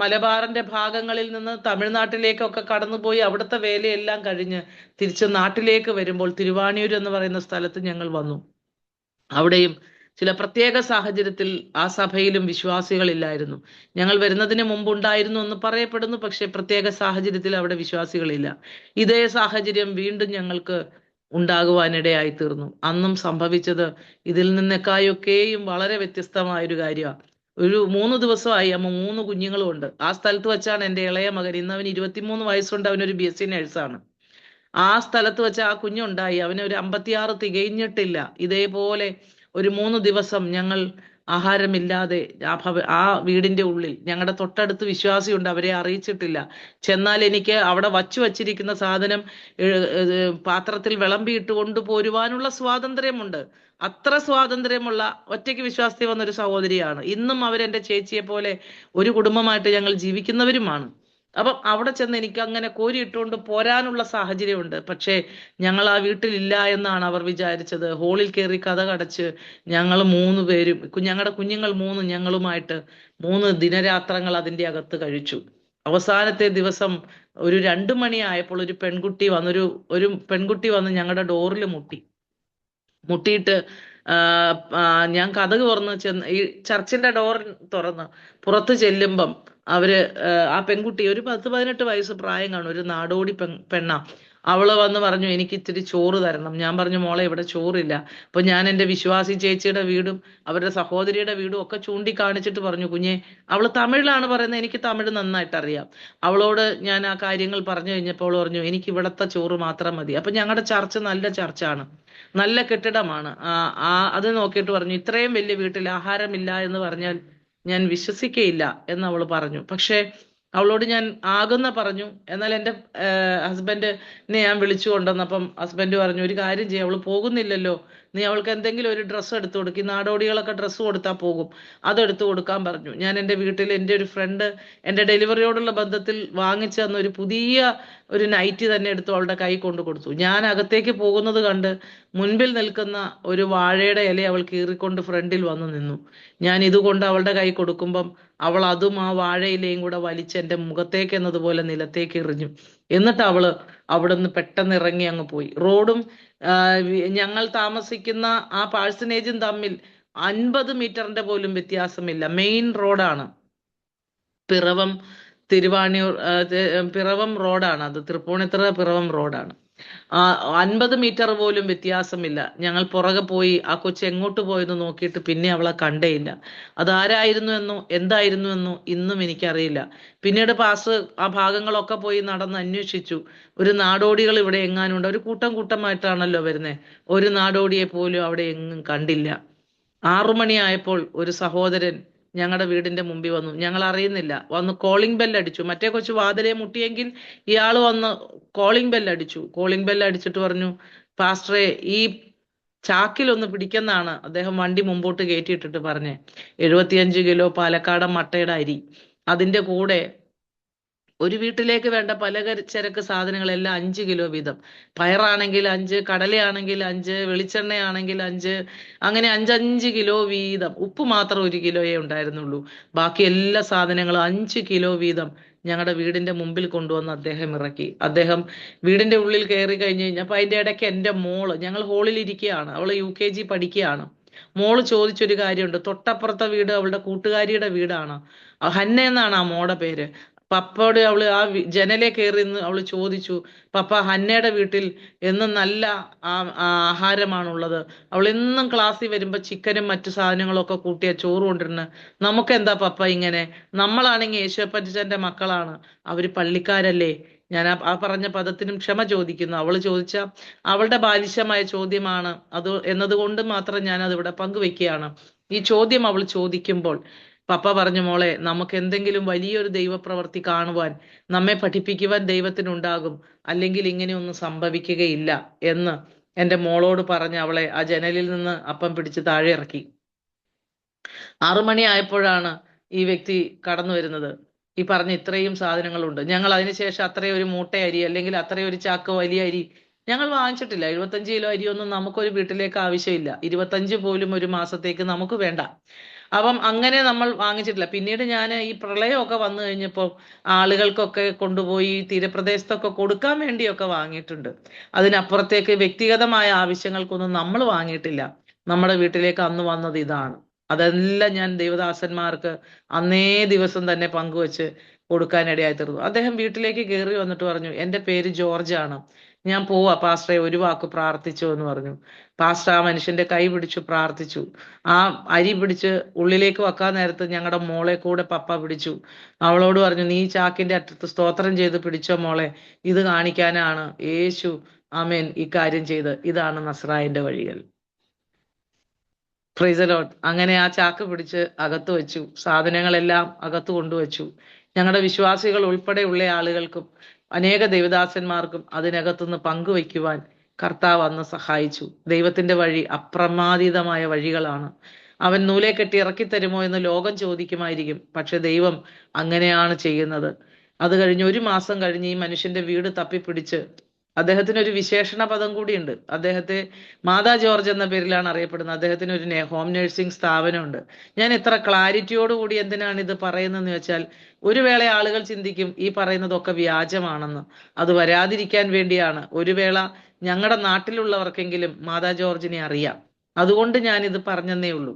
മലബാറിന്റെ ഭാഗങ്ങളിൽ നിന്ന് തമിഴ്നാട്ടിലേക്കൊക്കെ കടന്നുപോയി അവിടുത്തെ വേലയെല്ലാം കഴിഞ്ഞ് തിരിച്ച് നാട്ടിലേക്ക് വരുമ്പോൾ തിരുവാണിയൂർ എന്ന് പറയുന്ന സ്ഥലത്ത് ഞങ്ങൾ വന്നു. അവിടെയും ചില പ്രത്യേക സാഹചര്യത്തിൽ ആ സഭയിലും വിശ്വാസികളില്ലായിരുന്നു. ഞങ്ങൾ വരുന്നതിന് മുമ്പ് ഉണ്ടായിരുന്നു എന്ന് പറയപ്പെടുന്നു, പക്ഷെ പ്രത്യേക സാഹചര്യത്തിൽ അവിടെ വിശ്വാസികളില്ല. ഇതേ സാഹചര്യം വീണ്ടും ഞങ്ങൾക്ക് ഉണ്ടാകുവാനിടയായി തീർന്നു. അന്നും സംഭവിച്ചത് ഇതിൽ നിന്നൊക്കെയൊക്കെയും വളരെ വ്യത്യസ്തമായൊരു കാര്യമാണ്. ഒരു 3 ദിവസമായി അമ്മ 3 കുഞ്ഞുങ്ങളും ഉണ്ട്. ആ സ്ഥലത്ത് വെച്ചാണ് എൻ്റെ ഇളയ മകൻ, ഇന്ന് അവന് 23 വയസ്സുണ്ട്, അവനൊരു BSc നഴ്സാണ്. ആ സ്ഥലത്ത് വെച്ച് ആ കുഞ്ഞുണ്ടായി. അവന് ഒരു 56 തികഞ്ഞിട്ടില്ല. ഇതേപോലെ ഒരു 3 ദിവസം ഞങ്ങൾ ആഹാരമില്ലാതെ ആ വീടിന്റെ ഉള്ളിൽ, ഞങ്ങളുടെ തൊട്ടടുത്ത് വിശ്വാസിയുണ്ട്, അവരെ അറിയിച്ചിട്ടില്ല. ചെന്നാൽ എനിക്ക് അവിടെ വച്ചിരിക്കുന്ന സാധനം പാത്രത്തിൽ വിളമ്പിയിട്ട് കൊണ്ടുപോരുവാനുള്ള സ്വാതന്ത്ര്യമുണ്ട്. അത്ര സ്വാതന്ത്ര്യമുള്ള ഒറ്റയ്ക്ക് വിശ്വാസത്തിൽ വന്നൊരു സഹോദരിയാണ്. ഇന്നും അവരെന്റെ ചേച്ചിയെ പോലെ ഒരു കുടുംബമായിട്ട് ഞങ്ങൾ ജീവിക്കുന്നവരുമാണ്. അപ്പം അവിടെ ചെന്ന് എനിക്ക് അങ്ങനെ കോരിയിട്ടുകൊണ്ട് പോരാനുള്ള സാഹചര്യമുണ്ട്. പക്ഷേ ഞങ്ങൾ ആ വീട്ടിലില്ല എന്നാണ് അവർ വിചാരിച്ചത്. ഹോളിൽ കയറി കതകടച്ച് ഞങ്ങൾ 3 പേരും, ഞങ്ങളുടെ കുഞ്ഞുങ്ങൾ 3 ഞങ്ങളുമായിട്ട് 3 ദിനരാത്രങ്ങൾ അതിൻ്റെ അകത്ത് കഴിച്ചു. അവസാനത്തെ ദിവസം ഒരു 2 മണിയായപ്പോൾ ഒരു പെൺകുട്ടി വന്ന് ഞങ്ങളുടെ ഡോറിൽ മുട്ടിയിട്ട് ഞാൻ കതക് തുറന്ന് ചെന്ന് ഈ ചർച്ചിന്റെ ഡോർ തുറന്ന് പുറത്ത് ചെല്ലുമ്പം അവര് ആ പെൺകുട്ടി ഒരു 10-18 വയസ്സ് പ്രായം കാണും, ഒരു നാടോടി പെണ്ണ. അവള് വന്ന് പറഞ്ഞു, എനിക്ക് ഇത്തിരി ചോറ് തരണം. ഞാൻ പറഞ്ഞു, മോളെ ഇവിടെ ചോറില്ല. അപ്പൊ ഞാൻ എൻ്റെ വിശ്വാസി ചേച്ചിയുടെ വീടും അവരുടെ സഹോദരിയുടെ വീടും ഒക്കെ ചൂണ്ടിക്കാണിച്ചിട്ട് പറഞ്ഞു, കുഞ്ഞെ, അവള് തമിഴിലാണ് പറയുന്നത്, എനിക്ക് തമിഴ് നന്നായിട്ട് അറിയാം. അവളോട് ഞാൻ ആ കാര്യങ്ങൾ പറഞ്ഞു കഴിഞ്ഞപ്പോൾ അവൾ പറഞ്ഞു, എനിക്ക് ഇവിടത്തെ ചോറ് മാത്രം മതി. അപ്പൊ ഞങ്ങളുടെ ചർച്ച് നല്ല ചർച്ചാണ്, നല്ല കെട്ടിടമാണ്. അത് നോക്കിയിട്ട് പറഞ്ഞു, ഇത്രയും വലിയ വീട്ടിൽ ആഹാരമില്ല എന്ന് പറഞ്ഞാൽ ഞാൻ വിശ്വസിക്കയില്ല എന്ന് അവൾ പറഞ്ഞു. പക്ഷെ അവളോട് ഞാൻ ആകുന്ന പറഞ്ഞു. എന്നാൽ എൻ്റെ ഹസ്ബൻഡിനെ ഞാൻ വിളിച്ചു കൊണ്ടുവന്നപ്പം ഹസ്ബൻഡ് പറഞ്ഞു, ഒരു കാര്യം ചെയ്യാം, അവൾ പോകുന്നില്ലല്ലോ, നീ അവൾക്ക് എന്തെങ്കിലും ഒരു ഡ്രസ്സ് എടുത്തു കൊടുക്കും. ഈ നാടോടികളൊക്കെ ഡ്രസ്സ് കൊടുത്താൽ പോകും, അതെടുത്ത് കൊടുക്കാൻ പറഞ്ഞു. ഞാൻ എൻ്റെ വീട്ടിൽ എൻ്റെ ഒരു ഫ്രണ്ട് എൻ്റെ ഡെലിവറിയോടുള്ള ബന്ധത്തിൽ വാങ്ങിച്ചു തന്ന ഒരു പുതിയ ഒരു നൈറ്റി തന്നെ എടുത്തു അവളുടെ കൈ കൊണ്ട് കൊടുത്തു. ഞാൻ അകത്തേക്ക് പോകുന്നത് കണ്ട് മുൻപിൽ നിൽക്കുന്ന ഒരു വാഴയുടെ ഇല അവൾ കീറിക്കൊണ്ട് ഫ്രണ്ടിൽ വന്നു നിന്നു. ഞാൻ ഇതുകൊണ്ട് അവളുടെ കൈ കൊടുക്കുമ്പം അവൾ അതും ആ വാഴയിലയും കൂടെ വലിച്ച് എൻ്റെ മുഖത്തേക്ക് എന്നതുപോലെ നിലത്തേക്ക് എറിഞ്ഞു. എന്നിട്ട് അവള് അവിടുന്ന് പെട്ടെന്ന് ഇറങ്ങി അങ്ങ് പോയി. റോഡും ഞങ്ങൾ താമസിക്കുന്ന ആ പാഴ്സനേജും തമ്മിൽ 50 മീറ്ററിന്റെ പോലും വ്യത്യാസമില്ല. മെയിൻ റോഡാണ്, പിറവം തിരുവാണിയൂർ പിറവം റോഡാണ്, അത് തൃപ്പൂണിത്തുറ പിറവം റോഡാണ്. ആ 50 മീറ്റർ പോലും വ്യത്യാസമില്ല. ഞങ്ങൾ പുറകെ പോയി ആ കൊച്ച് എങ്ങോട്ട് പോയെന്ന് നോക്കിയിട്ട് പിന്നെ അവളെ കണ്ടേയില്ല. അതാരായിരുന്നു എന്നോ എന്തായിരുന്നു എന്നോ ഇന്നും എനിക്കറിയില്ല. പിന്നീട് പാസ്റ്റർ ആ ഭാഗങ്ങളൊക്കെ പോയി നടന്ന് അന്വേഷിച്ചു. ഒരു നാടോടികൾ ഇവിടെ എങ്ങാനുണ്ട്, ഒരു കൂട്ടം കൂട്ടമായിട്ടാണല്ലോ വരുന്നത്, ഒരു നാടോടിയെ പോലും അവിടെ എങ്ങും കണ്ടില്ല. 6 മണിയായപ്പോൾ ഒരു സഹോദരൻ ഞങ്ങളുടെ വീടിന്റെ മുമ്പിൽ വന്നു. ഞങ്ങൾ അറിയുന്നില്ല, വന്ന് കോളിംഗ് ബെൽ അടിച്ചു. മറ്റേ കൊച്ചു വാതിലെ മുട്ടിയെങ്കിൽ ഇയാൾ വന്ന് കോളിംഗ് ബെൽ അടിച്ചു. കോളിംഗ് ബെൽ അടിച്ചിട്ട് പറഞ്ഞു, പാസ്റ്ററെ ഈ ചാക്കിലൊന്ന് പിടിക്കെന്നാണ് അദ്ദേഹം വണ്ടി മുമ്പോട്ട് കയറ്റിയിട്ടിട്ട് പറഞ്ഞേ. 75 കിലോ പാലക്കാടൻ മട്ടയുടെ അരി, അതിന്റെ കൂടെ ഒരു വീട്ടിലേക്ക് വേണ്ട പലചരക്ക് സാധനങ്ങളെല്ലാം 5 കിലോ വീതം. പയറാണെങ്കിൽ 5, കടലയാണെങ്കിൽ 5, വെളിച്ചെണ്ണയാണെങ്കിൽ 5, അങ്ങനെ 5 കിലോ വീതം. ഉപ്പ് മാത്രം 1 കിലോയേ ഉണ്ടായിരുന്നുള്ളൂ. ബാക്കി എല്ലാ സാധനങ്ങളും 5 കിലോ വീതം ഞങ്ങളുടെ വീടിന്റെ മുമ്പിൽ കൊണ്ടുവന്ന് അദ്ദേഹം ഇറക്കി. അദ്ദേഹം വീടിന്റെ ഉള്ളിൽ കയറി കഴിഞ്ഞ് കഴിഞ്ഞപ്പോൾ അതിന്റെ ഇടയ്ക്ക് എൻ്റെ മോള്, ഞങ്ങൾ ഹോളിൽ ഇരിക്കുകയാണ്, അവള് UKG പഠിക്കുകയാണ്. മോള് ചോദിച്ചൊരു കാര്യമുണ്ട്. തൊട്ടപ്പുറത്തെ വീട് അവളുടെ കൂട്ടുകാരിയുടെ വീടാണ്. ഹന്ന എന്നാണ് ആ മോടെ പേര്. പപ്പയോട് അവള് ആ ജനലെ കയറി നിന്ന് അവള് ചോദിച്ചു, പപ്പ ഹന്നയുടെ വീട്ടിൽ എന്നും നല്ല ആഹാരമാണുള്ളത്, അവൾ എന്നും ക്ലാസ്സിൽ വരുമ്പോ ചിക്കനും മറ്റു സാധനങ്ങളൊക്കെ കൂട്ടിയ ചോറ് കൊണ്ടിരുന്ന്, നമുക്കെന്താ പപ്പ ഇങ്ങനെ? നമ്മളാണെങ്കിൽ യേശുപ്പച്ചന്റെ മക്കളാണ്, അവര് പള്ളിക്കാരല്ലേ? ഞാൻ ആ പറഞ്ഞ പദത്തിനും ക്ഷമ ചോദിക്കുന്നു. അവള് ചോദിച്ച അവളുടെ ബാലിശമായ ചോദ്യമാണ് അത് എന്നതുകൊണ്ട് മാത്രം ഞാൻ അതിവിടെ പങ്കുവെക്കുകയാണ്. ഈ ചോദ്യം അവൾ ചോദിക്കുമ്പോൾ പപ്പ പറഞ്ഞു, മോളെ, നമുക്ക് എന്തെങ്കിലും വലിയൊരു ദൈവപ്രവൃത്തി കാണുവാൻ, നമ്മെ പഠിപ്പിക്കുവാൻ ദൈവത്തിനുണ്ടാകും, അല്ലെങ്കിൽ ഇങ്ങനെയൊന്നും സംഭവിക്കുകയില്ല എന്ന് എൻ്റെ മോളോട് പറഞ്ഞ് അവളെ ആ ജനലിൽ നിന്ന് അപ്പം പിടിച്ച് താഴെ ഇറക്കി. 6 മണിയായപ്പോഴാണ് ഈ വ്യക്തി കടന്നു വരുന്നത്. ഈ പറഞ്ഞ ഇത്രയും സാധനങ്ങളുണ്ട്. ഞങ്ങൾ അതിനുശേഷം അത്രയും ഒരു മൂട്ട അരി അല്ലെങ്കിൽ അത്രയും ഒരു ചാക്ക് വലിയ അരി ഞങ്ങൾ വാങ്ങിച്ചിട്ടില്ല. 75 കിലോ അരിയൊന്നും നമുക്കൊരു വീട്ടിലേക്ക് ആവശ്യമില്ല. 25 പോലും ഒരു മാസത്തേക്ക് നമുക്ക് വേണ്ട. അപ്പം അങ്ങനെ നമ്മൾ വാങ്ങിച്ചിട്ടില്ല. പിന്നീട് ഞാൻ ഈ പ്രളയമൊക്കെ വന്നു കഴിഞ്ഞപ്പോൾ ആളുകൾക്കൊക്കെ കൊണ്ടുപോയി തീരപ്രദേശത്തൊക്കെ കൊടുക്കാൻ വേണ്ടിയൊക്കെ വാങ്ങിയിട്ടുണ്ട്. അതിനപ്പുറത്തേക്ക് വ്യക്തിഗതമായ ആവശ്യങ്ങൾക്കൊന്നും നമ്മൾ വാങ്ങിയിട്ടില്ല. നമ്മുടെ വീട്ടിലേക്ക് അന്ന് വന്നത് ഇതാണ്. അതെല്ലാം ഞാൻ ദൈവദാസന്മാർക്ക് അന്നേ ദിവസം തന്നെ പങ്കുവെച്ച് കൊടുക്കാനിടയായി തീർന്നു. അദ്ദേഹം വീട്ടിലേക്ക് കയറി വന്നിട്ട് പറഞ്ഞു, എൻ്റെ പേര് ജോർജ് ആണ്, ഞാൻ പോവാ പാസ്റ്ററെ, ഒരു വാക്ക് പ്രാർത്ഥിച്ചു എന്ന് പറഞ്ഞു. പാസ്റ്റർ ആ മനുഷ്യന്റെ കൈ പിടിച്ചു പ്രാർത്ഥിച്ചു. ആ അരി പിടിച്ച് ഉള്ളിലേക്ക് വെക്കാൻ നേരത്ത് ഞങ്ങളുടെ മോളെ കൂടെ പപ്പ പിടിച്ചു. അവളോട് പറഞ്ഞു, നീ ചാക്കിന്റെ അറ്റത്ത് സ്തോത്രം ചെയ്ത് പിടിച്ചോ മോളെ, ഇത് കാണിക്കാനാണ് യേശു ആമേൻ ഈ കാര്യം ചെയ്ത്. ഇതാണ് നസ്രായന്റെ വഴികൾ. Price the Lord. അങ്ങനെ ആ ചാക്ക് പിടിച്ച് അകത്ത് വെച്ചു, സാധനങ്ങളെല്ലാം അകത്ത് കൊണ്ടുവച്ചു. ഞങ്ങളുടെ വിശ്വാസികൾ ഉൾപ്പെടെയുള്ള ആളുകൾക്കും അനേക ദൈവദാസന്മാർക്കും അതിനകത്തുനിന്ന് പങ്കുവയ്ക്കുവാൻ കർത്താവ് അന്ന് സഹായിച്ചു. ദൈവത്തിന്റെ വഴി അപ്രമാദിതമായ വഴികളാണ്. അവൻ നൂലെ കെട്ടി ഇറക്കി തരുമോ എന്ന് ലോകം ചോദിക്കുമായിരിക്കും, പക്ഷെ ദൈവം അങ്ങനെയാണ് ചെയ്യുന്നത്. അത് കഴിഞ്ഞ് 1 മാസം കഴിഞ്ഞ് ഈ മനുഷ്യന്റെ വീട് തപ്പിപ്പിടിച്ച്, അദ്ദേഹത്തിന് ഒരു വിശേഷണ പദം കൂടിയുണ്ട്. അദ്ദേഹത്തെ മാതാ ജോർജ് എന്ന പേരിലാണ് അറിയപ്പെടുന്നത്. അദ്ദേഹത്തിന് ഒരു ഹോം നഴ്സിംഗ് സ്ഥാപനമുണ്ട്. ഞാൻ എത്ര ക്ലാരിറ്റിയോടുകൂടി എന്തിനാണ് ഇത് പറയുന്നതെന്ന് വെച്ചാൽ, ഒരു വേള ആളുകൾ ചിന്തിക്കും ഈ പറയുന്നതൊക്കെ വ്യാജമാണെന്ന്. അത് വരാതിരിക്കാൻ വേണ്ടിയാണ്. ഒരു വേള ഞങ്ങളുടെ നാട്ടിലുള്ളവർക്കെങ്കിലും മാതാ ജോർജിനെ അറിയാം, അതുകൊണ്ട് ഞാൻ ഇത് പറഞ്ഞെന്നേ ഉള്ളൂ.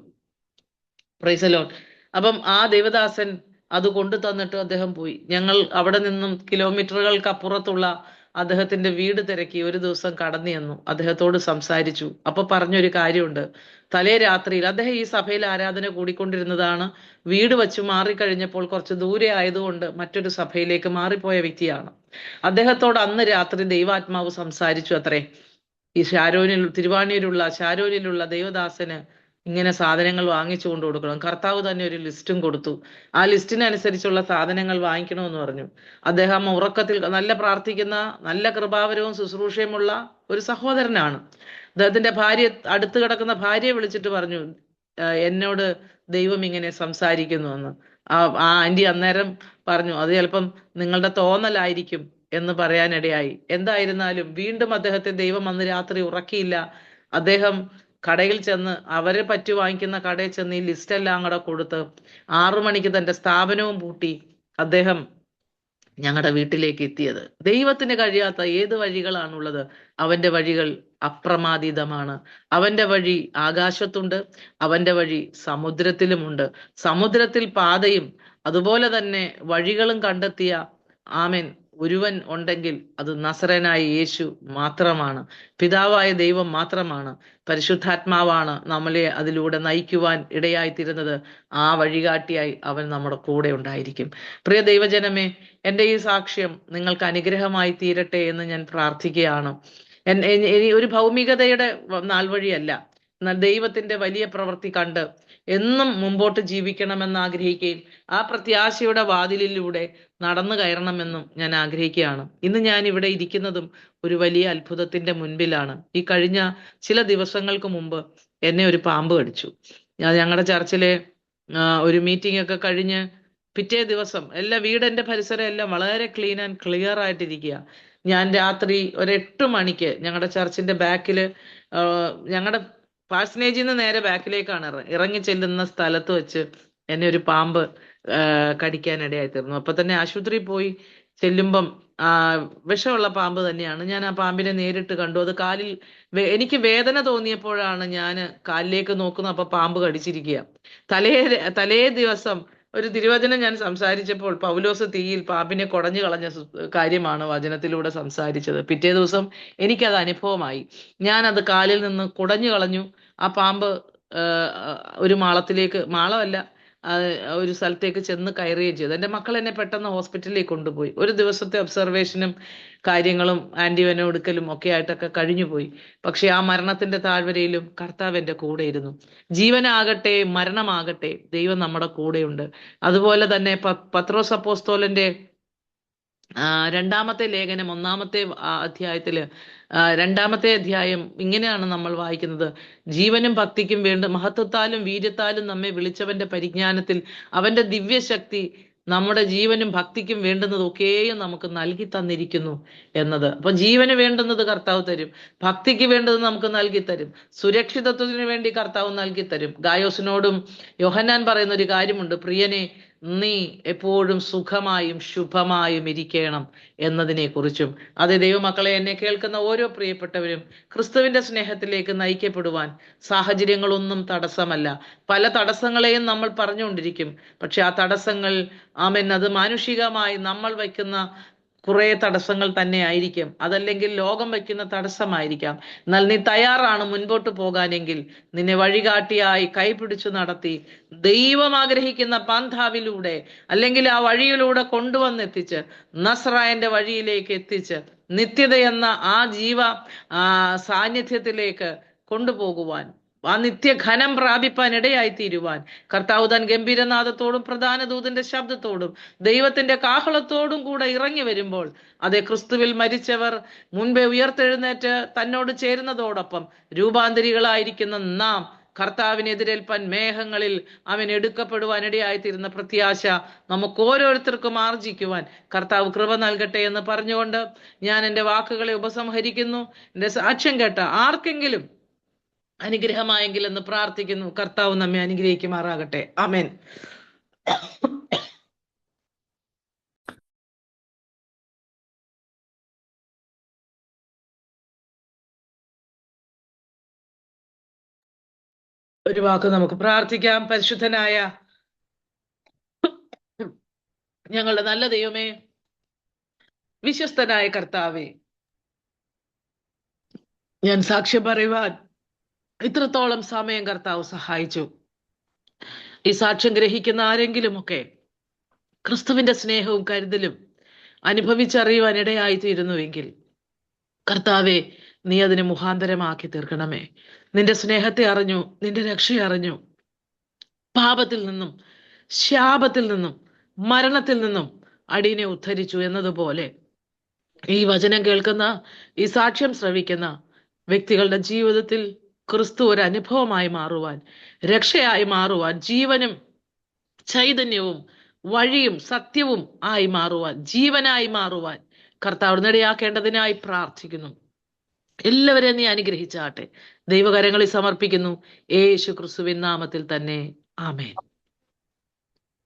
Price the Lord. അപ്പം ആ ദേവദാസൻ അത് കൊണ്ടു തന്നിട്ട് അദ്ദേഹം പോയി. ഞങ്ങൾ അവിടെ നിന്നും കിലോമീറ്ററുകൾക്ക് അപ്പുറത്തുള്ള അദ്ദേഹത്തിന്റെ വീട് തിരക്കി ഒരു ദിവസം കടന്നു ചെന്നു, അദ്ദേഹത്തോട് സംസാരിച്ചു. അപ്പൊ പറഞ്ഞൊരു കാര്യമുണ്ട്. തലേ രാത്രിയിൽ അദ്ദേഹം ഈ സഭയിൽ ആരാധന കൂടിക്കൊണ്ടിരുന്നതാണ്. വീട് വെച്ച് മാറിക്കഴിഞ്ഞപ്പോൾ കുറച്ച് ദൂരെ ആയതുകൊണ്ട് മറ്റൊരു സഭയിലേക്ക് മാറിപ്പോയ വ്യക്തിയാണ്. അദ്ദേഹത്തോട് അന്ന് രാത്രി ദൈവാത്മാവ് സംസാരിച്ചു അത്രേ, ഈ തിരുവാണിയൂരുള്ള ഷാരോനിലുള്ള ദൈവദാസന് ഇങ്ങനെ സാധനങ്ങൾ വാങ്ങിച്ചു കൊണ്ട് കൊടുക്കണം. കർത്താവ് തന്നെ ഒരു ലിസ്റ്റും കൊടുത്തു. ആ ലിസ്റ്റിനനുസരിച്ചുള്ള സാധനങ്ങൾ വാങ്ങിക്കണമെന്ന് പറഞ്ഞു. അദ്ദേഹം ഉറക്കത്തിൽ നല്ല പ്രാർത്ഥിക്കുന്ന, നല്ല കൃപാവരവും ശുശ്രൂഷയുമുള്ള ഒരു സഹോദരനാണ്. അദ്ദേഹത്തിന്റെ ഭാര്യ, അടുത്ത് കിടക്കുന്ന ഭാര്യയെ വിളിച്ചിട്ട് പറഞ്ഞു, എന്നോട് ദൈവം ഇങ്ങനെ സംസാരിക്കുന്നു എന്ന്. ആ ആന്റി അന്നേരം പറഞ്ഞു, അത് ചിലപ്പം നിങ്ങളുടെ തോന്നലായിരിക്കും എന്ന് പറയാനിടയായി. എന്തായിരുന്നാലും വീണ്ടും അദ്ദേഹത്തെ ദൈവം അന്ന് രാത്രി ഉറക്കിയില്ല. അദ്ദേഹം കടയിൽ ചെന്ന്, അവരെ പറ്റി വാങ്ങിക്കുന്ന കടയിൽ ചെന്ന് ഈ ലിസ്റ്റ് എല്ലാം കൂടെ കൊടുത്ത് 6 മണിക്ക് തന്റെ സ്ഥാപനവും പൂട്ടി അദ്ദേഹം ഞങ്ങളുടെ വീട്ടിലേക്ക് എത്തിയത്. ദൈവത്തിന് കഴിയാത്ത ഏത് വഴികളാണുള്ളത്? അവന്റെ വഴികൾ അപ്രമാദിതമാണ്. അവന്റെ വഴി ആകാശത്തുണ്ട്, അവന്റെ വഴി സമുദ്രത്തിലുമുണ്ട്. സമുദ്രത്തിൽ പാതയും അതുപോലെ തന്നെ വഴികളും കണ്ടെത്തിയ ആമേൻ ഒരുവൻ ഉണ്ടെങ്കിൽ അത് നസറേനായ യേശു മാത്രമാണ്. പിതാവായ ദൈവം മാത്രമാണ്. പരിശുദ്ധാത്മാവാണ് നമ്മളെ അതിലൂടെ നയിക്കുവാൻ ഇടയായിത്തീരുന്നത്. ആ വഴികാട്ടിയായി അവൻ നമ്മുടെ കൂടെ ഉണ്ടായിരിക്കും. പ്രിയ ദൈവജനമേ, എൻ്റെ ഈ സാക്ഷ്യം നിങ്ങൾക്ക് അനുഗ്രഹമായി തീരട്ടെ എന്ന് ഞാൻ പ്രാർത്ഥിക്കുകയാണ്. ഇനി ഒരു ഭൗമികതയുടെ നാൾ വഴിയല്ല, എന്നാൽ ദൈവത്തിന്റെ വലിയ പ്രവൃത്തി കണ്ട് എന്നും മുമ്പോട്ട് ജീവിക്കണമെന്ന് ആഗ്രഹിക്കുകയും ആ പ്രത്യാശയുടെ വാതിലിലൂടെ നടന്നു കയറണമെന്നും ഞാൻ ആഗ്രഹിക്കുകയാണ്. ഇന്ന് ഞാൻ ഇവിടെ ഇരിക്കുന്നതും ഒരു വലിയ അത്ഭുതത്തിന്റെ മുൻപിലാണ്. ഈ കഴിഞ്ഞ ചില ദിവസങ്ങൾക്ക് മുമ്പ് എന്നെ ഒരു പാമ്പ് കടിച്ചു. ഞങ്ങളുടെ ചർച്ചിലെ ഒരു മീറ്റിംഗ് ഒക്കെ കഴിഞ്ഞ് പിറ്റേ ദിവസം വീടിന്റെ പരിസരം എല്ലാം വളരെ ക്ലീൻ ആൻഡ് ക്ലിയർ ആയിട്ടിരിക്കുക. ഞാൻ രാത്രി ഒരു 8 മണിക്ക് ഞങ്ങളുടെ ചർച്ചിന്റെ ബാക്കില് ഞങ്ങളുടെ പാഴ്സനേജിൽ നിന്ന് നേരെ ബാക്കിലേക്കാണ് ഇറങ്ങി ചെല്ലുന്ന സ്ഥലത്ത് വെച്ച് എന്നെ ഒരു പാമ്പ് കടിക്കാനിടയായി തീർന്നു. അപ്പൊ തന്നെ ആശുപത്രിയിൽ പോയി ചെല്ലുമ്പം വിഷമുള്ള പാമ്പ് തന്നെയാണ്. ഞാൻ ആ പാമ്പിനെ നേരിട്ട് കണ്ടു. അത് കാലിൽ എനിക്ക് വേദന തോന്നിയപ്പോഴാണ് ഞാൻ കാലിലേക്ക് നോക്കുന്നത്. അപ്പൊ പാമ്പ് കടിച്ചിരിക്കുക. തലേ ദിവസം ഒരു തിരുവചനം ഞാൻ സംസാരിച്ചപ്പോൾ പൗലോസ് തീയിൽ പാമ്പിനെ കുടഞ്ഞു കളഞ്ഞ കാര്യമാണ് വചനത്തിലൂടെ സംസാരിച്ചത്. പിറ്റേ ദിവസം എനിക്കത് അനുഭവമായി. ഞാൻ അത് കാലിൽ നിന്ന് കുടഞ്ഞു കളഞ്ഞു. ആ പാമ്പ് ഒരു മാളമല്ല, ഒരു സ്ഥലത്തേക്ക് ചെന്ന് കയറുകയും ചെയ്തു. എൻ്റെ മക്കൾ എന്നെ പെട്ടെന്ന് ഹോസ്പിറ്റലിലേക്ക് കൊണ്ടുപോയി. ഒരു ദിവസത്തെ ഒബ്സർവേഷനും കാര്യങ്ങളും ആന്റിവെനം എടുക്കലും ഒക്കെ ആയിട്ടൊക്കെ കഴിഞ്ഞുപോയി. പക്ഷെ ആ മരണത്തിന്റെ താഴ്വരയിലും കർത്താവ് എൻ്റെ കൂടെ ഇരുന്നു. ജീവനാകട്ടെ മരണമാകട്ടെ ദൈവം നമ്മുടെ കൂടെയുണ്ട്. അതുപോലെ തന്നെ പത്രോസ് അപ്പോസ്തലന്റെ രണ്ടാമത്തെ ലേഖനം 1-ാമത്തെ അധ്യായത്തില് 2-ാമത്തെ അധ്യായം ഇങ്ങനെയാണ് നമ്മൾ വായിക്കുന്നത്: ജീവനും ഭക്തിക്കും വേണ്ട മഹത്വത്താലും വീര്യത്താലും നമ്മെ വിളിച്ചവന്റെ പരിജ്ഞാനത്തിൽ അവന്റെ ദിവ്യശക്തി നമ്മുടെ ജീവനും ഭക്തിക്കും വേണ്ടുന്നതൊക്കെയും നമുക്ക് നൽകി തന്നിരിക്കുന്നു എന്നത്. അപ്പൊ ജീവന് വേണ്ടുന്നത് കർത്താവ് തരും, ഭക്തിക്ക് വേണ്ടത് നമുക്ക് നൽകി തരും, സുരക്ഷിതത്വത്തിന് വേണ്ടി കർത്താവ് നൽകി തരും. ഗായോസിനോടും യോഹന്നാൻ പറയുന്ന ഒരു കാര്യമുണ്ട്: പ്രിയനെ, നീ എപ്പോഴും സുഖമായും ശുഭമായും ഇരിക്കണം എന്നതിനെ കുറിച്ചും. അതേ ദൈവമക്കളെ, എന്നെ കേൾക്കുന്ന ഓരോ പ്രിയപ്പെട്ടവരും ക്രിസ്തുവിന്റെ സ്നേഹത്തിലേക്ക് നയിക്കപ്പെടുവാൻ സാഹചര്യങ്ങളൊന്നും തടസ്സമല്ല. പല തടസ്സങ്ങളെയും നമ്മൾ പറഞ്ഞുകൊണ്ടിരിക്കും. പക്ഷെ ആ തടസ്സങ്ങൾ അത് മാനുഷികമായി നമ്മൾ വയ്ക്കുന്ന കുറെ തടസ്സങ്ങൾ തന്നെ ആയിരിക്കും. അതല്ലെങ്കിൽ ലോകം വയ്ക്കുന്ന തടസ്സമായിരിക്കാം. എന്നാൽ നീ തയ്യാറാണ് മുൻപോട്ട് പോകാനെങ്കിൽ നിന്നെ വഴികാട്ടിയായി കൈപിടിച്ചു നടത്തി ദൈവം ആഗ്രഹിക്കുന്ന പാന്താവിലൂടെ അല്ലെങ്കിൽ ആ വഴിയിലൂടെ കൊണ്ടുവന്നെത്തിച്ച് നസ്രായന്റെ വഴിയിലേക്ക് എത്തിച്ച് നിത്യതയെന്ന ആ സാന്നിധ്യത്തിലേക്ക് കൊണ്ടുപോകുവാൻ, ആ നിത്യഘനം പ്രാപിപ്പാൻ ഇടയായി തീരുവാൻ കർത്താവ് താൻ ഗംഭീരനാദത്തോടും പ്രധാന ദൂതന്റെ ശബ്ദത്തോടും ദൈവത്തിന്റെ കാഹളത്തോടും കൂടെ ഇറങ്ങി വരുമ്പോൾ, അതേ ക്രിസ്തുവിൽ മരിച്ചവർ മുൻപേ ഉയർത്തെഴുന്നേറ്റ് തന്നോട് ചേരുന്നതോടൊപ്പം രൂപാന്തരികളായിരിക്കുന്ന നാം കർത്താവിനെതിരേൽപ്പാൻ മേഘങ്ങളിൽ അവൻ എടുക്കപ്പെടുവാൻ ഇടയായിത്തീരുന്ന പ്രത്യാശ നമുക്ക് ഓരോരുത്തർക്കും ആർജിക്കുവാൻ കർത്താവ് കൃപ നൽകട്ടെ എന്ന് പറഞ്ഞുകൊണ്ട് ഞാൻ എൻ്റെ വാക്കുകളെ ഉപസംഹരിക്കുന്നു. എൻ്റെ സാക്ഷ്യം കേട്ട ആർക്കെങ്കിലും അനുഗ്രഹമായെങ്കിൽ എന്ന് പ്രാർത്ഥിക്കുന്നു. കർത്താവ് നമ്മെ അനുഗ്രഹിക്കുമാറാകട്ടെ. ആമേൻ. ഒരു വാക്ക് നമുക്ക് പ്രാർത്ഥിക്കാം. പരിശുദ്ധനായ ഞങ്ങളുടെ നല്ല ദൈവമേ, വിശ്വസ്തനായ കർത്താവേ, ഞാൻ സാക്ഷ്യം പറയുവാൻ ഇത്രത്തോളം സമയം കർത്താവ് സഹായിച്ചു. ഈ സാക്ഷ്യം ഗ്രഹിക്കുന്ന ആരെങ്കിലുമൊക്കെ ക്രിസ്തുവിന്റെ സ്നേഹവും കരുതലും അനുഭവിച്ചറിയുവാൻ ഇടയായിത്തീരുന്നുവെങ്കിൽ കർത്താവെ, നീ അതിനെ മുഖാന്തരമാക്കി തീർക്കണമേ. നിന്റെ സ്നേഹത്തെ അറിഞ്ഞു, നിന്റെ രക്ഷയെ അറിഞ്ഞു, പാപത്തിൽ നിന്നും ശാപത്തിൽ നിന്നും മരണത്തിൽ നിന്നും അടിയനെ ഉദ്ധരിച്ചു എന്നതുപോലെ ഈ വചനം കേൾക്കുന്ന, ഈ സാക്ഷ്യം ശ്രവിക്കുന്ന വ്യക്തികളുടെ ജീവിതത്തിൽ ക്രിസ്തു ഒരു അനുഭവമായി മാറുവാൻ, രക്ഷയായി മാറുവാൻ, ജീവനും ചൈതന്യവും വഴിയും സത്യവും ആയി മാറുവാൻ, ജീവനായി മാറുവാൻ കർത്താവ് ഇടയാക്കേണ്ടതിനായി പ്രാർത്ഥിക്കുന്നു. എല്ലാവരെയും നീ അനുഗ്രഹിച്ചാട്ടെ. ദൈവകരങ്ങളിൽ സമർപ്പിക്കുന്നു, യേശു ക്രിസ്തുവിൻ നാമത്തിൽ തന്നെ. ആമേൻ.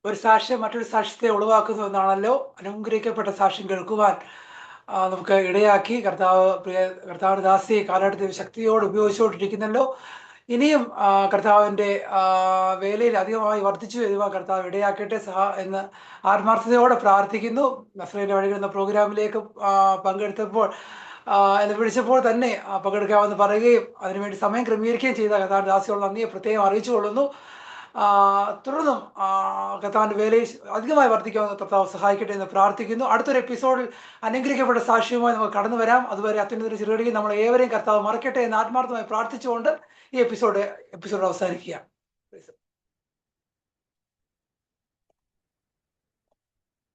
ഒരു സാക്ഷ്യം മറ്റൊരു സാക്ഷ്യത്തെ ഒഴിവാക്കുന്നു എന്നാണല്ലോ. അനുഗ്രഹിക്കപ്പെട്ട സാക്ഷ്യം കേൾക്കുവാൻ നമുക്ക് ഇടയാക്കി കർത്താവിന്റെ ദാസിയെ കാലഘട്ടത്തിൽ ശക്തിയോട് ഉപയോഗിച്ചുകൊണ്ടിരിക്കുന്നല്ലോ. ഇനിയും കർത്താവിൻ്റെ വേലയിൽ അധികമായി വർദ്ധിച്ചു വരുവാൻ കർത്താവ് ഇടയാക്കട്ടെ എന്ന് ആത്മാർത്ഥതയോടെ പ്രാർത്ഥിക്കുന്നു. നസ്രേന്റെ വഴികൾ എന്ന പ്രോഗ്രാമിലേക്ക് പങ്കെടുത്തപ്പോൾ എന്നെ വിളിച്ചപ്പോൾ തന്നെ പങ്കെടുക്കാമെന്ന് പറയുകയും അതിനുവേണ്ടി സമയം ക്രമീകരിക്കുകയും ചെയ്ത കർത്താവിൻ്റെ ദാസിയോട് നന്ദിയെ പ്രത്യേകം അറിയിച്ചു കൊള്ളുന്നു. തുടർന്നും കർത്താവിൻ്റെ വേലയിൽ അധികമായി വർദ്ധിക്കാമെന്ന് കർത്താവ് സഹായിക്കട്ടെ എന്ന് പ്രാർത്ഥിക്കുന്നു. അടുത്തൊരു എപ്പിസോഡിൽ അനുഗ്രഹിക്കപ്പെട്ട സാക്ഷ്യവുമായി നമുക്ക് കടന്നു വരാം. അതുവരെ അത്യുന്നത ചെറുകടിയിൽ നമ്മൾ ഏവരെയും കർത്താവ് മറക്കട്ടെ എന്ന് ആത്മാർത്ഥമായി പ്രാർത്ഥിച്ചുകൊണ്ട് ഈ എപ്പിസോഡ് അവസാനിക്കുക.